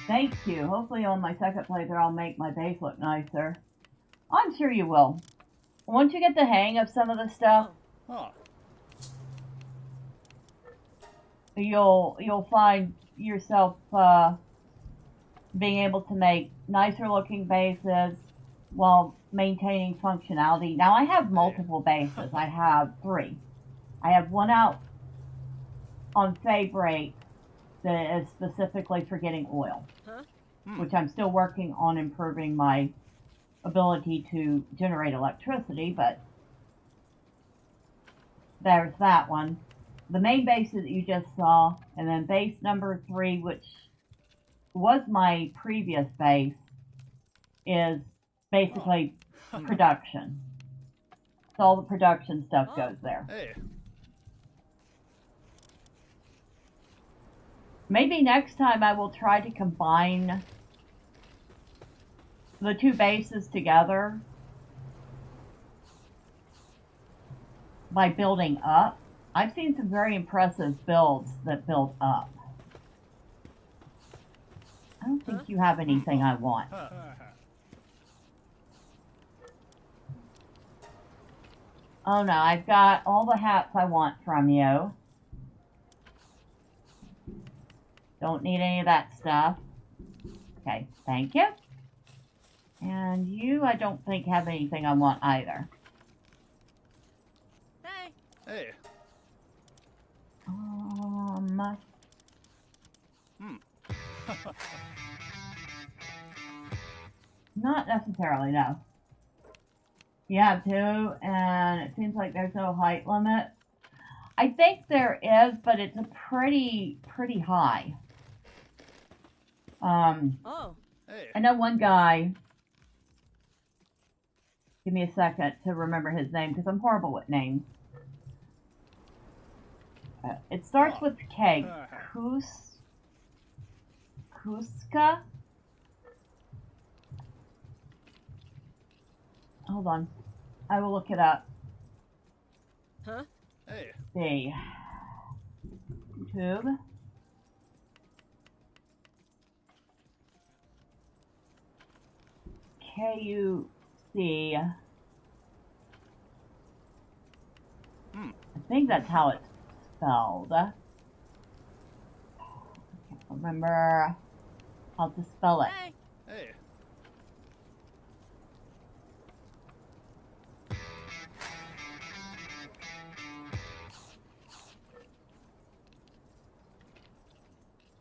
Thank you. Hopefully on my second playthrough I'll make my base look nicer. I'm sure you will. Once you get the hang of some of the stuff, you'll find yourself being able to make nicer looking bases while maintaining functionality. Now I have multiple bases. I have 3. I have one out on Fabrate that is specifically for getting oil, which I'm still working on improving my ability to generate electricity, but there's that one. The main base that you just saw, and then base number 3, which was my previous base, is basically production. So all the production stuff goes there. Hey. Maybe next time I will try to combine the 2 bases together by building up. I've seen some very impressive builds that build up. I don't think you have anything I want. Oh no, I've got all the hats I want from you. Don't need any of that stuff. Okay, thank you. And you, I don't think have anything I want either. Hey. Hey. Not necessarily, no. You have 2, and it seems like there's no height limit. I think there is, but it's a pretty high. Hey. I know one guy. Give me a second to remember his name, because I'm horrible with names. It starts with K. Kuska? Hold on. I will look it up. Huh? Hey. See. YouTube. K-U-C. Hmm. I think that's how it's spelled. I can't remember how to spell it. Hey. Hey.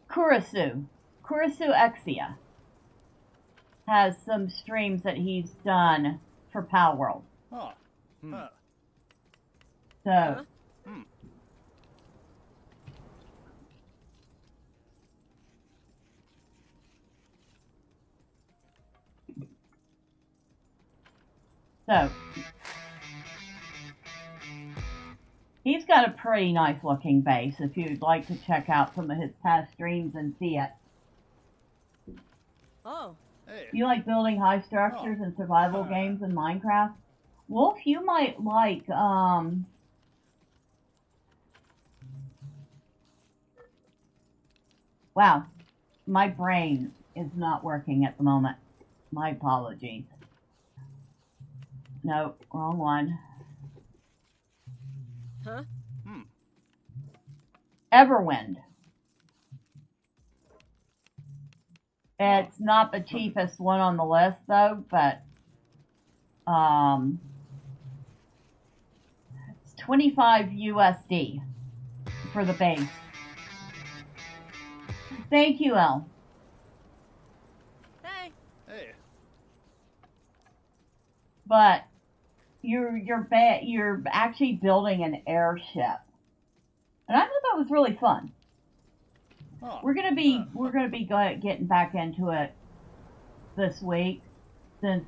Kurisu Exia has some streams that he's done for Palworld. Huh. Huh. So, Hmm. so he's got a pretty nice looking base if you'd like to check out some of his past streams and see it. Oh. Hey. You like building high structures and survival games in Minecraft? Wolf, you might like, wow, my brain is not working at the moment. My apologies. No, wrong one. Huh? Hmm. Everwind. It's not the cheapest one on the list though, but it's 25 USD for the base. Thank you, El. Hey. Hey. But you're actually building an airship, and I thought that was really fun. Huh. We're gonna be getting back into it this week since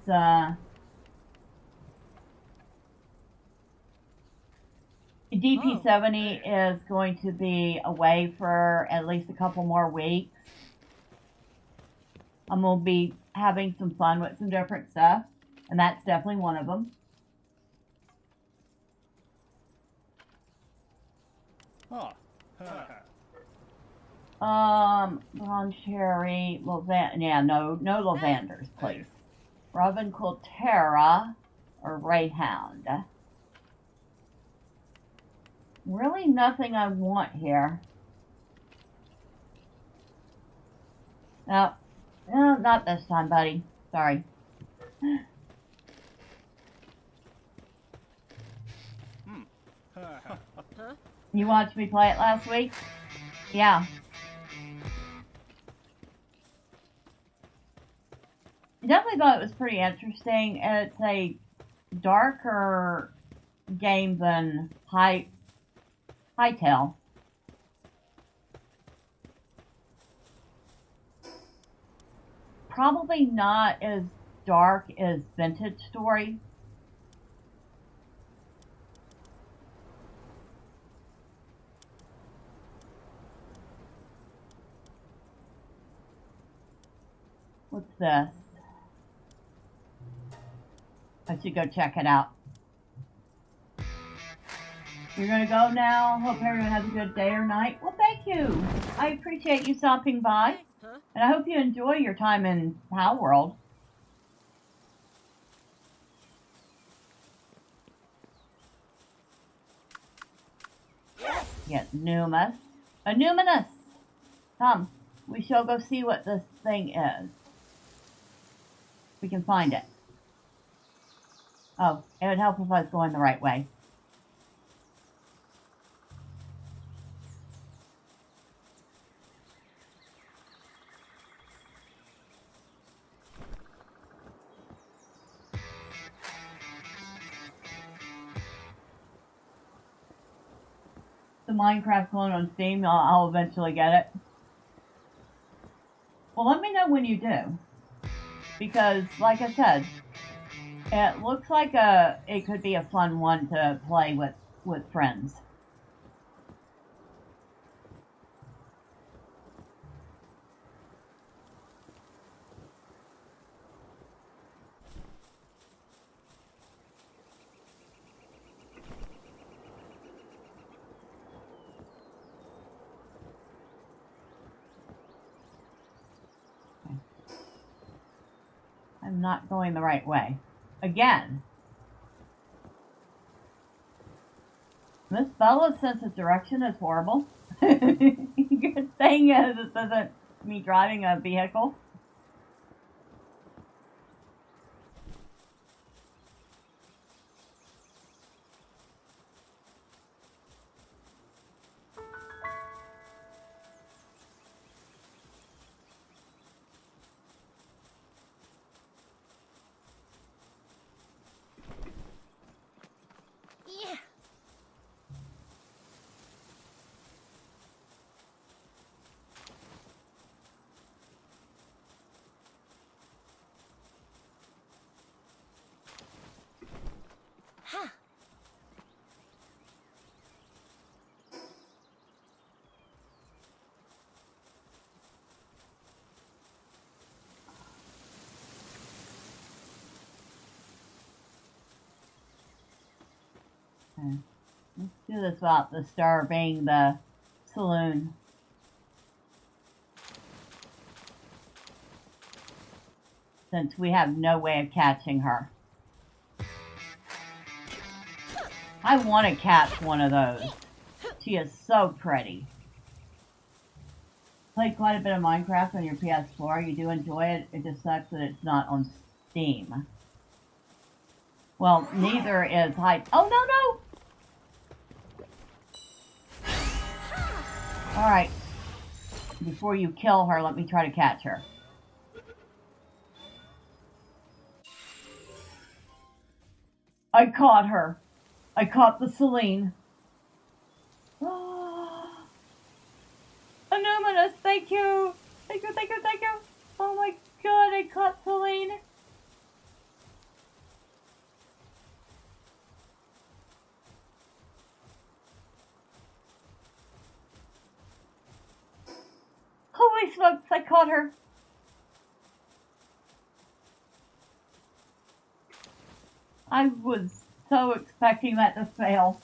DP70 is going to be away for at least a couple more weeks. I'm gonna be having some fun with some different stuff, and that's definitely one of them. Huh. Blonde cherry, no lavenders, please. Robin Coltera or Rayhound. Really nothing I want here. No, not this time, buddy. Sorry. Huh? You watched me play it last week? Yeah. I definitely thought it was pretty interesting. It's a darker game than Hightail. Probably not as dark as Vintage Story. What's this? I should go check it out. You're gonna go now. Hope everyone has a good day or night. Well, thank you. I appreciate you stopping by. Huh? And I hope you enjoy your time in Palworld. Get Numus. A Numinous! Come, we shall go see what this thing is. We can find it. Oh, it would help if I was going the right way. The Minecraft clone on Steam, I'll eventually get it. Well, let me know when you do. Because, like I said, it looks like it could be a fun one to play with friends. I'm not going the right way. Again. This fella's sense of direction is horrible. Good thing is it doesn't me driving a vehicle. Yeah. Huh. Okay. Let's do this without the star being the saloon. Since we have no way of catching her. I want to catch one of those. She is so pretty. Played quite a bit of Minecraft on your PS4. You do enjoy it. It just sucks that it's not on Steam. Well, neither is Hype. Oh, no, no! Alright. Before you kill her, let me try to catch her. I caught her. I caught the Celine. Oh, Anonymous, thank you. Thank you, thank you, thank you. Oh my god, I caught Celine. Holy smokes, I caught her. I was so expecting that to fail.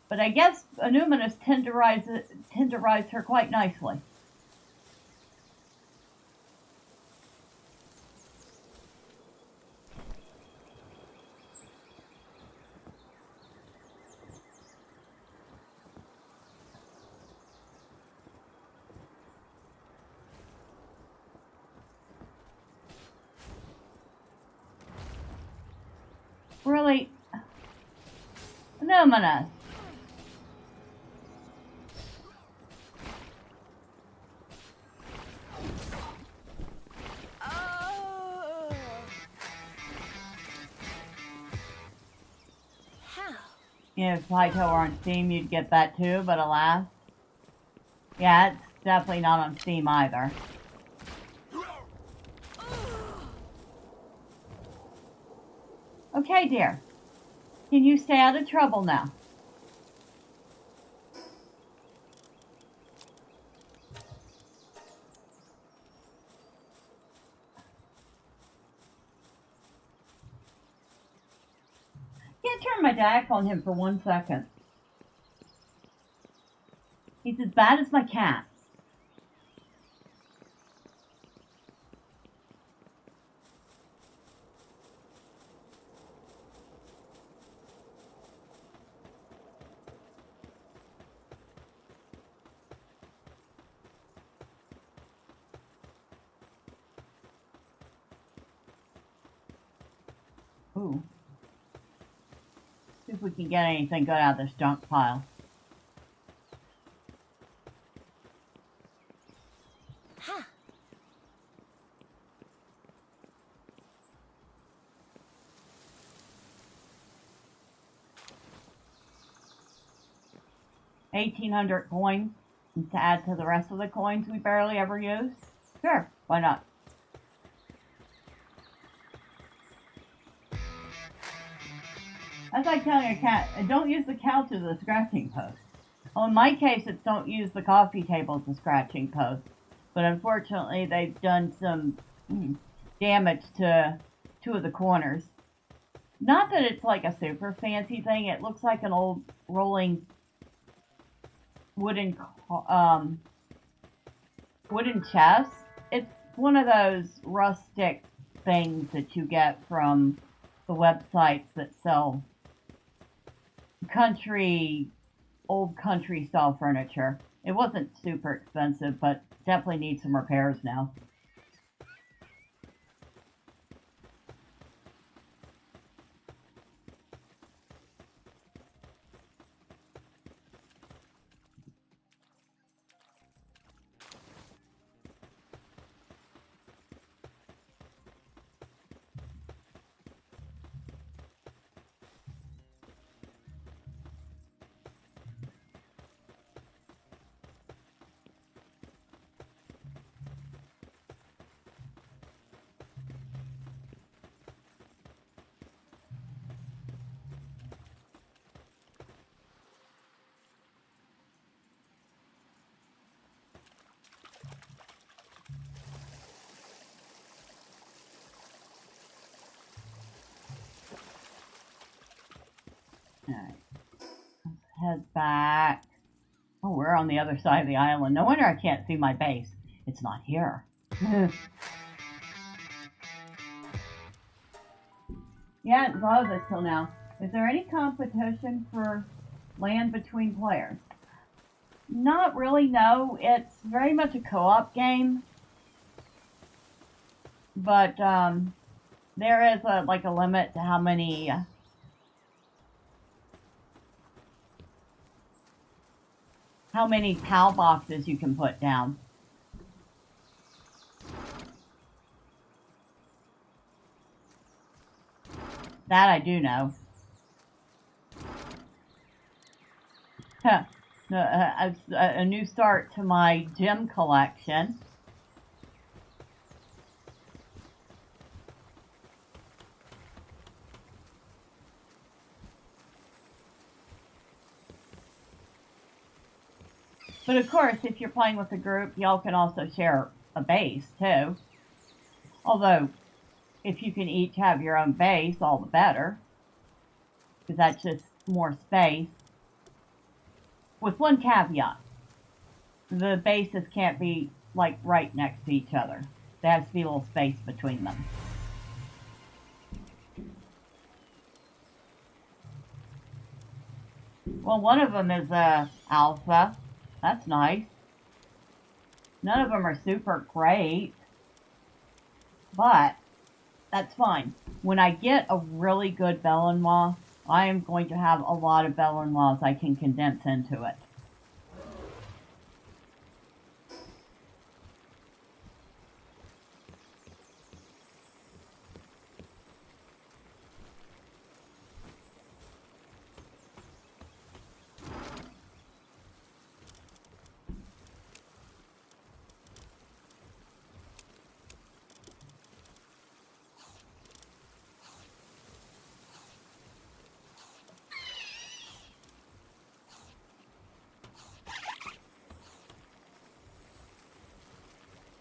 But I guess Anuminous tenderized her quite nicely. Really? Anuminous. If Plateau were on Steam, you'd get that too, but alas. Yeah, it's definitely not on Steam either. Okay, dear. Can you stay out of trouble now? Can't turn my back on him for 1 second. He's as bad as my cat. Ooh. See if we can get anything good out of this junk pile. Huh. $1,800 coins to add to the rest of the coins we barely ever use? Sure, why not? As I tell your cat, don't use the couch as a scratching post. Well, in my case, it's don't use the coffee table as a scratching post. But unfortunately, they've done some damage to 2 of the corners. Not that it's like a super fancy thing. It looks like an old rolling wooden chest. It's one of those rustic things that you get from the websites that sell old country style furniture. It wasn't super expensive, but definitely needs some repairs now. Alright, let's head back. Oh, we're on the other side of the island. No wonder I can't see my base. It's not here. Yeah, it was it till now. Is there any competition for land between players? Not really, no. It's very much a co-op game. But there is a limit to how many PAL boxes you can put down. That I do know. A new start to my gem collection. But of course, if you're playing with a group, y'all can also share a base too. Although, if you can each have your own base, all the better. Because that's just more space. With one caveat. The bases can't be, right next to each other. There has to be a little space between them. Well, one of them is alpha. That's nice. None of them are super great. But that's fine. When I get a really good Belenois, I am going to have a lot of Belenois I can condense into it.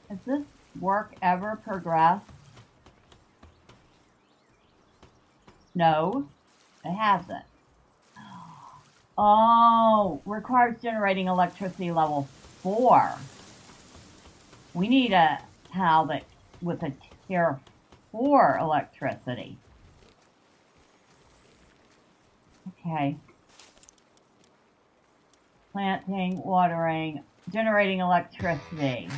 Has this work ever progressed? No, it hasn't. Oh, requires generating electricity level 4. We need a PAL that with a tier 4 electricity. Okay. Planting, watering, generating electricity.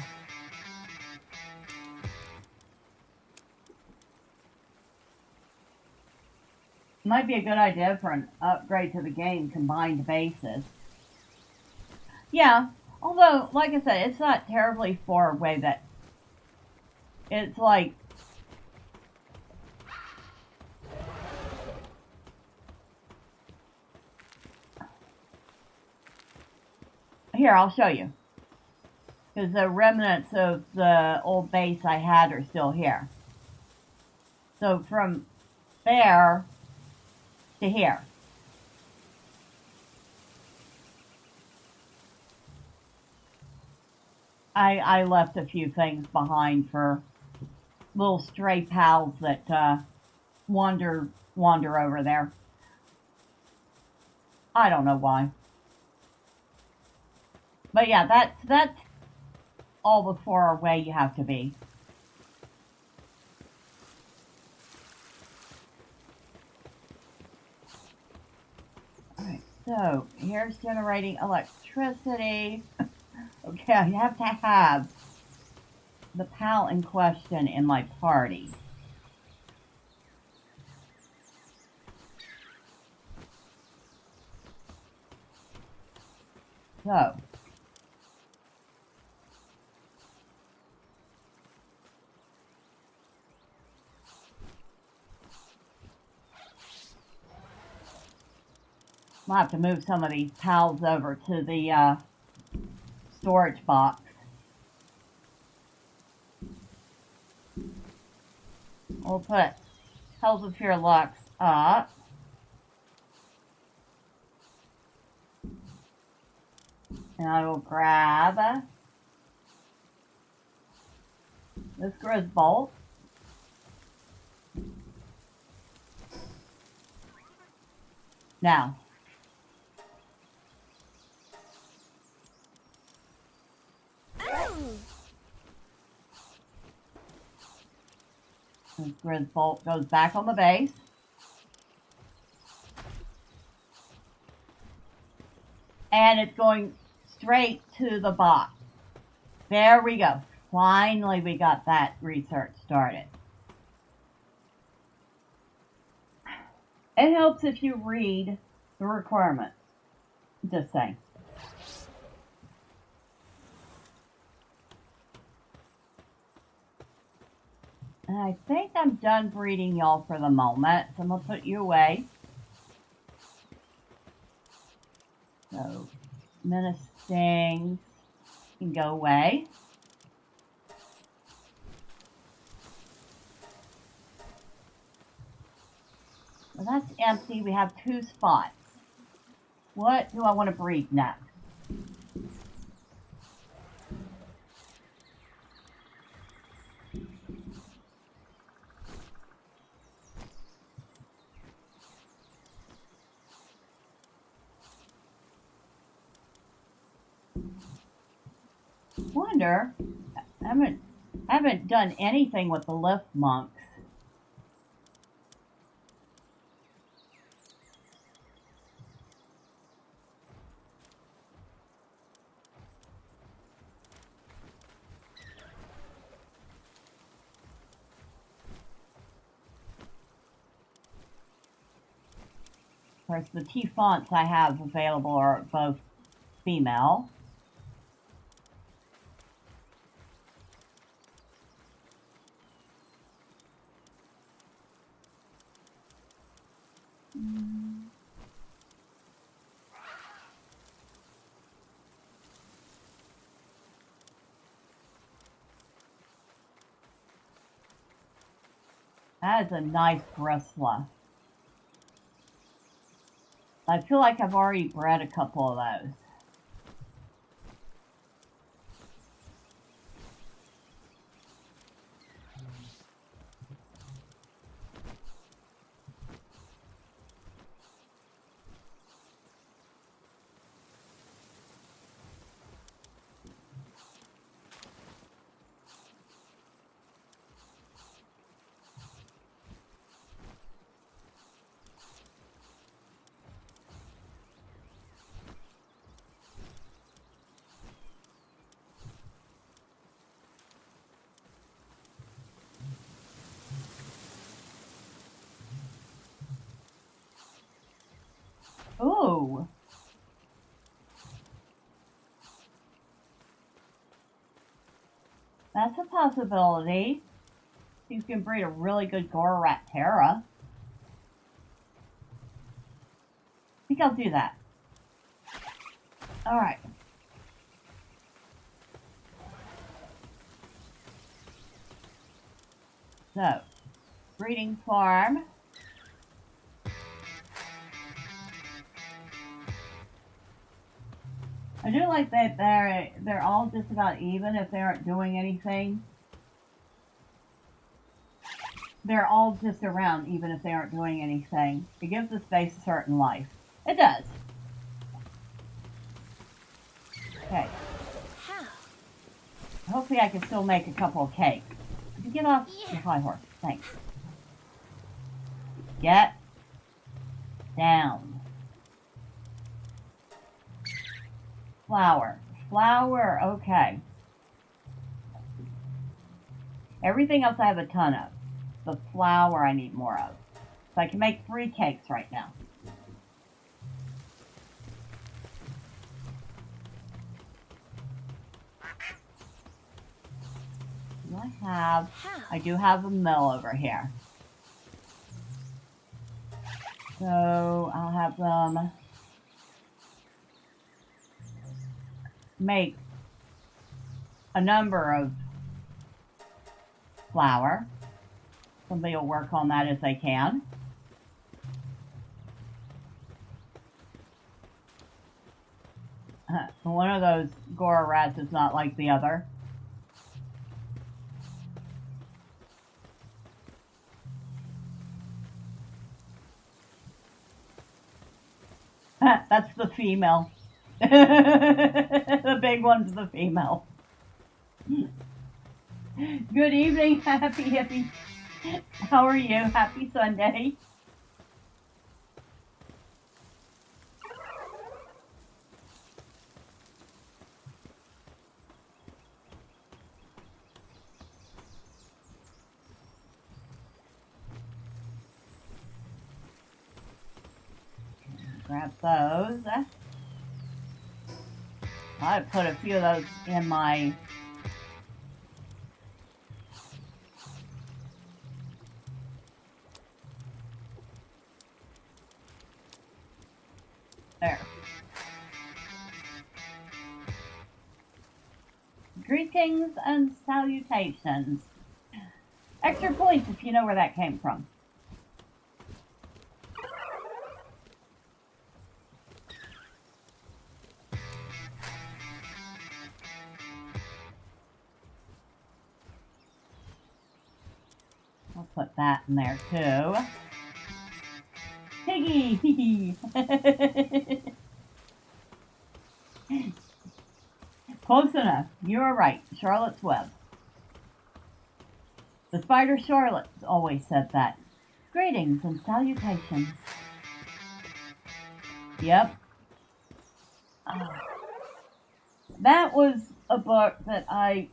Might be a good idea for an upgrade to the game, combined bases. Yeah, although, like I said, it's not terribly far away that it's like... Here, I'll show you. Because the remnants of the old base I had are still here. So from there to here. I left a few things behind for little stray pals that wander over there. I don't know why. But yeah, that's all the far away you have to be. So, here's generating electricity. Okay, I have to have the pal in question in my party. So, I'll have to move some of these pals over to the storage box. We'll put Hells of Fear Lux up. And I will grab this Grizz Bolt. Now, this Grizz Bolt goes back on the base. And it's going straight to the box. There we go. Finally, we got that research started. It helps if you read the requirements. Just saying. And I think I'm done breeding y'all for the moment, so I'm going to put you away. So, Menace Stings can go away. Well, that's empty. We have 2 spots. What do I want to breed next? Wonder, I haven't done anything with the lift monks. Of course, the T fonts I have available are both female. That is a nice bristler. I feel like I've already bred a couple of those. Ooh. That's a possibility. You can breed a really good Gorat Terra. I think I'll do that. Alright. So, breeding farm. I do like that they're all just about even if they aren't doing anything. They're all just around even if they aren't doing anything. It gives the space a certain life. It does. Okay. Hopefully I can still make a couple of cakes. Could you get off your high horse? Thanks. Get down. Flour. Flour, okay. Everything else I have a ton of. The flour I need more of. So I can make 3 cakes right now. I do have a mill over here. So I'll have them make a number of flour. Somebody will work on that as they can. One of those Gora rats is not like the other. That's the female. The big one's the female. Good evening, Happy Hippie. How are you? Happy Sunday. Grab those. I put a few of those in my there. Greetings and salutations. Extra points if you know where that came from. I'll put that in there too. Piggy! Close enough. You are right. Charlotte's Web. The Spider Charlotte always said that. Greetings and salutations. Yep. That was a book that I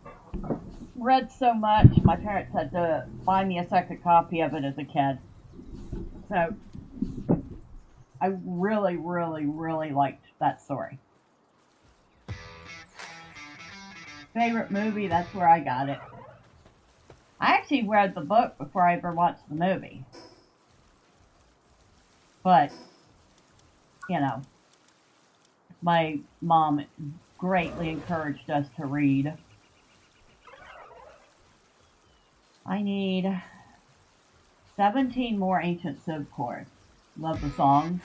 read so much, my parents had to buy me a second copy of it as a kid. So, I really, really, really liked that story. Favorite movie, that's where I got it. I actually read the book before I ever watched the movie. But, you know, my mom greatly encouraged us to read. I need 17 more Ancient Civ cores. Love the song.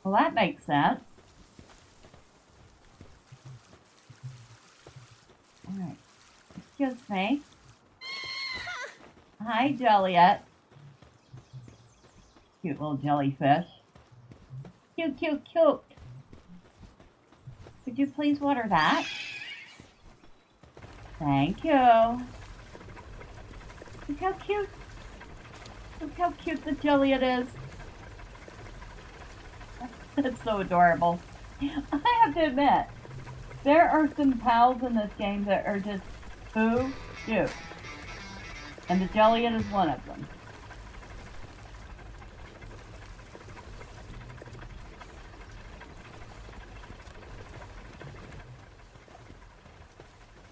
Well, that makes sense. Alright. Excuse me. Hi, Joliet. Cute little jellyfish. Cute, cute, cute. Could you please water that? Thank you. Look how cute. Look how cute the Joliet is. That's so adorable. I have to admit, there are some pals in this game that are just boo-doo. And the Joliet is one of them.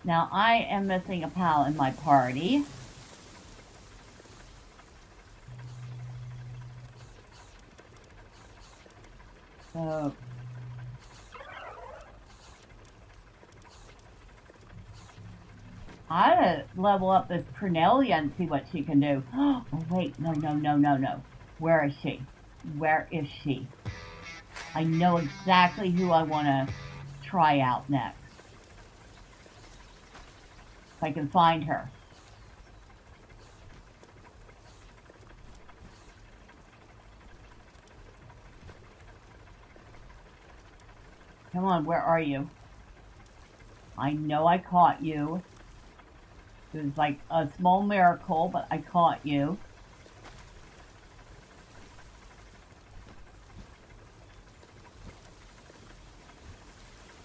Now, I am missing a pal in my party. So, I gotta level up this Cornelia and see what she can do. Oh, wait, no. Where is she? Where is she? I know exactly who I want to try out next. If I can find her. Come on, where are you? I know I caught you. It was like a small miracle, but I caught you.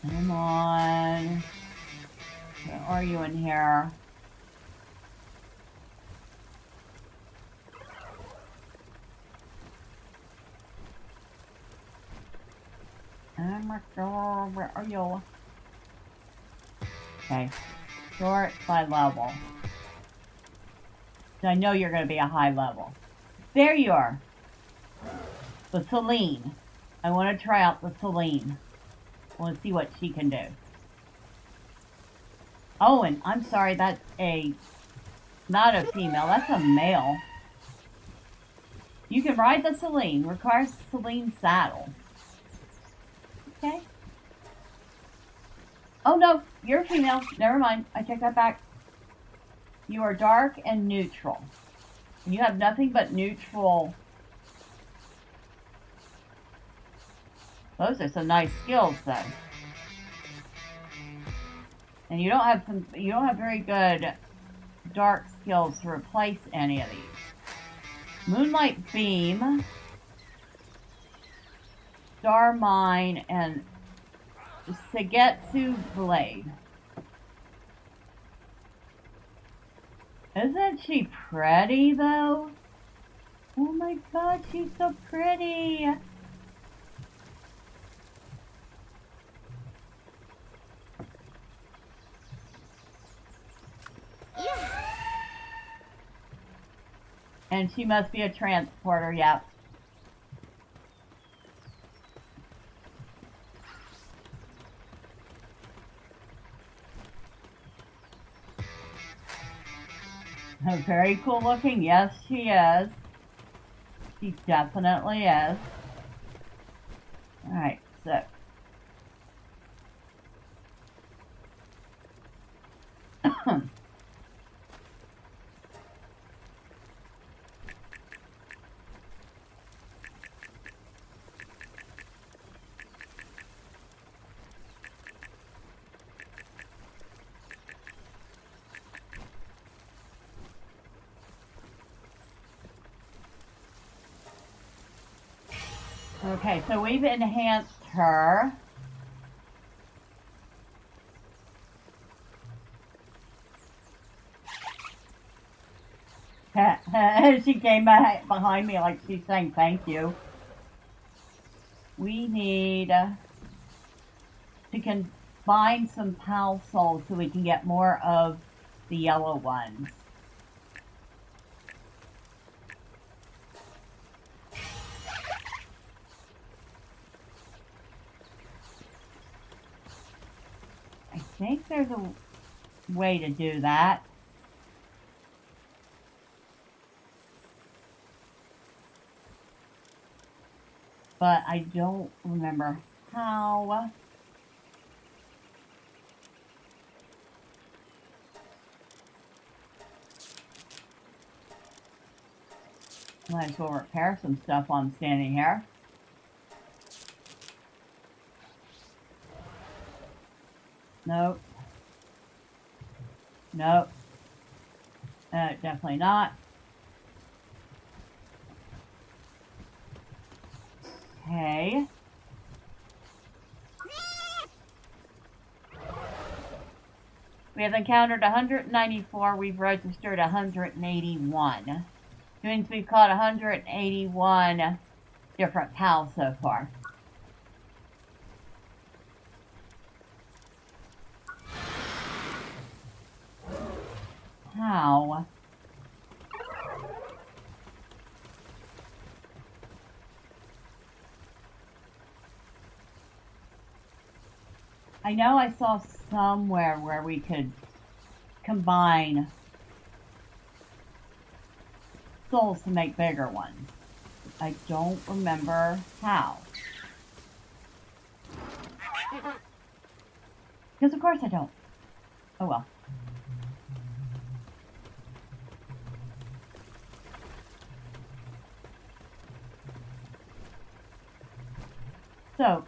Come on. Where are you in here? Where are you? Okay. Short by level. So I know you're going to be a high level. There you are. The Celine. I want to try out the Celine. Let's see what she can do. Oh, and I'm sorry, that's not a female, that's a male. You can ride the Celine. Requires Celine saddle. Okay. Oh no, you're a female. Never mind. I take that back. You are dark and neutral. You have nothing but neutral. Those are some nice skills, though. And you don't have very good dark skills to replace any of these. Moonlight Beam, Star Mine, and Segetsu Blade. Isn't she pretty, though? Oh my god, she's so pretty! And she must be a transporter, yep. Very cool looking, yes she is. She definitely is. Alright, so. Okay, so we've enhanced her. She came behind me like she's saying thank you. We need to combine some Pal Souls so we can get more of the yellow ones. I think there's a way to do that. But I don't remember how. Might as well repair some stuff while I'm standing here. Nope. Nope. Definitely not. Okay. We have encountered 194. We've registered 181. It means we've caught 181 different pals so far. How? I know I saw somewhere where we could combine souls to make bigger ones. I don't remember how. Because of course I don't. Oh well. So,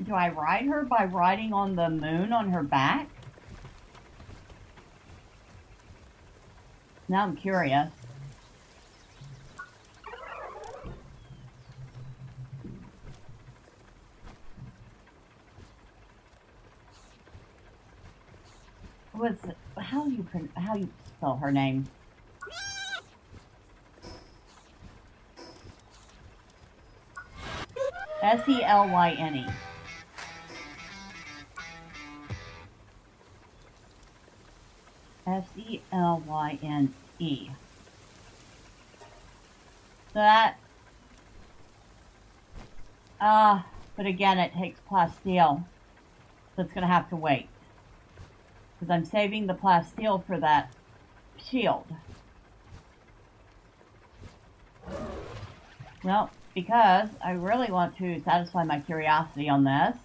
do I ride her by riding on the moon on her back? Now I'm curious. how you spell her name? Selyne. Selyne. So that, but again, it takes plasteel, so it's going to have to wait. Because I'm saving the plasteel for that shield. Well, because I really want to satisfy my curiosity on this.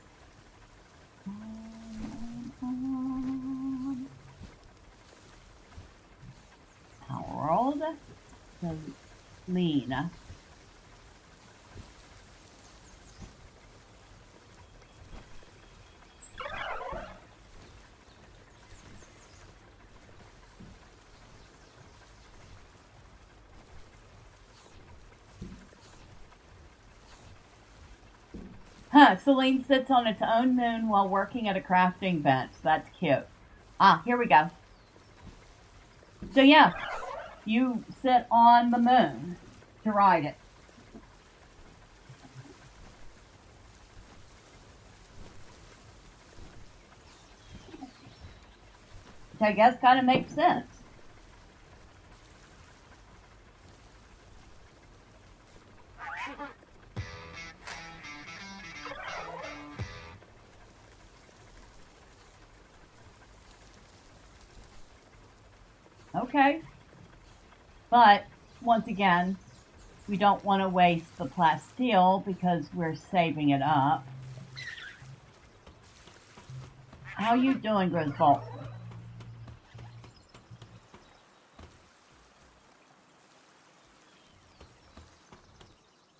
Palworld. The lean. Celine sits on its own moon while working at a crafting bench. That's cute. Here we go. So yeah, you sit on the moon to ride it. Which I guess kind of makes sense. Okay. But, once again, we don't want to waste the plasteel because we're saving it up. How you doing, Griswold?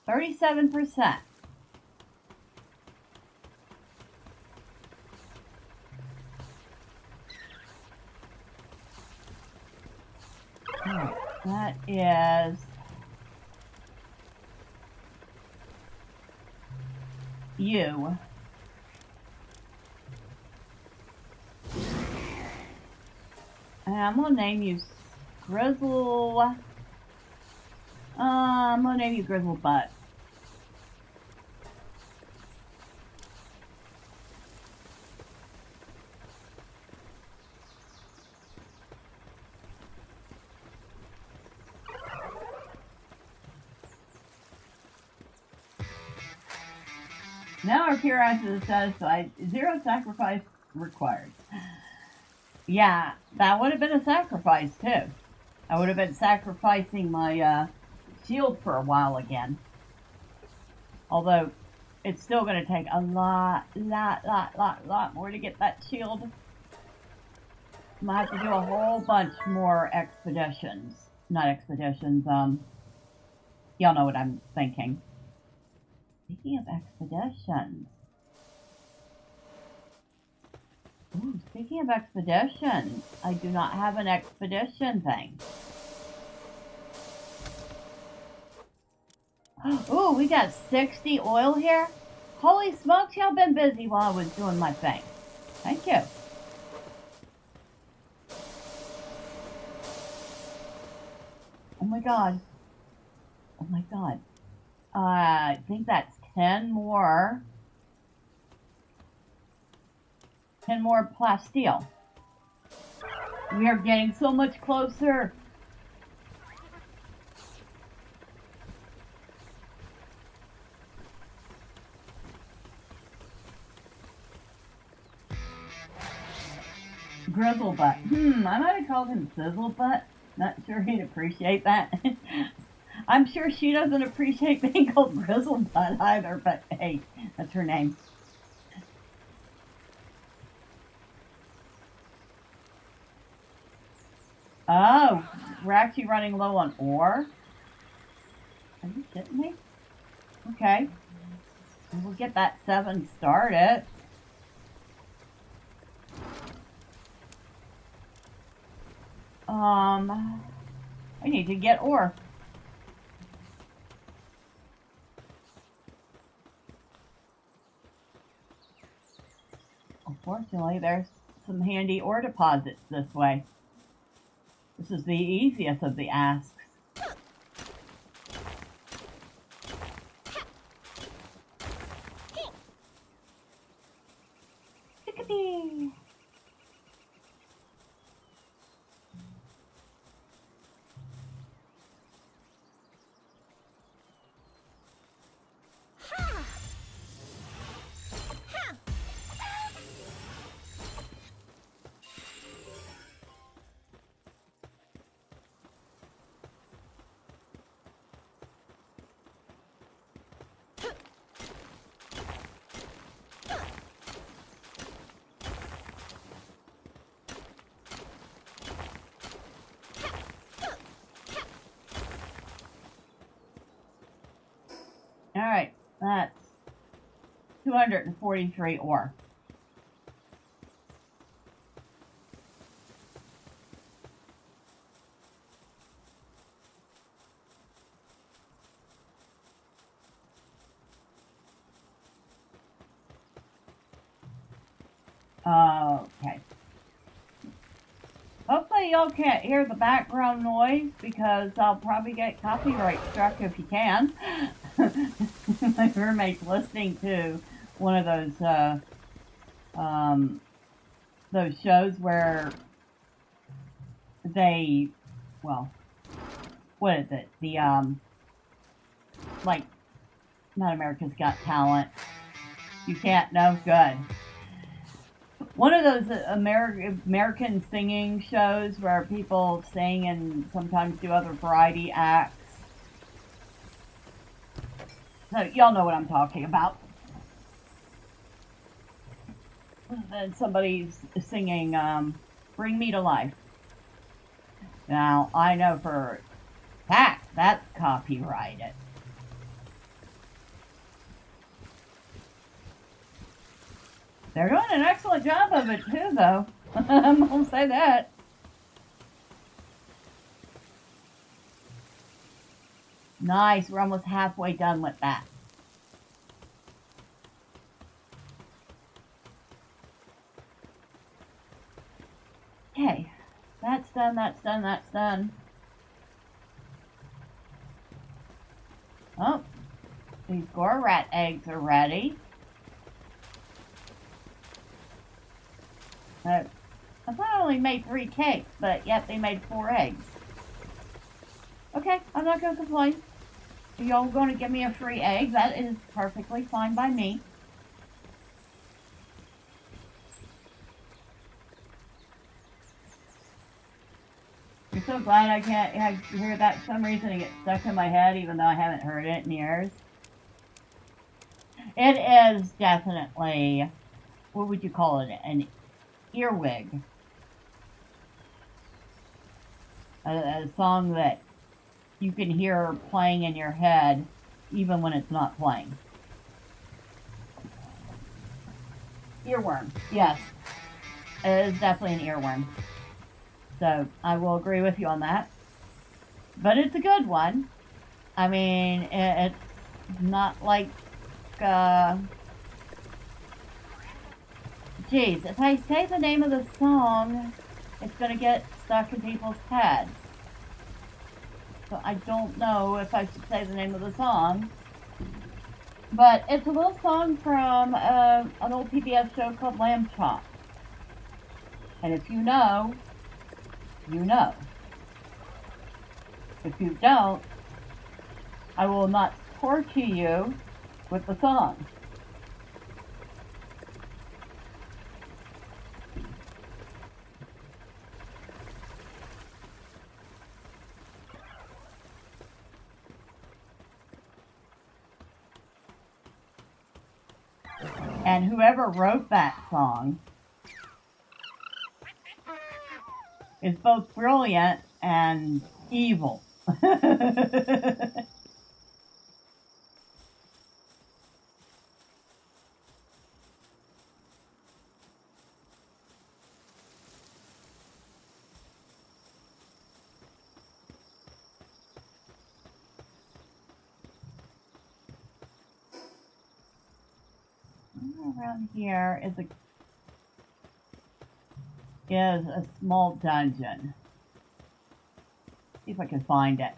%. That is you. And I'm gonna name you Grizzle. I'm gonna name you Grizzle Butt. Now our curiosity is satisfied. 0 sacrifice required. Yeah, that would have been a sacrifice too. I would have been sacrificing my shield for a while again. Although it's still going to take a lot more to get that shield. I'm going to have to do a whole bunch more expeditions. Not expeditions, y'all know what I'm thinking. Speaking of expeditions. Ooh, speaking of expeditions, I do not have an expedition thing. Ooh, we got 60 oil here. Holy smokes, y'all been busy while I was doing my thing. Thank you. Oh my god. Oh my god. I think that's 10 more. 10 more plasteel. We are getting so much closer. Grizzlebutt. I might have called him Sizzlebutt. Not sure he'd appreciate that. I'm sure she doesn't appreciate being called Grizzlebutt either, but hey, that's her name. Oh, we're actually running low on ore? Are you kidding me? Okay. We'll get that 7 started. I need to get ore. Unfortunately, there's some handy ore deposits this way. This is the easiest of the asks. Chickadee! Alright, that's 243 ore. Okay. Hopefully y'all can't hear the background noise because I'll probably get copyright struck if you can. My roommate's listening to one of those shows where they, well, what is it? The, like, not America's Got Talent. You can't know? Good. One of those American singing shows where people sing and sometimes do other variety acts. So y'all know what I'm talking about. And somebody's singing Bring Me to Life. Now, I know for a fact that's copyrighted. They're doing an excellent job of it too, though. I'm gonna say that. Nice, we're almost halfway done with that. Okay, that's done, that's done, that's done. Oh, these gore rat eggs are ready. I thought I only made 3 cakes, but yet they made 4 eggs. Okay, I'm not going to complain. If y'all going to give me a free egg, that is perfectly fine by me. I'm so glad I can't hear that. For some reason it gets stuck in my head, even though I haven't heard it in years. It is definitely, what would you call it? An earwig. A song that you can hear playing in your head even when it's not playing. Earworm, yes. It is definitely an earworm. So I will agree with you on that. But it's a good one. I mean, it's not like, geez, if I say the name of the song, it's going to get stuck in people's heads. So I don't know if I should say the name of the song. But it's a little song from an old PBS show called Lamb Chop. And if you know, you know. If you don't, I will not torture you with the song. And whoever wrote that song is both brilliant and evil. Around here is a small dungeon. See if I can find it.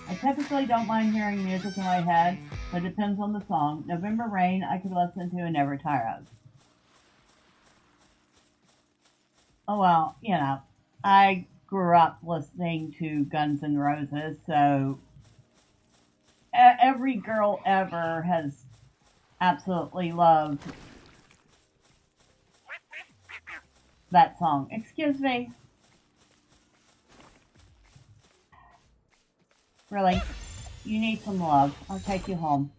I typically don't mind hearing music in my head, but it depends on the song. November Rain I could listen to and never tire of. Oh well, you know, I grew up listening to Guns N' Roses, so every girl ever has absolutely loved that song. Excuse me. Really? You need some love. I'll take you home.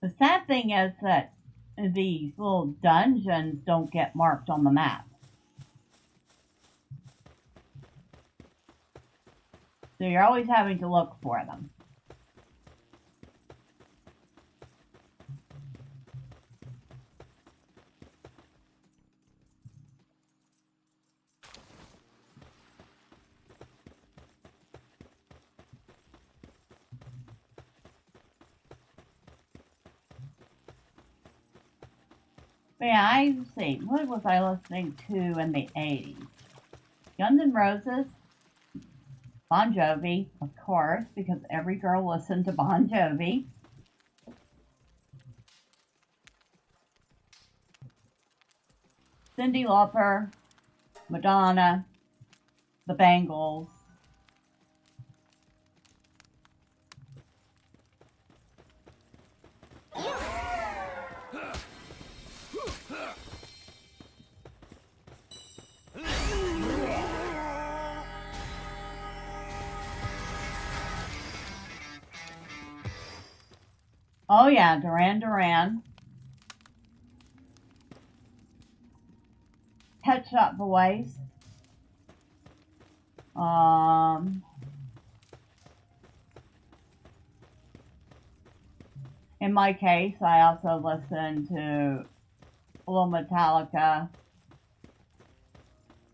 The sad thing is that these little dungeons don't get marked on the map. So you're always having to look for them. But yeah, I see. What was I listening to in the 80s? Guns N' Roses, Bon Jovi, of course, because every girl listened to Bon Jovi. Cyndi Lauper, Madonna, the Bangles. Oh yeah, Duran Duran. Pet Shop Boys. In my case, I also listen to a little Metallica,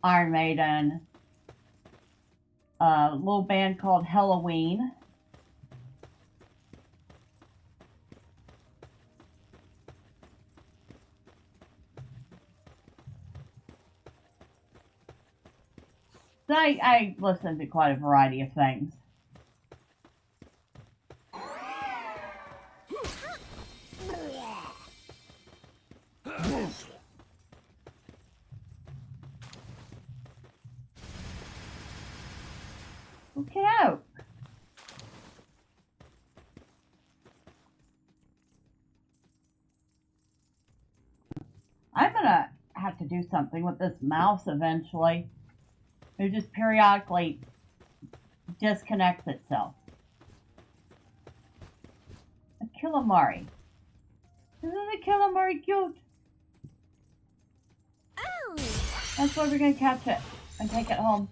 Iron Maiden, a little band called Halloween. So I listen to quite a variety of things. Okay. I'm gonna have to do something with this mouse eventually. It just periodically disconnects itself. A calamari. Isn't a calamari cute? Oh! That's why we're gonna catch it and take it home.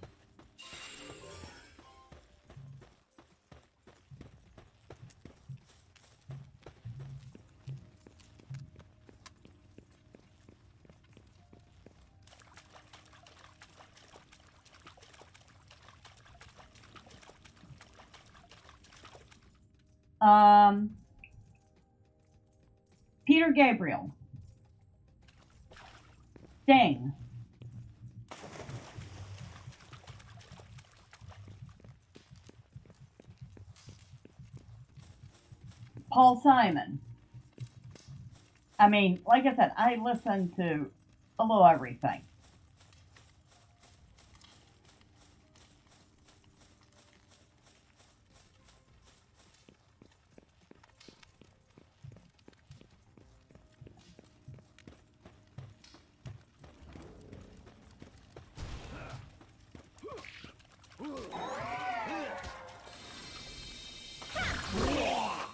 Peter Gabriel. Sting. Paul Simon. I mean, like I said, I listen to a little everything.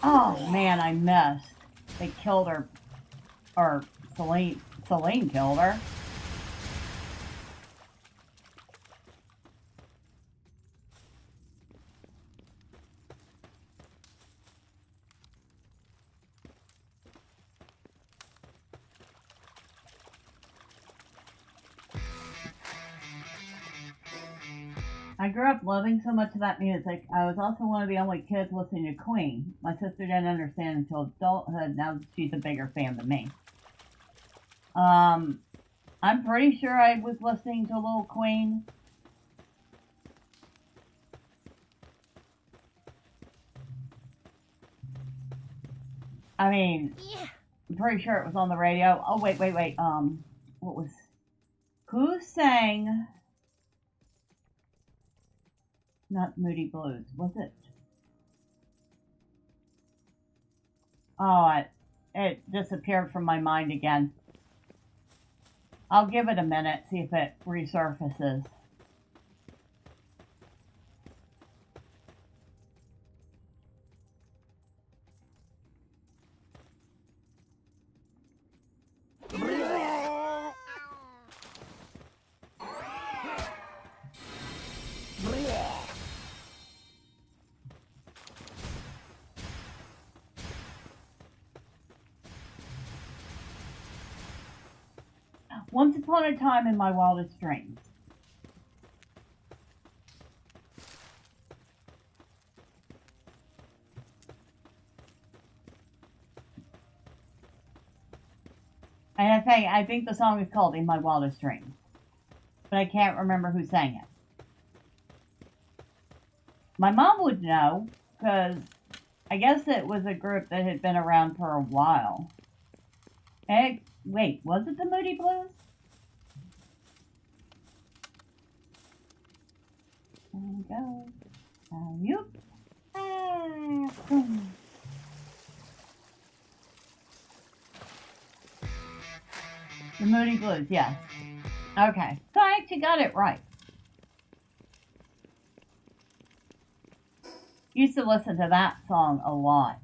Oh man, I missed. They killed her, or Celine killed her. I grew up loving so much of that music. I was also one of the only kids listening to Queen. My sister didn't understand until adulthood. Now she's a bigger fan than me. I'm pretty sure I was listening to Little Queen. I mean, Yeah. I'm pretty sure it was on the radio. Oh, wait. Who sang, not Moody Blues, was it? Oh, it disappeared from my mind again. I'll give it a minute, see if it resurfaces. Once upon a time in my wildest dreams. And I think the song is called In My Wildest Dreams. But I can't remember who sang it. My mom would know, because I guess it was a group that had been around for a while. Wait, was it the Moody Blues? There we go. Yoop. Boom. The Moody Blues, yes. Okay, so I actually got it right. Used to listen to that song a lot.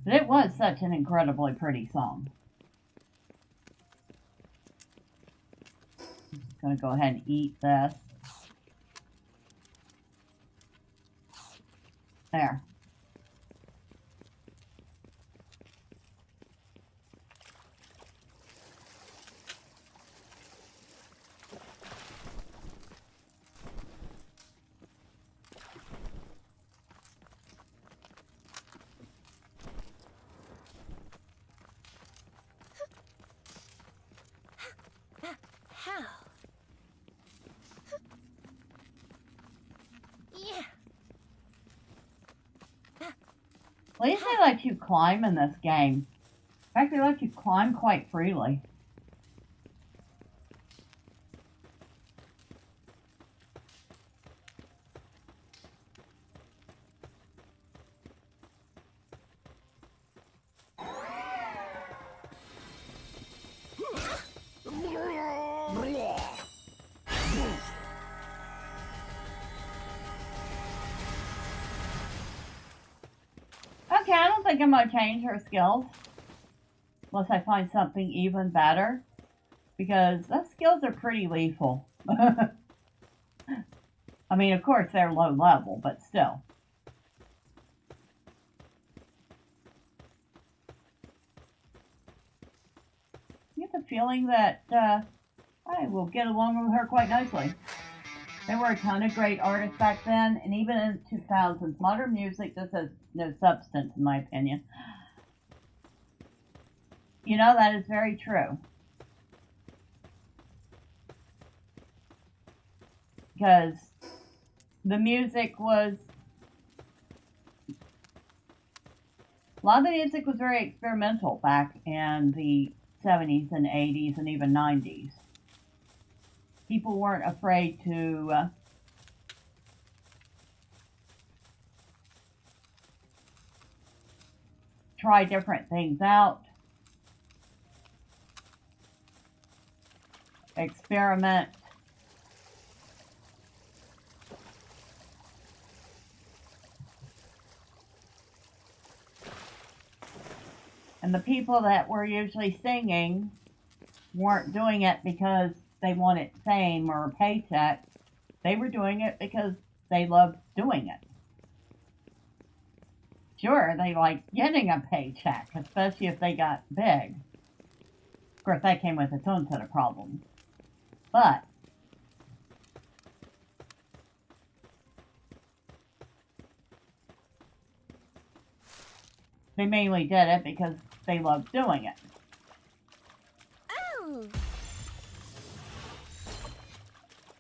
But it was such an incredibly pretty song. I'm just going to go ahead and eat this. There. How? Yeah. At least they let you climb in this game. In fact, they let you climb quite freely. Okay, I don't think I'm going to change her skills. Unless I find something even better. Because those skills are pretty lethal. I mean, of course, they're low level, but still. You get the feeling that I will get along with her quite nicely. There were a ton of great artists back then, and even in the 2000s, modern music just has no substance, in my opinion. You know, that is very true. Because the music was... A lot of the music was very experimental back in the 70s and 80s and even 90s. People weren't afraid to try different things out, experiment. And the people that were usually singing weren't doing it because they wanted fame or a paycheck. They were doing it because they loved doing it. Sure, they liked getting a paycheck, especially if they got big. Of course, that came with its own set of problems. But they mainly did it because they loved doing it. Oh!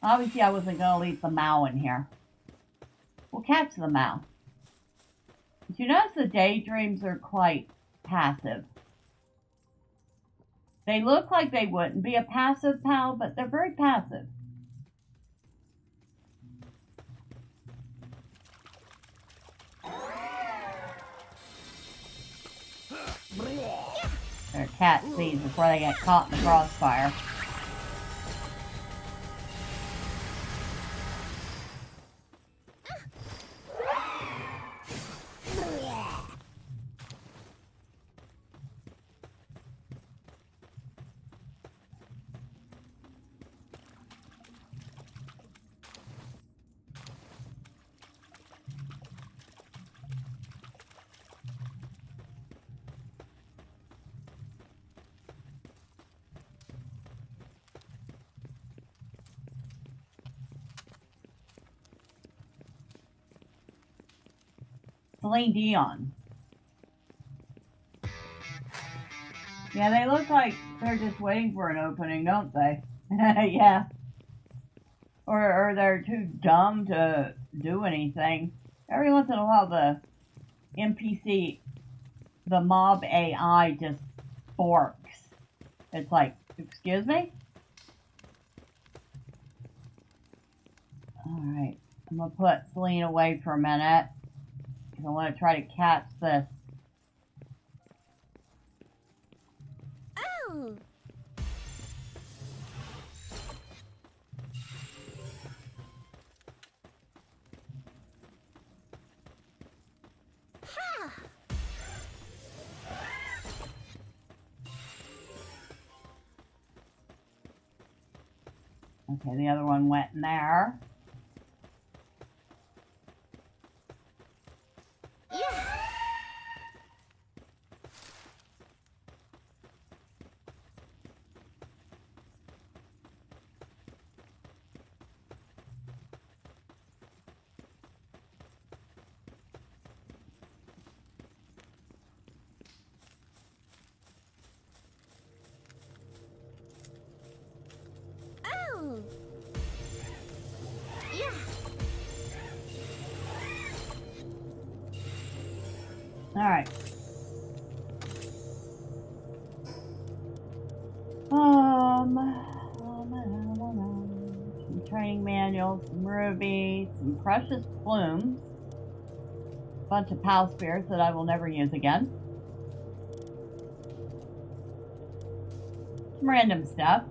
Obviously, I wasn't going to leave the Mao in here. We'll catch the Mao. But you notice the daydreams are quite passive. They look like they wouldn't be a passive pal, but they're very passive. They're cat seeds before they get caught in the crossfire. Celine Dion. Yeah, they look like they're just waiting for an opening, don't they? Yeah. Or they're too dumb to do anything. Every once in a while, the NPC, the mob AI just forks. It's like, excuse me? Alright, I'm going to put Celine away for a minute. Because I want to try to catch this. Oh! Ha! Okay, the other one went in there. Yeah! Oh! Yeah! Alright. Some training manuals, some rubies, some precious plumes, a bunch of pal spears that I will never use again. Some random stuff.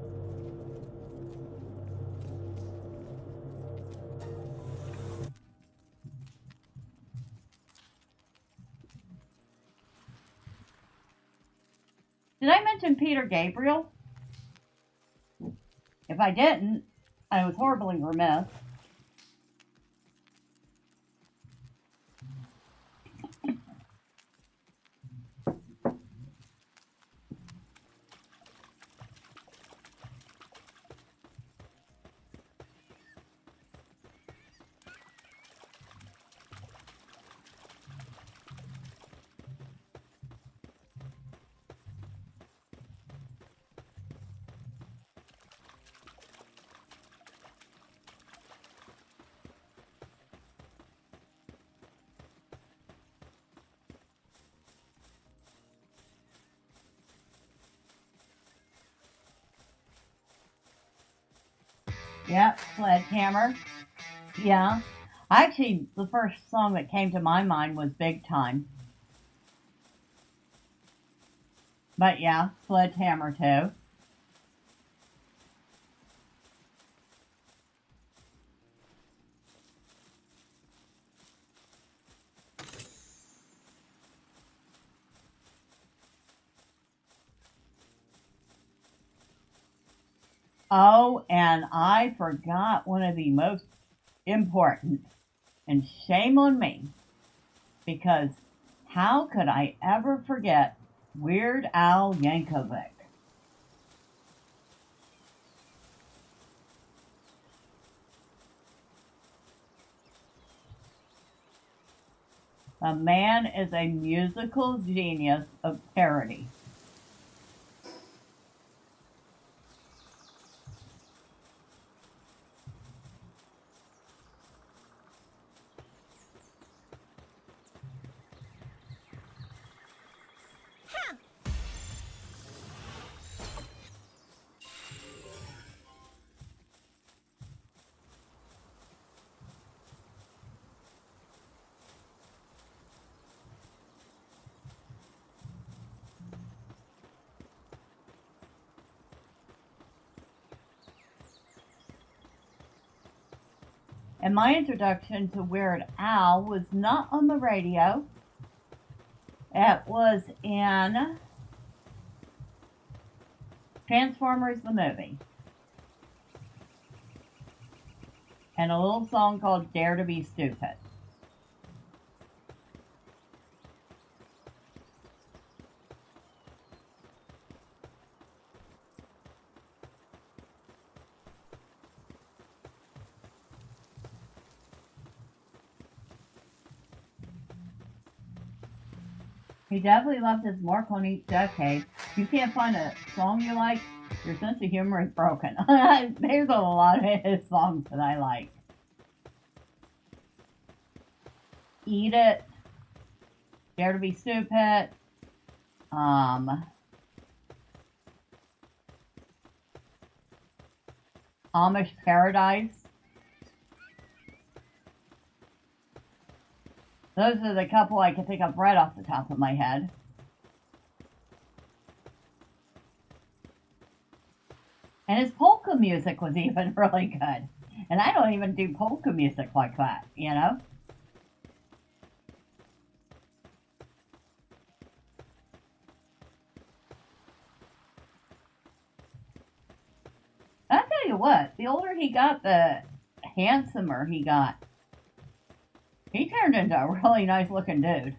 Did I mention Peter Gabriel? If I didn't, I was horribly remiss. Yep, Sledgehammer. Yeah. Actually, the first song that came to my mind was Big Time. But yeah, Sledgehammer too. Oh, and I forgot one of the most important, and shame on me, because how could I ever forget Weird Al Yankovic? The man is a musical genius of parody. And my introduction to Weird Al was not on the radio. It was in Transformers the movie. And a little song called Dare to Be Stupid. He definitely left his mark on each decade. If you can't find a song you like, your sense of humor is broken. There's a lot of his songs that I like. Eat It, Dare to Be Stupid, Amish Paradise. Those are the couple I can think of right off the top of my head. And his polka music was even really good. And I don't even do polka music like that, you know? I'll tell you what, the older he got, the handsomer he got. He turned into a really nice looking dude.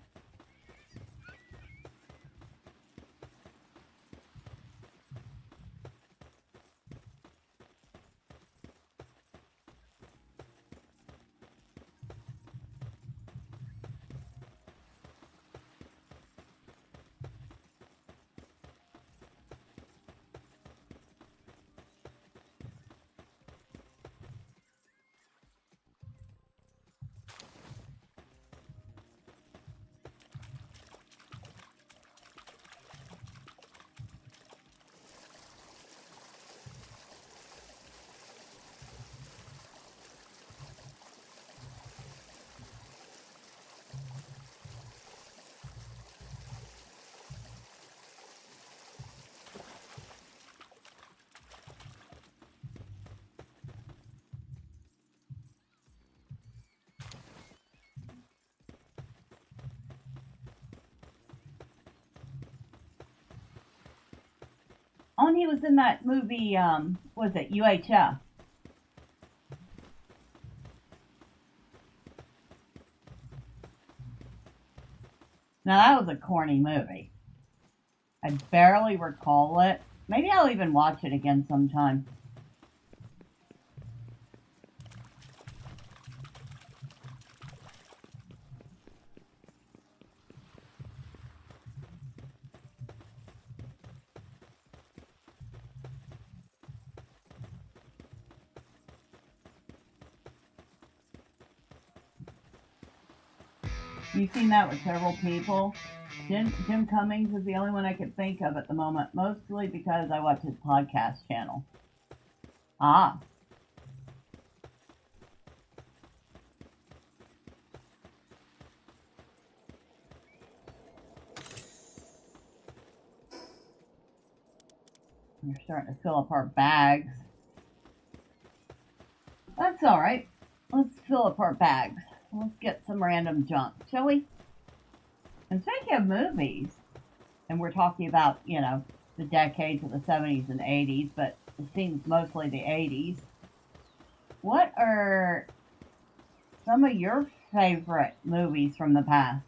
Oh, and he was in that movie, was it UHF? Now that was a corny movie. I barely recall it. Maybe I'll even watch it again sometime. You've seen that with several people. Jim Cummings is the only one I can think of at the moment, mostly because I watch his podcast channel. Ah. We're starting to fill up our bags. That's alright. Let's fill up our bags. Let's get some random junk, shall we? And speaking of movies, and we're talking about, you know, the decades of the 70s and 80s, but it seems mostly the 80s. What are some of your favorite movies from the past?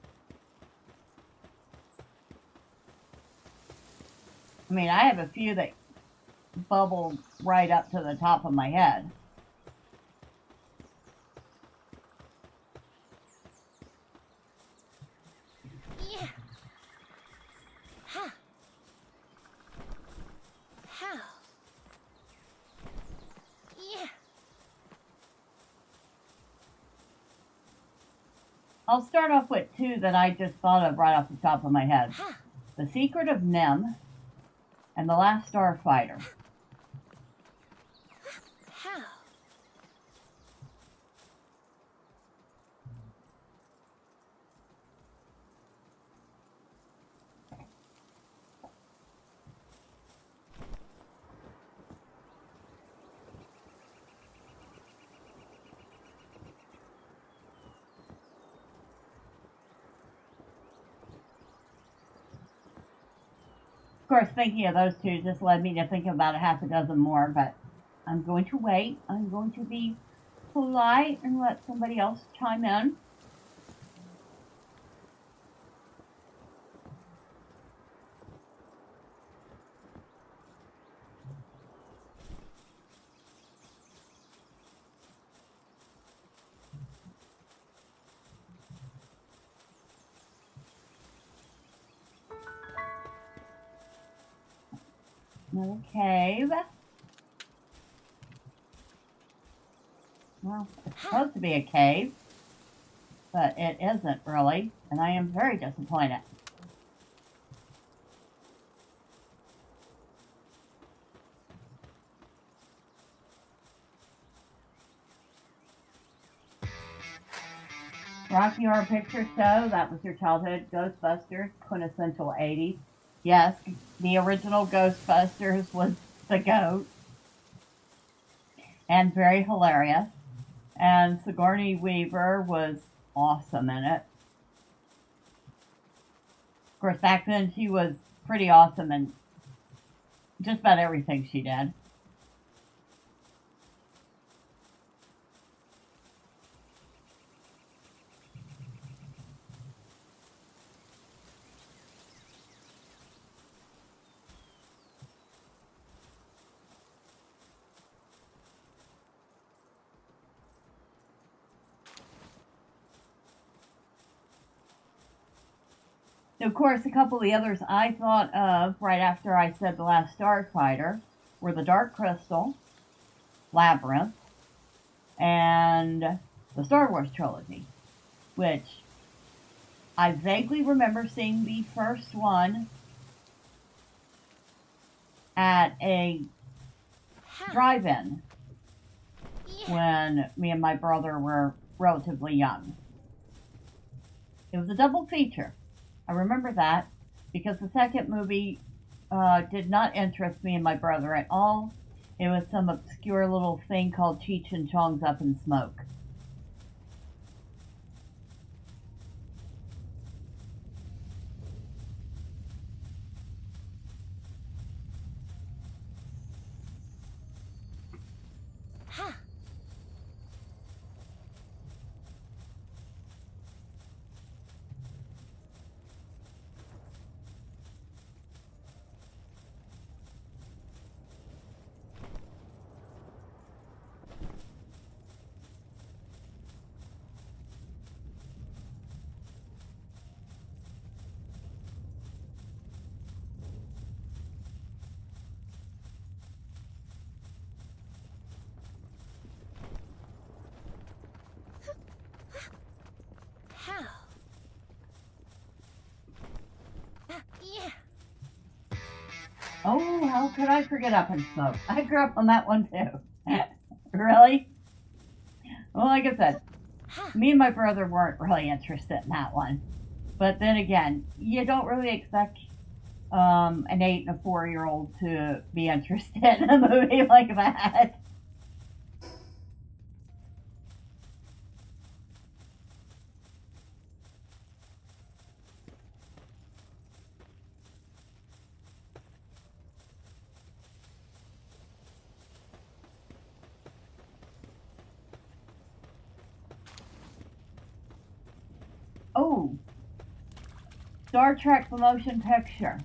I mean, I have a few that bubble right up to the top of my head. Yeah. Ha. How? Yeah. I'll start off with two that I just thought of right off the top of my head. Ha. The Secret of Nim and The Last Starfighter. How? Of course, thinking of those two just led me to think about a half a dozen more, but I'm going to wait. I'm going to be polite and let somebody else chime in. Another cave. Well, it's supposed to be a cave, but it isn't really, and I am very disappointed. Rocky Horror Picture Show, that was your childhood. Ghostbusters, quintessential 80s. Yes, the original Ghostbusters was the goat, and very hilarious. And Sigourney Weaver was awesome in it. Of course, back then she was pretty awesome in just about everything she did. Of course, a couple of the others I thought of right after I said The Last Starfighter were The Dark Crystal, Labyrinth, and the Star Wars trilogy, which I vaguely remember seeing the first one at a drive-in when me and my brother were relatively young. It was a double feature. I remember that because the second movie did not interest me and my brother at all. It was some obscure little thing called Cheech and Chong's Up in Smoke. Ha. How? Yeah. Oh, how could I forget Up in Smoke? I grew up on that one too. Really? Well, like I said, me and my brother weren't really interested in that one. But then again, you don't really expect an 8 and a 4-year-old to be interested in a movie like that. Oh, Star Trek the motion picture.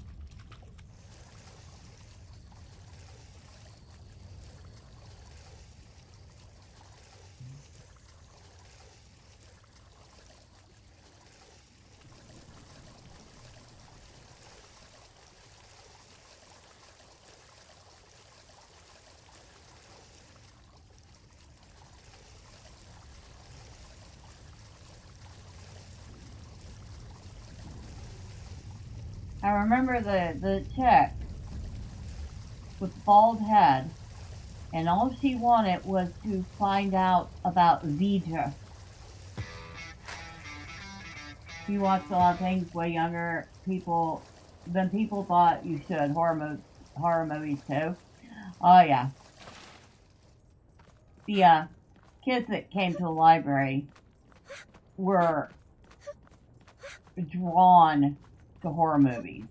I remember the chick with the bald head, and all she wanted was to find out about Vija. She watched a lot of things way younger people than people thought you should. Horror movies too. Oh yeah. The kids that came to the library were drawn to horror movies.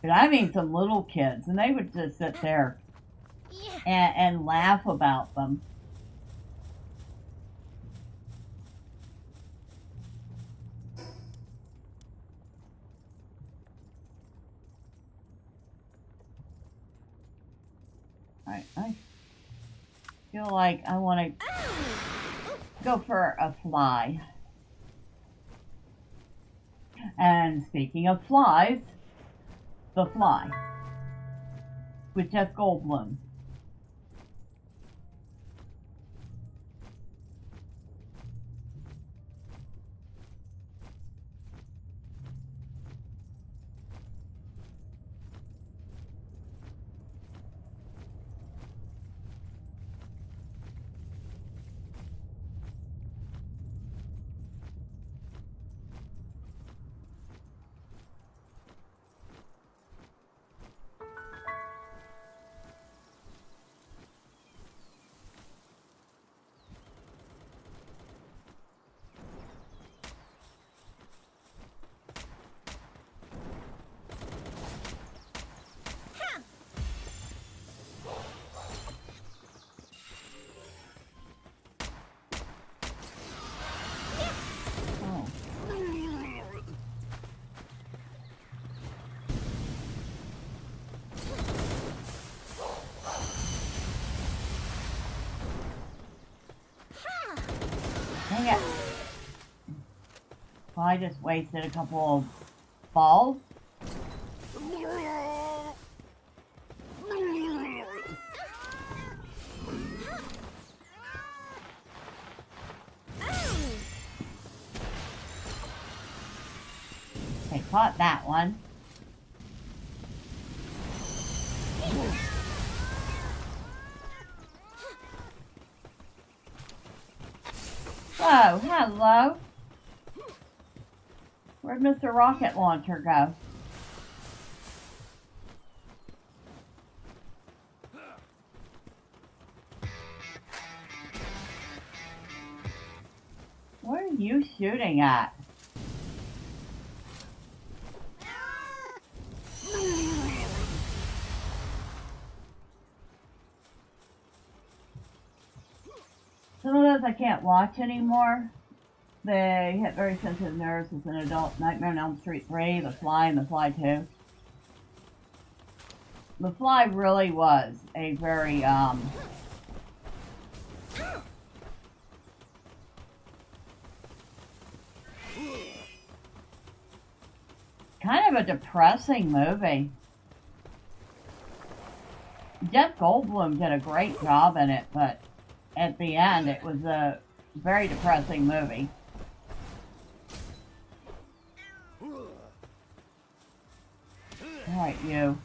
And I mean some little kids, and they would just sit there and laugh about them. I feel like I want to go for a fly. And speaking of flies, The Fly with Jeff Goldblum. Dang it. Well, I just wasted a couple of balls. Okay, caught that one. Oh, hello. Where'd Mr. Rocket Launcher go? What are you shooting at? Some of those I can't watch anymore. They hit very sensitive nerves as an adult. Nightmare on Elm Street 3, The Fly, and The Fly 2. The Fly really was a very, kind of a depressing movie. Jeff Goldblum did a great job in it, but at the end it was a very depressing movie. Alright, you.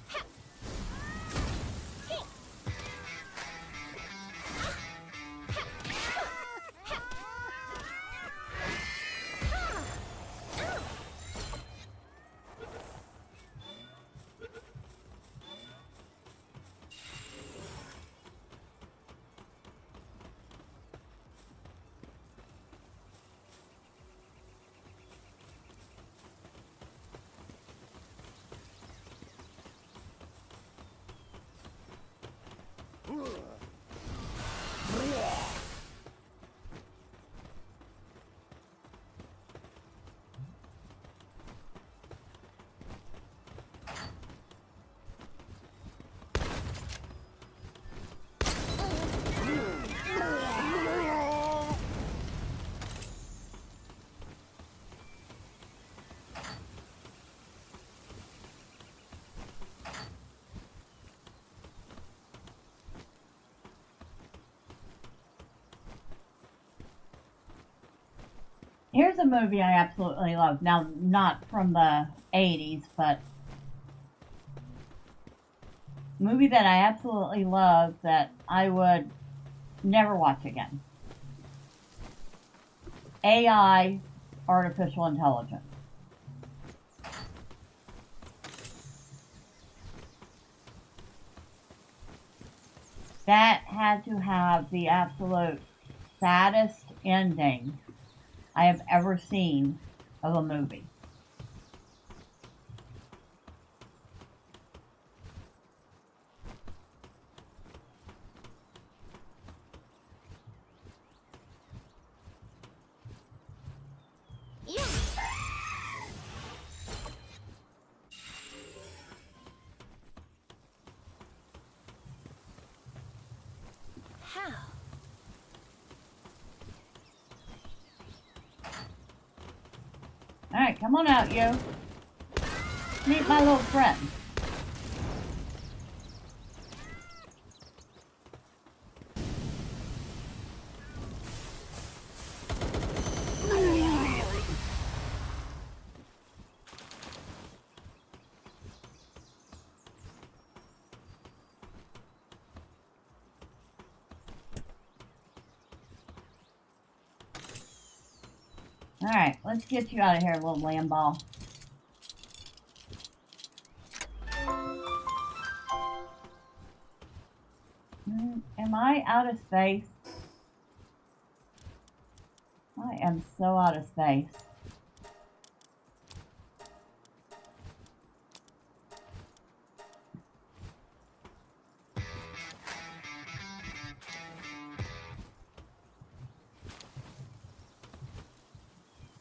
Here's a movie I absolutely love. Now, not from the 80s, but a movie that I absolutely love that I would never watch again. AI, artificial intelligence. That had to have the absolute saddest ending I have ever seen of a movie. Yeah. How? Alright, come on out, you. Meet my little friend. Alright, let's get you out of here, little lamb ball. Am I out of space? I am so out of space.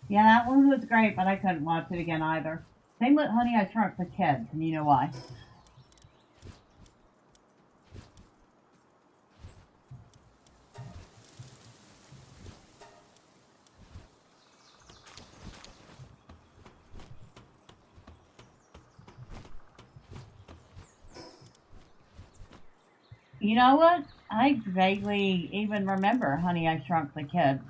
Yeah, that one was great, but I couldn't watch it again either. Same with Honey, I Shrunk the Kids, and you know why. You know what? I vaguely even remember Honey, I Shrunk the Kids.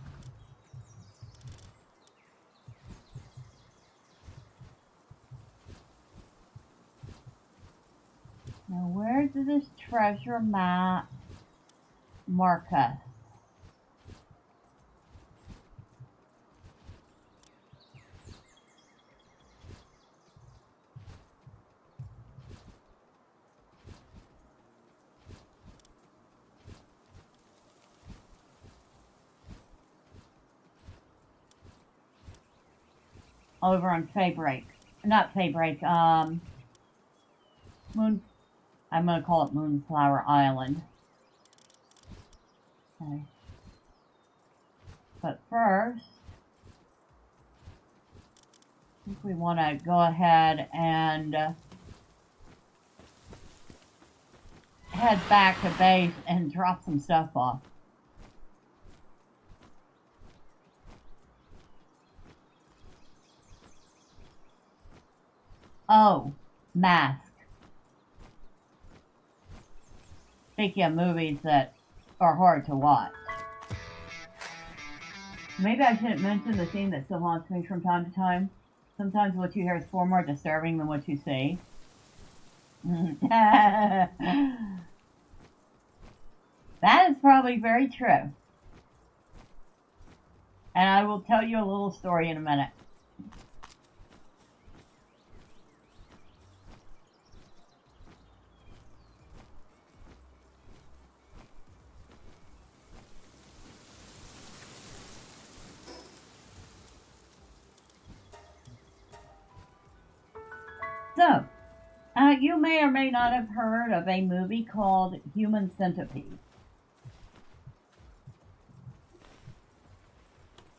Now, where did this treasure map mark us? Over on Faybreak. Not Faybreak, Moon... I'm going to call it Moonflower Island. Okay. But first, I think we want to go ahead and head back to base and drop some stuff off. Oh, Mask. Speaking of movies that are hard to watch. Maybe I shouldn't mention the scene that still haunts me from time to time. Sometimes what you hear is far more disturbing than what you see. That is probably very true. And I will tell you a little story in a minute. So, you may or may not have heard of a movie called Human Centipede.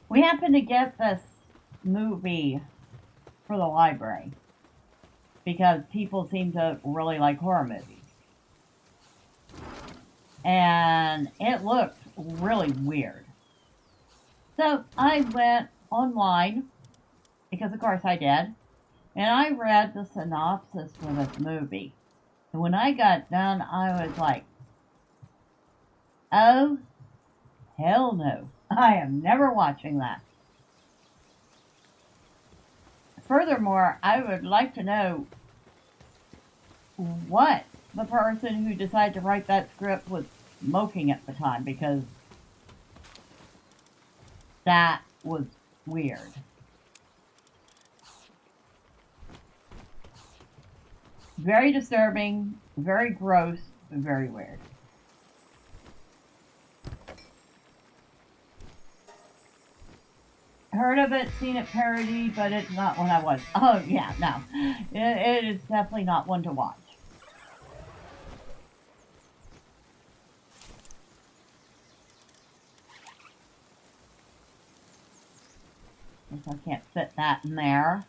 We happened to get this movie for the library because people seem to really like horror movies. And it looked really weird. So I went online, because of course I did, and I read the synopsis for this movie. And when I got done, I was like, oh, hell no. I am never watching that. Furthermore, I would like to know what the person who decided to write that script was smoking at the time, because that was weird. Very disturbing, very gross, very weird. Heard of it, seen it parodied, but it's not one I watched. Oh, yeah, no. It is definitely not one to watch. Guess I can't fit that in there.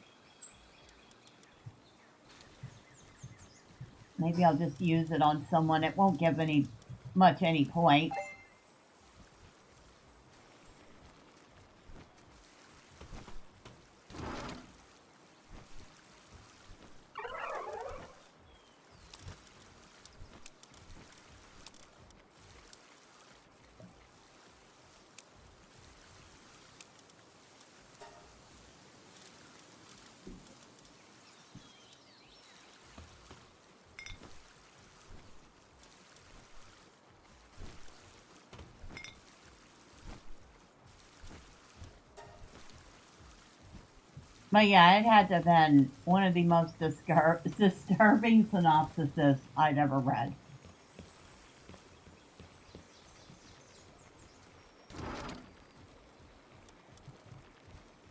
Maybe I'll just use it on someone. It won't give much any points. But yeah, it had to have been one of the most disturbing synopsises I'd ever read.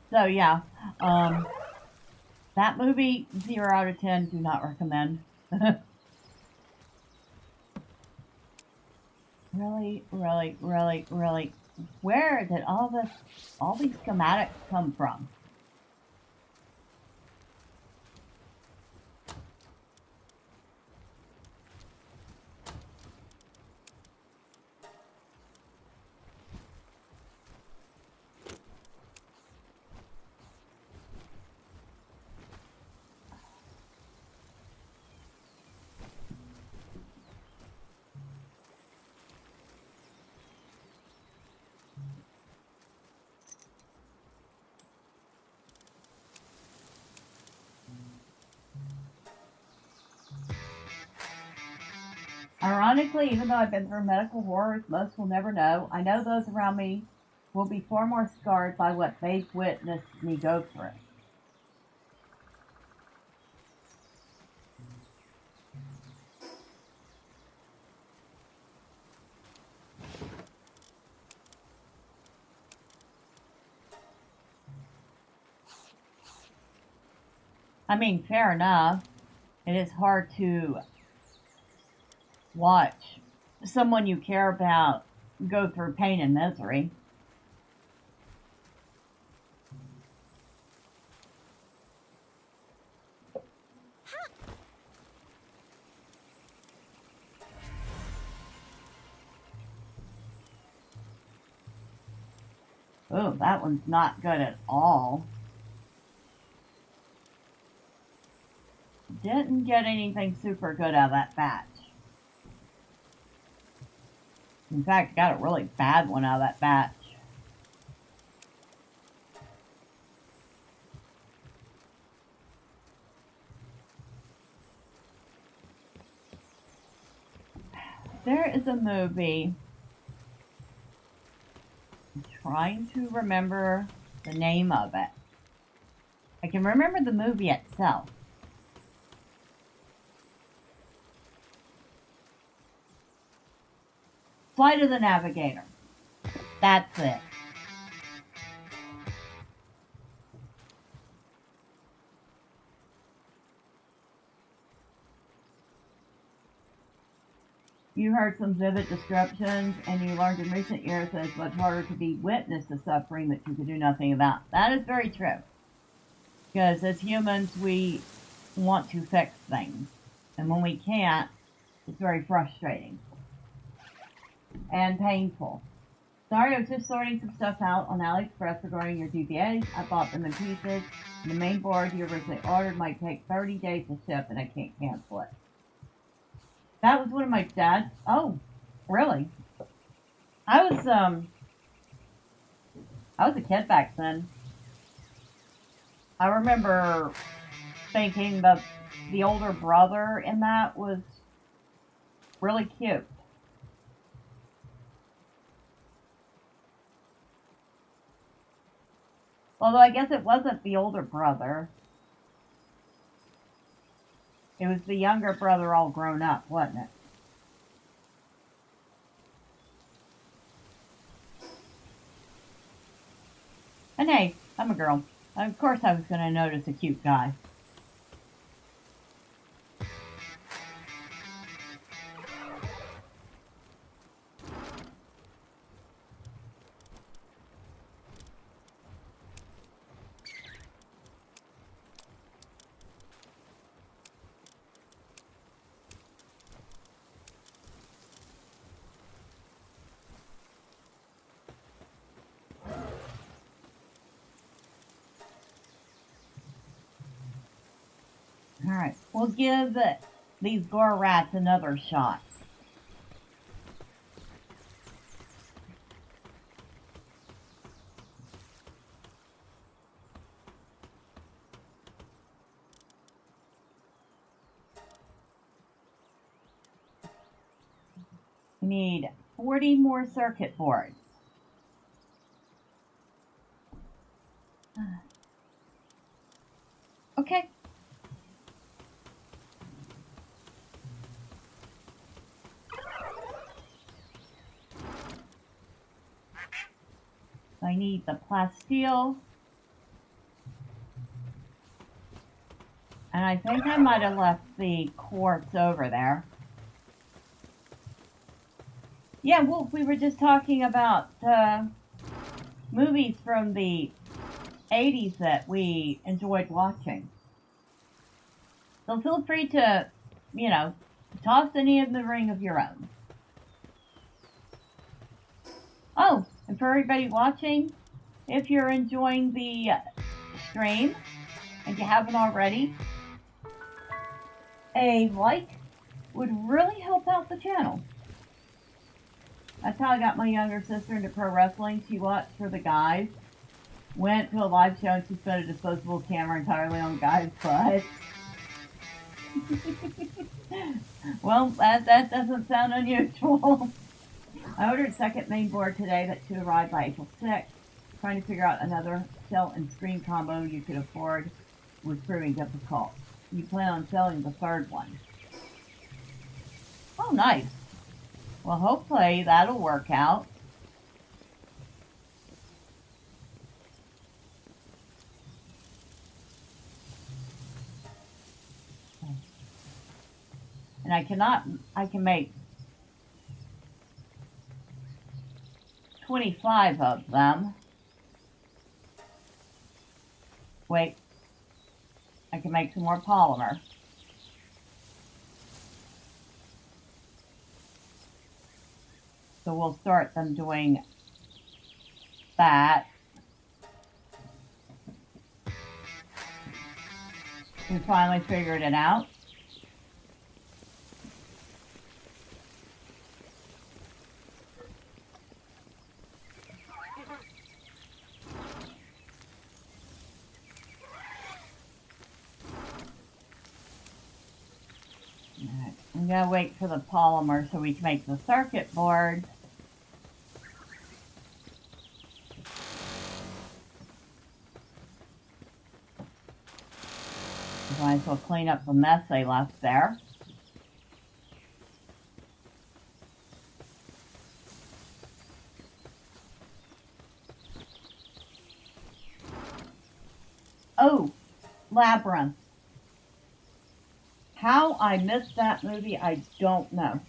So yeah, that movie, 0 out of 10, do not recommend. Really, really, really, really, where did all these schematics come from? Ironically, even though I've been through medical horrors, most will never know. I know those around me will be far more scarred by what they've witnessed me go through. I mean, fair enough. It is hard to watch someone you care about go through pain and misery. Oh, that one's not good at all. Didn't get anything super good out of that batch. In fact, got a really bad one out of that batch. There is a movie. I'm trying to remember the name of it. I can remember the movie itself. Flight of the Navigator. That's it. You heard some vivid descriptions, and you learned in recent years that it's much harder to be witness to suffering that you could do nothing about. That is very true. Because as humans, we want to fix things. And when we can't, it's very frustrating. And painful. Sorry, I was just sorting some stuff out on AliExpress regarding your DVAs. I bought them in pieces. The main board you originally ordered might take 30 days to ship, and I can't cancel it. That was one of my dad's. Oh, really? I was a kid back then. I remember thinking that the older brother in that was really cute. Although I guess it wasn't the older brother. It was the younger brother all grown up, wasn't it? And hey, I'm a girl. Of course I was going to notice a cute guy. Alright, we'll give these gore rats another shot. We need 40 more circuit boards. Okay. I need the plasteel. And I think I might have left the quartz over there. Yeah, well, we were just talking about movies from the 80s that we enjoyed watching. So feel free to, toss any in the ring of your own. Oh, and for everybody watching, if you're enjoying the stream and you haven't already, a like would really help out the channel. That's how I got my younger sister into pro wrestling. She watched for the guys, went to a live show, and she spent a disposable camera entirely on guys' butts. Well, that doesn't sound unusual. I ordered a second main board today that should arrive by April 6th. Trying to figure out another cell and screen combo you could afford was proving difficult. You plan on selling the third one. Oh, nice. Well, hopefully that'll work out. And I can make 25 of them. Wait, I can make some more polymer. So we'll start them doing that. We finally figured it out. Alright, I'm going to wait for the polymer so we can make the circuit board. Might as well clean up the mess they left there. Oh, Labyrinth. How I missed that movie, I don't know.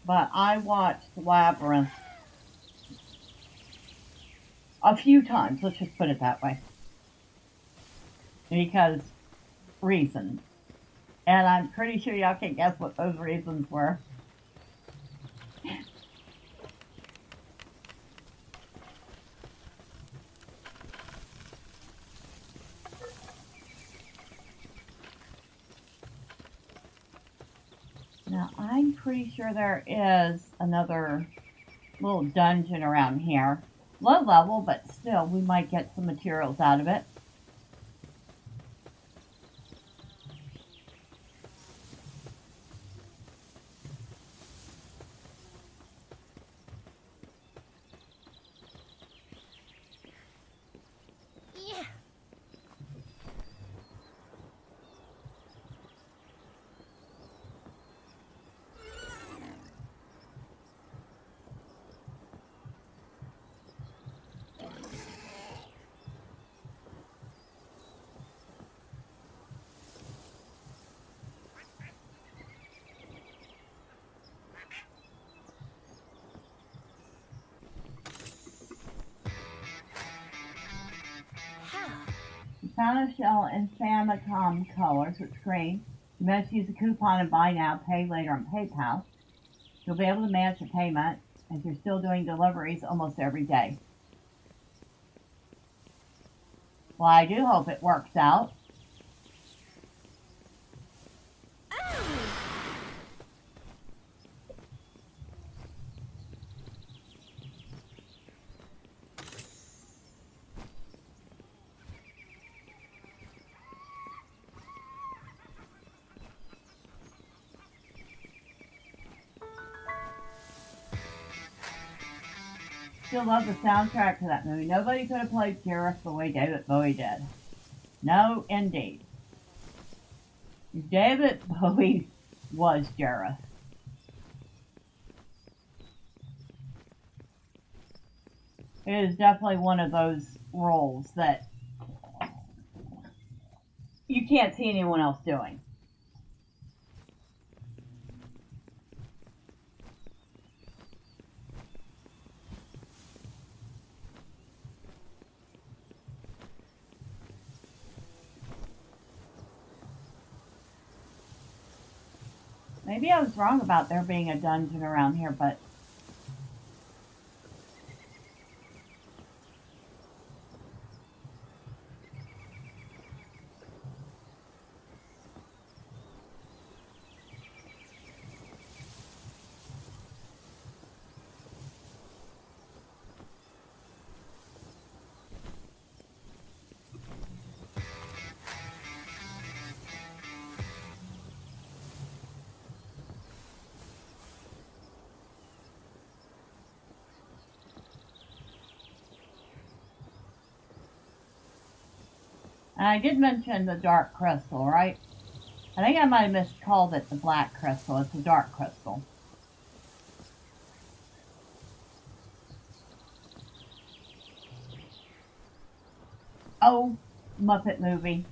But I watched Labyrinth a few times, let's just put it that way. Because reasons. And I'm pretty sure y'all can guess what those reasons were. Now, I'm pretty sure there is another little dungeon around here. low level, but still we might get some materials out of it. Yeah. How? You found a shell in Famicom colors, which is green. You must use a coupon and buy now, pay later on PayPal. You'll be able to match your payment as you're still doing deliveries almost every day. Well, I do hope it works out. Still love the soundtrack to that movie. Nobody could have played Gareth the way David Bowie did. No, indeed. David Bowie was Gareth. It is definitely one of those roles that you can't see anyone else doing. Maybe I was wrong about there being a dungeon around here, but and I did mention the dark crystal, right? I think I might have miscalled it the black crystal. It's the dark crystal. Oh, Muppet movie.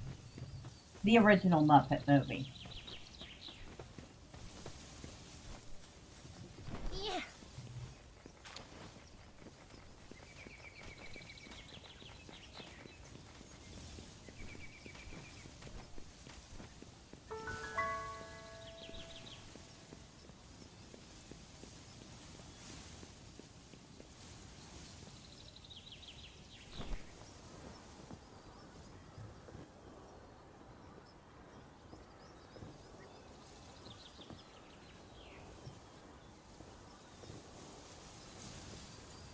The original Muppet movie. Yeah.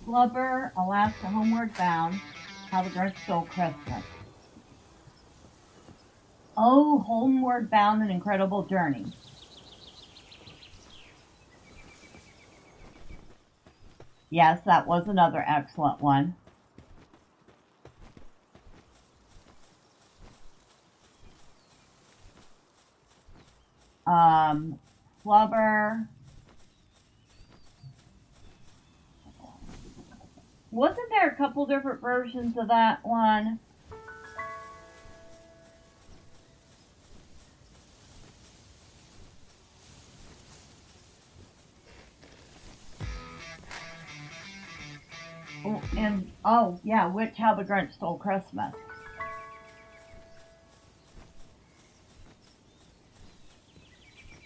Flubber, Alaska Homeward Bound, How the Grinch Stole Christmas. Oh, Homeward Bound, An Incredible Journey. Yes, that was another excellent one. Flubber. Wasn't there a couple different versions of that one? Oh, and oh yeah, which How the Grinch Stole Christmas.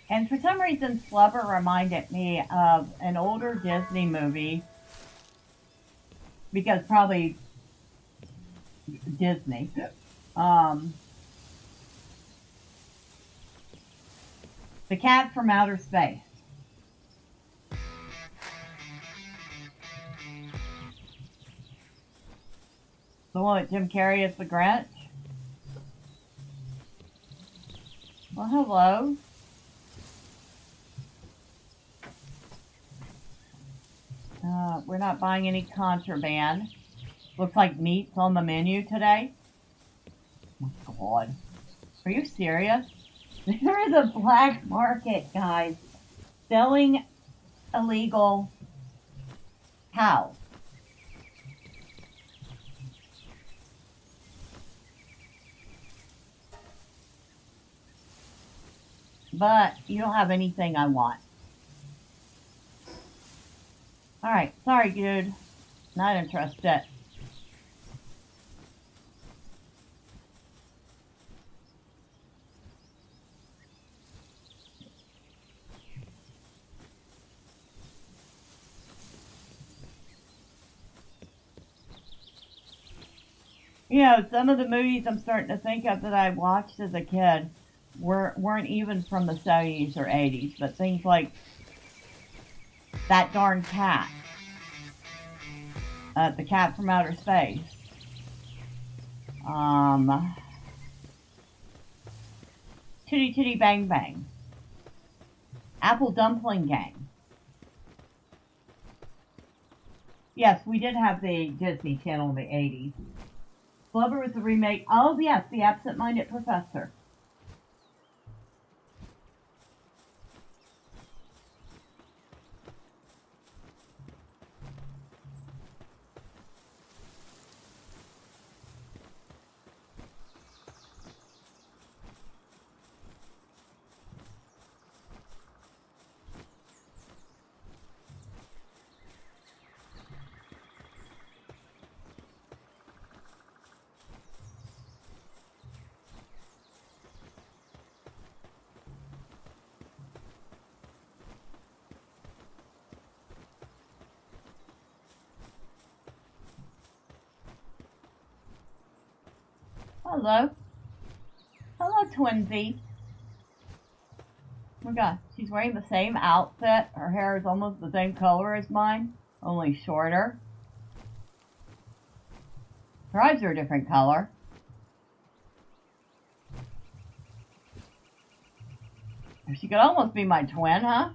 And for some reason, Flubber reminded me of an older Disney movie, because probably Disney. The Cat from Outer Space. The one with Jim Carrey as the Grinch? Well, hello. We're not buying any contraband. Looks like meat's on the menu today. Oh my God. Are you serious? There is a black market, guys, selling illegal cows. But you don't have anything I want. Alright, sorry dude. Not interested. You know, some of the movies I'm starting to think of that I watched as a kid weren't even from the 70s or 80s, but things like That Darn Cat, The Cat from Outer Space, Chitty Chitty Bang Bang, Apple Dumpling Gang. Yes, we did have the Disney Channel in the 80s. Blubber was the remake. Oh, yes, The Absent-Minded Professor. Hello. Hello, Twinsy. Oh my god, she's wearing the same outfit. Her hair is almost the same color as mine, only shorter. Her eyes are a different color. She could almost be my twin, huh?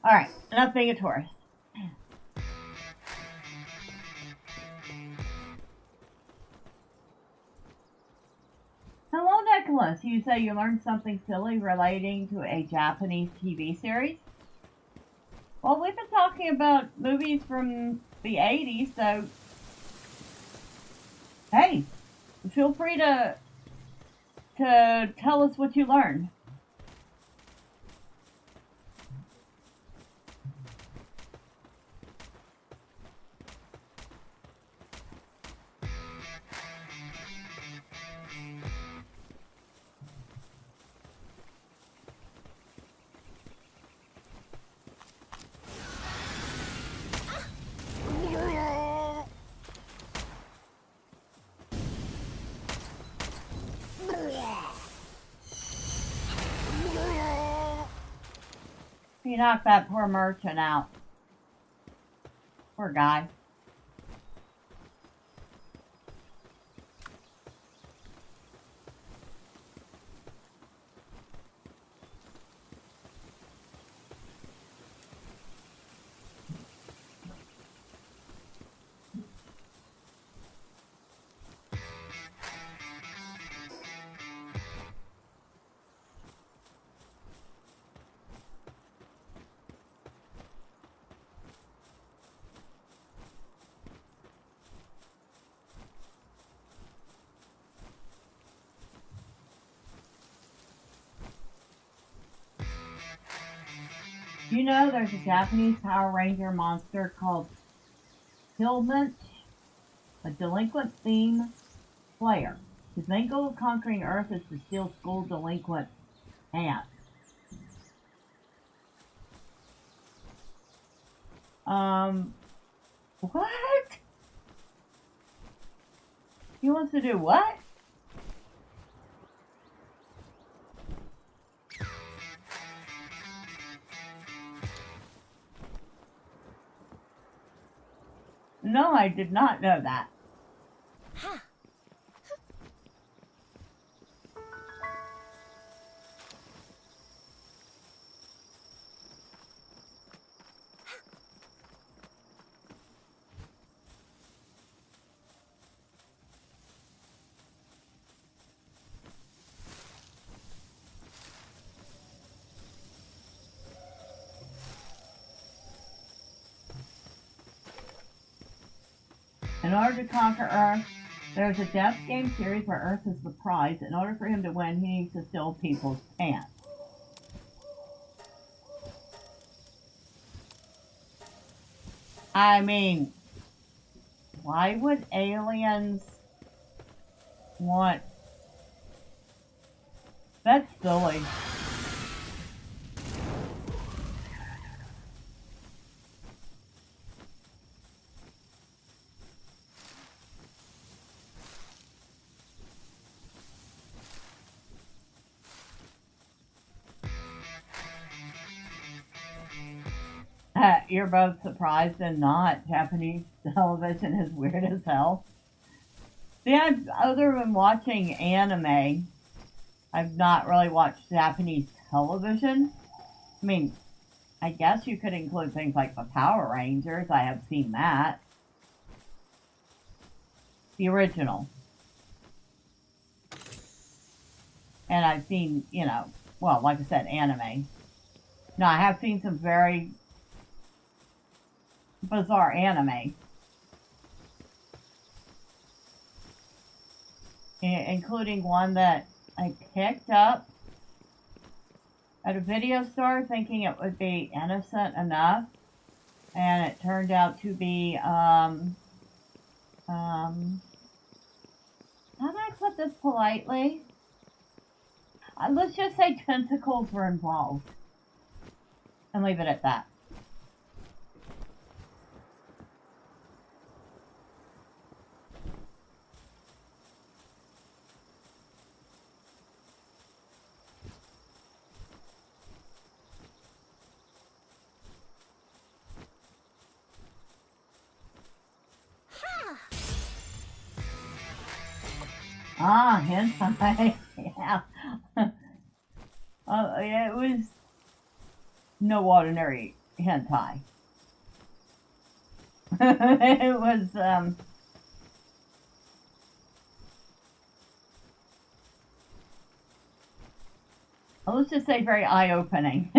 Alright, enough being a tourist. Hello, Nicholas. You say you learned something silly relating to a Japanese TV series? Well, we've been talking about movies from the 80s, so hey, feel free to tell us what you learned. You knocked that poor merchant out. Poor guy. You know there's a Japanese Power Ranger monster called Pilmench, a delinquent theme player. His main goal of conquering Earth is to steal school delinquent ants. What? He wants to do what? No, I did not know that. Ha! In order to conquer Earth, there's a death game series where Earth is the prize. In order for him to win, he needs to steal people's pants. I mean, why would aliens want... That's silly. You're both surprised and not. Japanese television is weird as hell. See, other than watching anime, I've not really watched Japanese television. I mean, I guess you could include things like the Power Rangers. I have seen that. The original. And I've seen, you know, well, like I said, anime. Now, I have seen some very bizarre anime, including one that I picked up at a video store thinking it would be innocent enough, and it turned out to be how do I put this politely? Let's just say tentacles were involved and leave it at that. Ah, hentai. Yeah. Yeah, it was no ordinary hentai. It was, let's just say very eye-opening.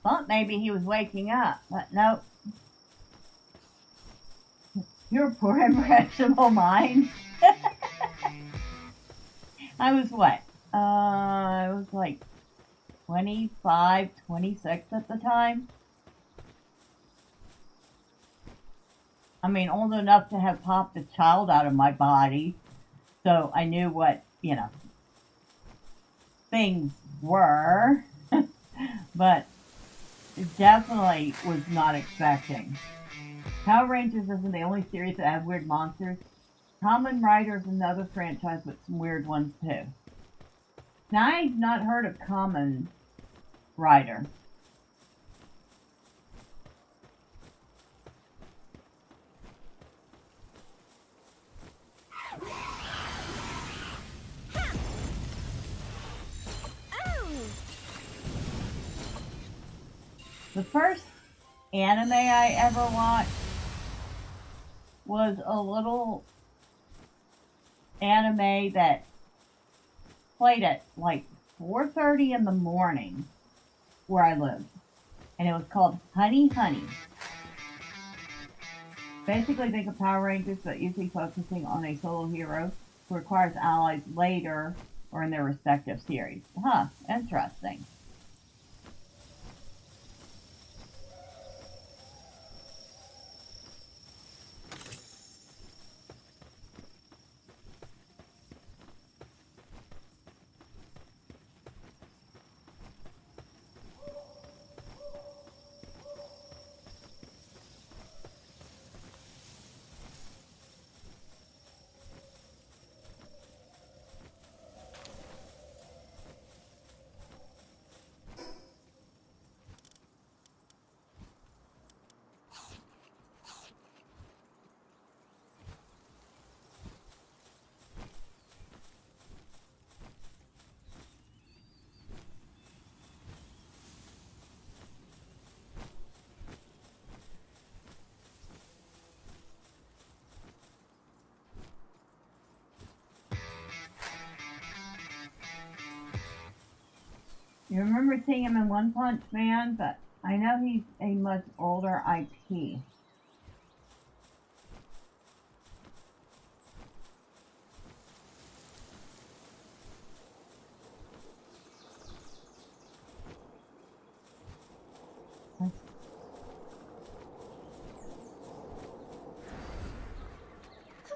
Thought maybe he was waking up, but nope. Your poor impressionable mind. I was what? I was like 25, 26 at the time. I mean, old enough to have popped a child out of my body. So I knew what, you know, things were. But definitely was not expecting. Power Rangers isn't the only series that have weird monsters. Kamen Rider is another franchise with some weird ones too. Now, I've not heard of Kamen Rider. The first anime I ever watched was a little anime that played at like 4:30 in the morning where I lived, and it was called Honey Honey. Basically, think of Power Rangers, but usually focusing on a solo hero who requires allies later or in their respective series. Huh, interesting. You remember seeing him in One Punch Man, but I know he's a much older IP.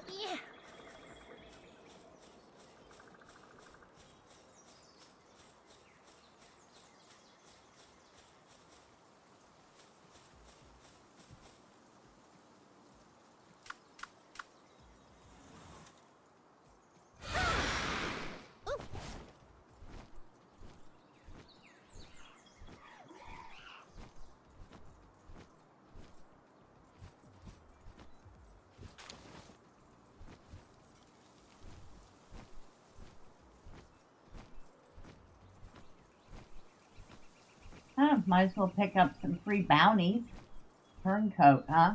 Yeah. Huh, might as well pick up some free bounties. Turncoat, huh?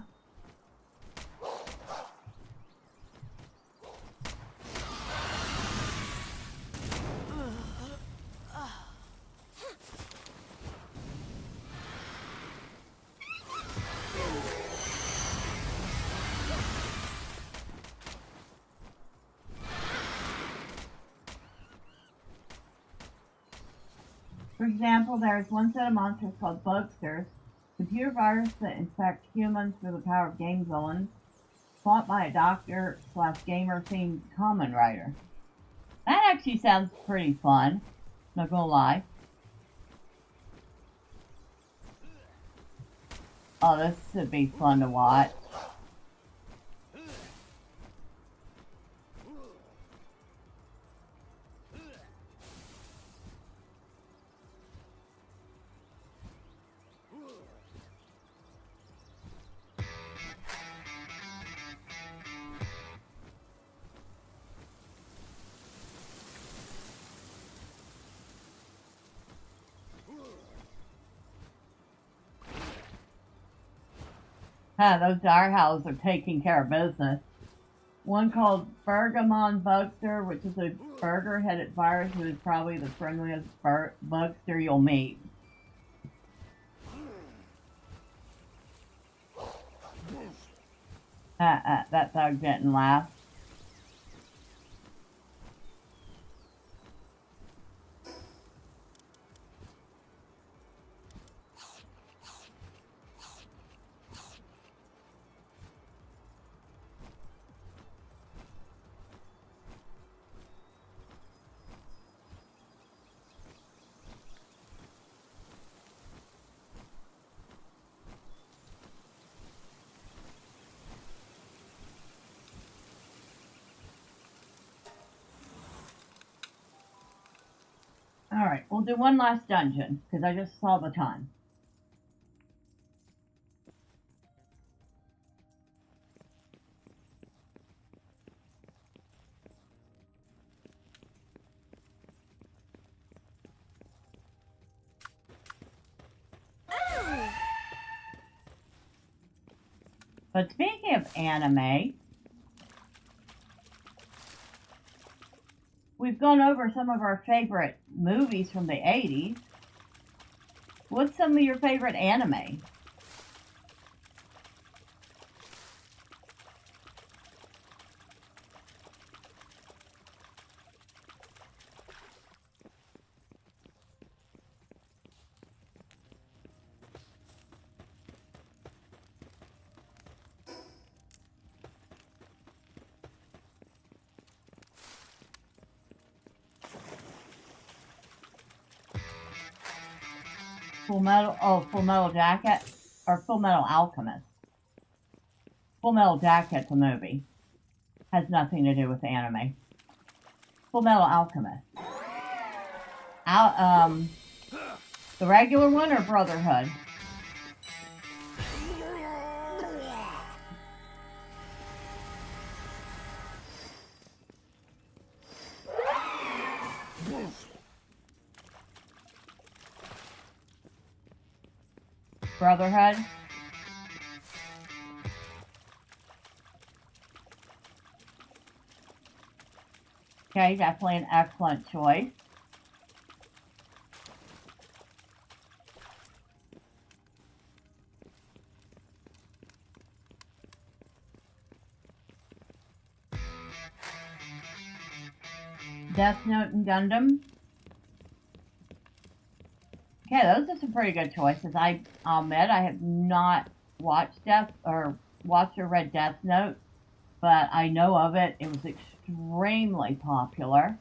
For example, there is one set of monsters called bugsters, computer viruses that infect humans through the power of game villains, fought by a doctor/gamer-themed common writer. That actually sounds pretty fun, not gonna lie. Oh, this should be fun to watch. Those dire howls are taking care of business. One called Bergamon Bugster, which is a burger-headed virus who is probably the friendliest bugster you'll meet. That dog didn't laugh. Alright, we'll do one last dungeon, because I just saw the time. But speaking of anime, we've gone over some of our favorite movies from the 80s. What's some of your favorite anime? Full Metal Jacket, or Full Metal Alchemist. Full Metal Jacket's a movie. Has nothing to do with anime. Full Metal Alchemist. The regular one or Brotherhood? Brotherhood? Okay, definitely an excellent choice. Death Note and Gundam. Okay, those are some pretty good choices. I'll admit I have not watched or read Death Note, but I know of it. It was extremely popular.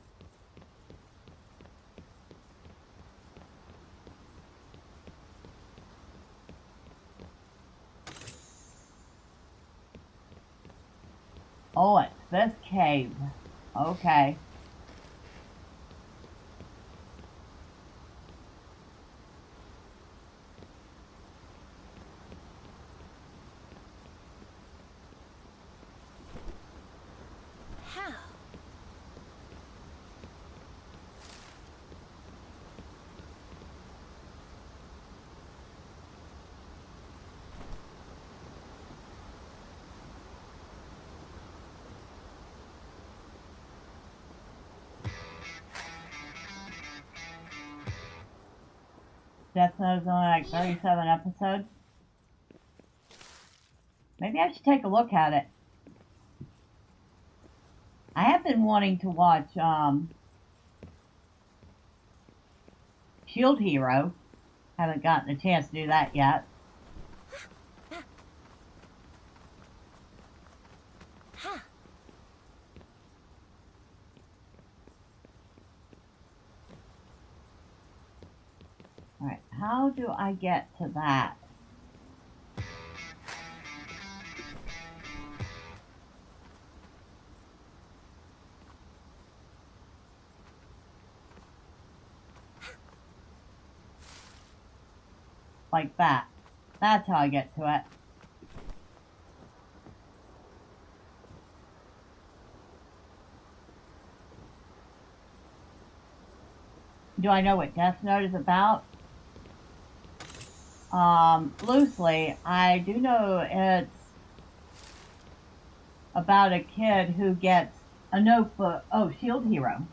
Oh, it's this cave. Okay. How? Death Note is only like 37 episodes. Maybe I should take a look at it. I have been wanting to watch Shield Hero. Haven't gotten a chance to do that yet. Alright, how do I get to that? Like that. That's how I get to it. Do I know what Death Note is about? Loosely, I do know it's about a kid who gets a notebook. Oh, Shield Hero.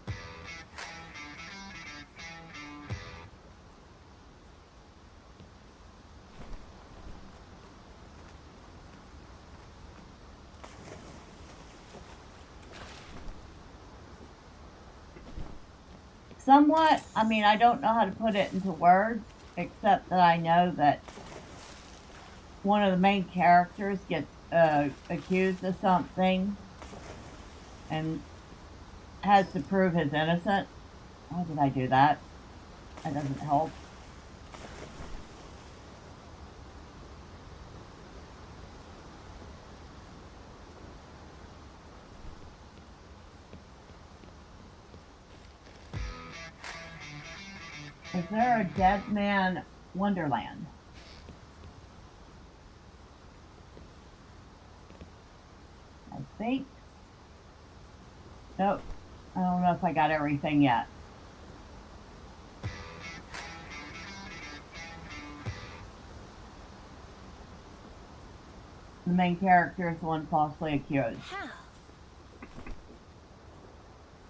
Somewhat, I mean, I don't know how to put it into words, except that I know that one of the main characters gets accused of something and has to prove his innocence. Why did I do that? That doesn't help. Is there a Dead Man Wonderland? I think. Nope. I don't know if I got everything yet. The main character is the one falsely accused. How?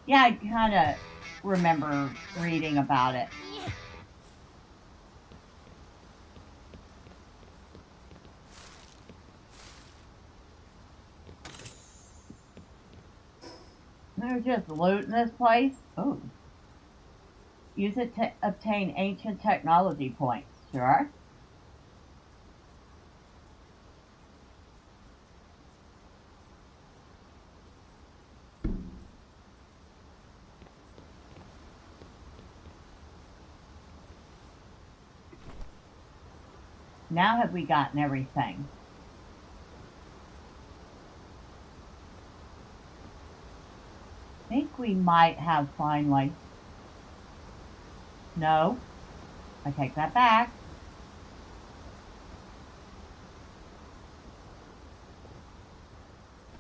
Yeah, I kind of remember reading about it. Yeah. There's just loot in this place. Oh. Use it to obtain ancient technology points. Sure. Now have we gotten everything? I think we might have finally. No. I take that back.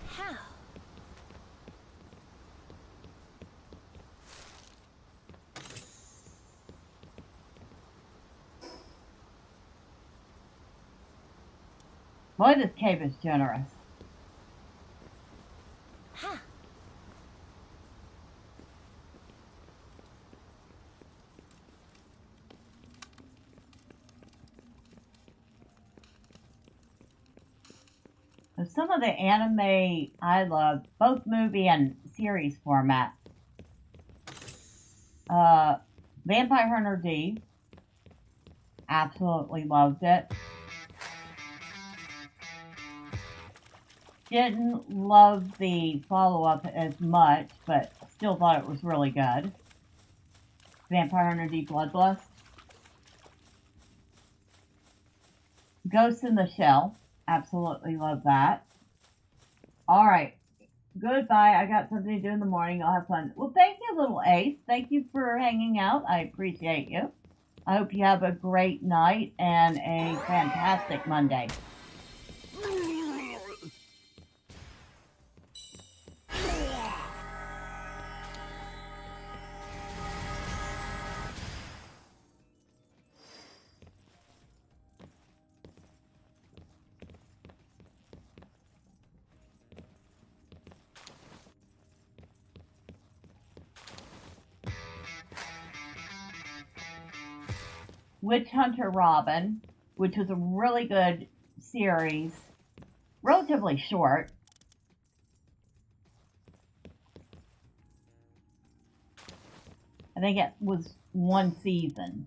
How? Boy, this cave is generous. Huh. So some of the anime I love, both movie and series format. Vampire Hunter D. Absolutely loved it. Didn't love the follow-up as much, but still thought it was really good. Vampire Hunter D Bloodlust. Ghost in the Shell. Absolutely love that. Alright. Goodbye. I got something to do in the morning. I'll have fun. Well, thank you, little Ace. Thank you for hanging out. I appreciate you. I hope you have a great night and a fantastic Monday. Witch Hunter Robin, which was a really good series, relatively short. I think it was one season.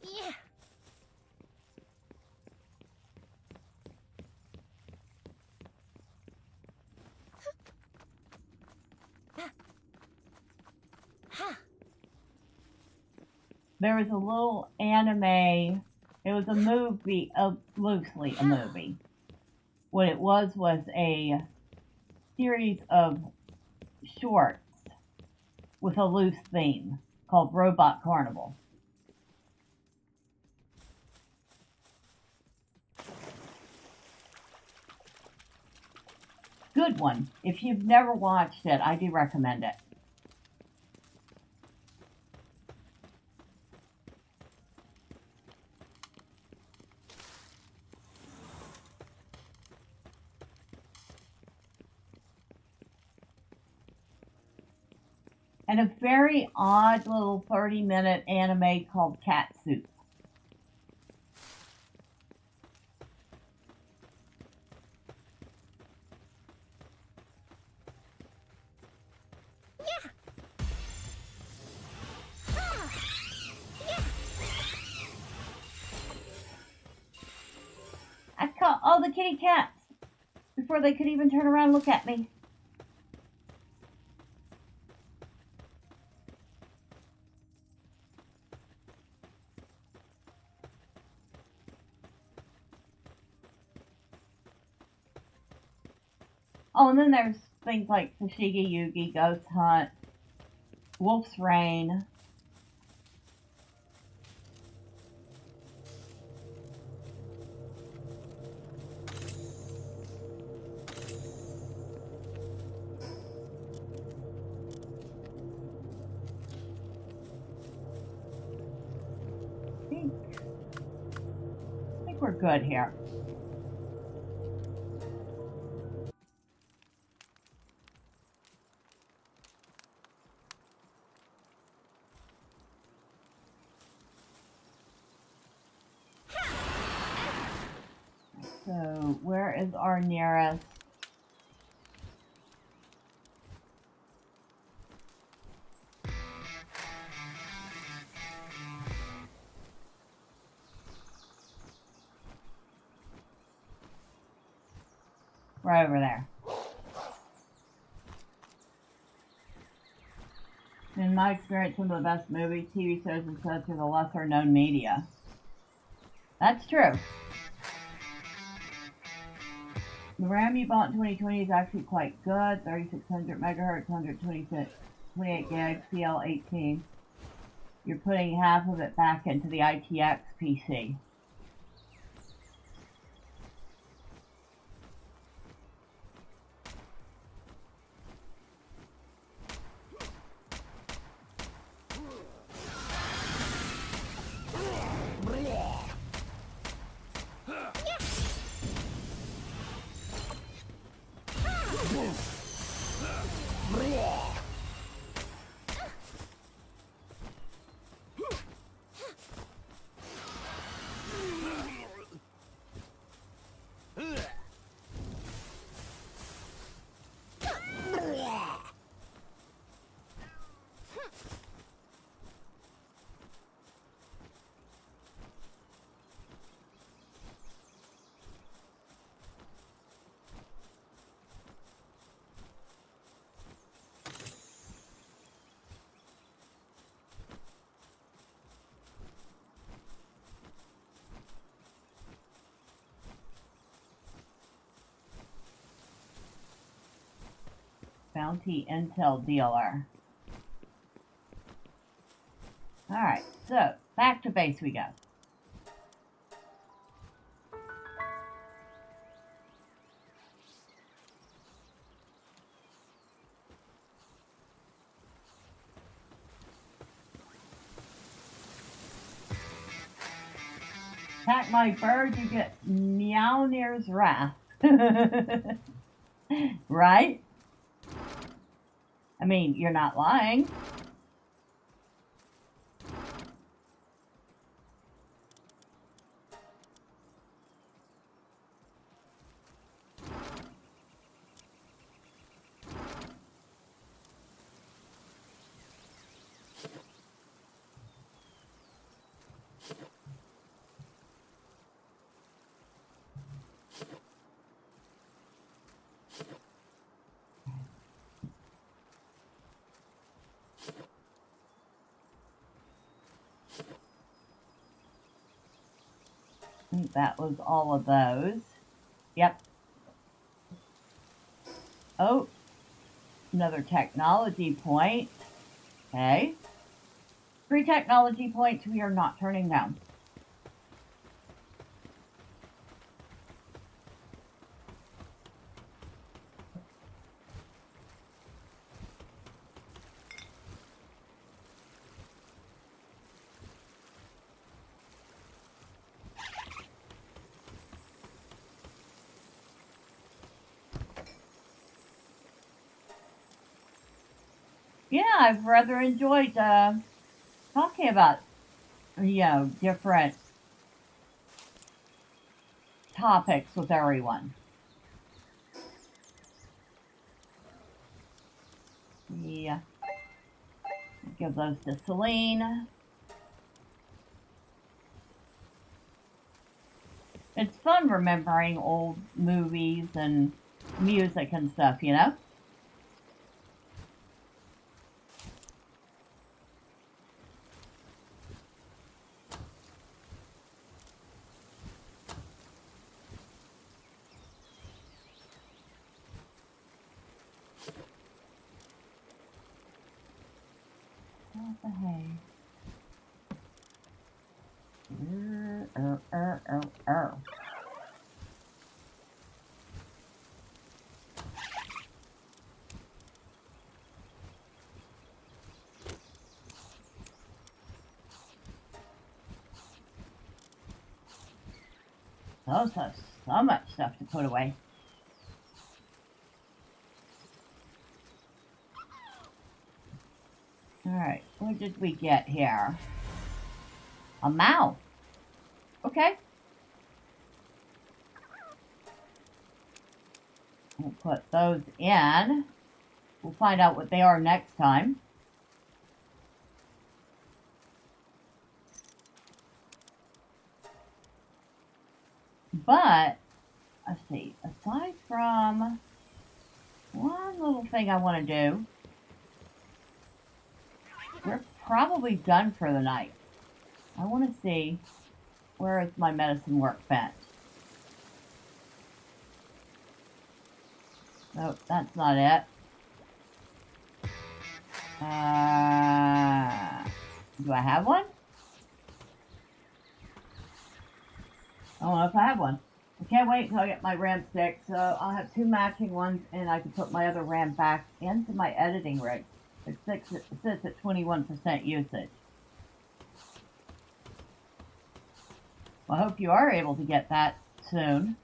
Yeah. Huh. There was a little anime. It was a movie, loosely a movie. What it was a series of shorts with a loose theme called Robot Carnival. Good one. If you've never watched it, I do recommend it. And a very odd little 30-minute anime called Cat Soup. Yeah. Ah. Yeah. I caught all the kitty cats before they could even turn around and look at me. Oh, and then there's things like Fushigi Yugi, Ghost Hunt, Wolf's Rain. I think we're good here. So, where is our nearest? Right over there. In my experience, some of the best movies, TV shows, and such are the lesser known media. That's true. The RAM you bought in 2020 is actually quite good. 3600 megahertz, 128 gigs, CL18. You're putting half of it back into the ITX PC. Bounty Intel dealer. Alright, so back to base we go. Attack my bird, you get Meownear's wrath. Right? I mean, you're not lying. I think that was all of those. Yep. Oh, another technology point. Okay. 3 technology points we are not turning down. Yeah, I've rather enjoyed talking about, different topics with everyone. Yeah. Give those to Celine. It's fun remembering old movies and music and stuff, you know? Where's the hay? Those have so much stuff to put away. Alright, what did we get here? A mouse. Okay. We'll put those in. We'll find out what they are next time. But, let's see, aside from one little thing I want to do, we're probably done for the night. I want to see, where is my medicine workbench? Nope, that's not it. Do I have one? I don't know if I have one. I can't wait until I get my RAM stick, so I'll have two matching ones, and I can put my other RAM back into my editing rig. It sits at 21% usage. Well, I hope you are able to get that soon.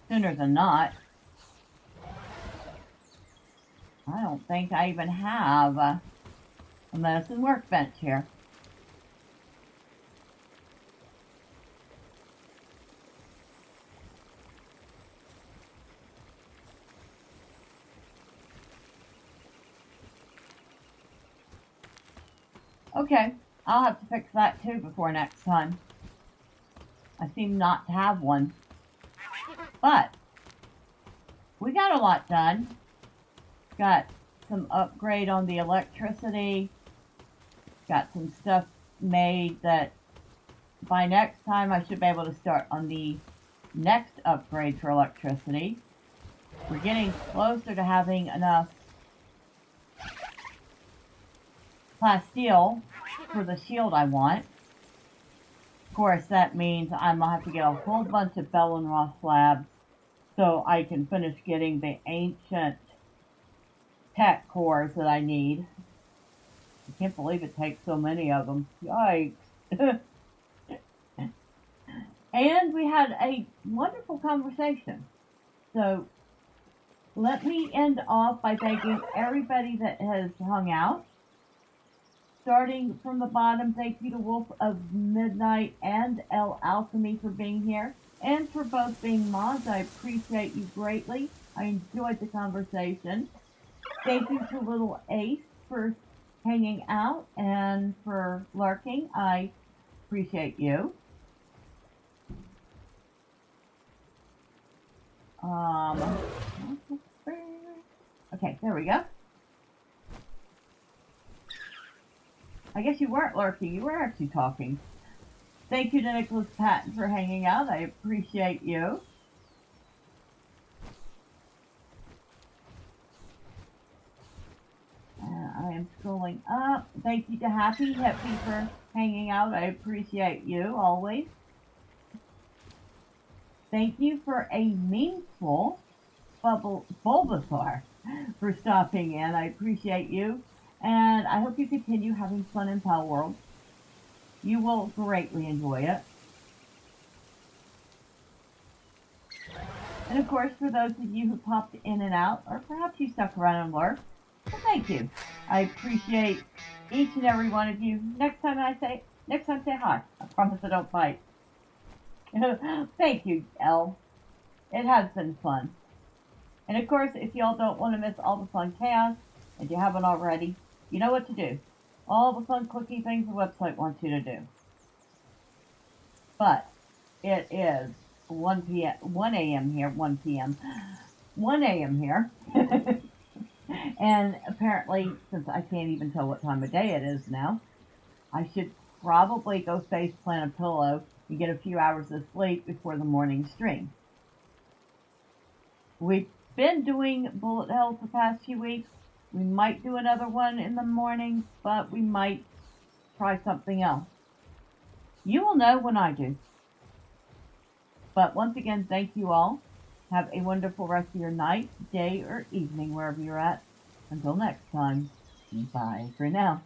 Sooner than not. I don't think I even have a medicine workbench here. Okay, I'll have to fix that too before next time. I seem not to have one. But we got a lot done. Got some upgrade on the electricity. Got some stuff made that by next time I should be able to start on the next upgrade for electricity. We're getting closer to having enough plasteel for the shield I want. Of course, that means I'm going to have to get a whole bunch of Bell and Ross slabs so I can finish getting the ancient tech cores that I need. I can't believe it takes so many of them. Yikes. And we had a wonderful conversation. So let me end off by thanking everybody that has hung out. Starting from the bottom, thank you to Wolf of Midnight and El Alchemy for being here, and for both being mods. I appreciate you greatly. I enjoyed the conversation. Thank you to Little Ace for hanging out and for lurking. I appreciate you. Okay, there we go. I guess you weren't lurking, you were actually talking. Thank you to Nicholas Patton for hanging out. I appreciate you. I am scrolling up. Thank you to Happy for hanging out. I appreciate you always. Thank you for a meaningful Bulbasaur for stopping in. I appreciate you. And I hope you continue having fun in Palworld. You will greatly enjoy it. And of course, for those of you who popped in and out, or perhaps you stuck around and lurked, well, thank you. I appreciate each and every one of you. Next time say hi. I promise I don't bite. Thank you, Elle. It has been fun. And of course, if y'all don't want to miss all the fun chaos, and you haven't already, you know what to do. All the fun clicky things the website wants you to do. But it is 1 a.m. here, 1 p.m. 1 a.m. here. And apparently, since I can't even tell what time of day it is now, I should probably go face plant a pillow and get a few hours of sleep before the morning stream. We've been doing bullet hell for the past few weeks. We might do another one in the morning, but we might try something else. You will know when I do. But once again, thank you all. Have a wonderful rest of your night, day, or evening, wherever you're at. Until next time, bye for now.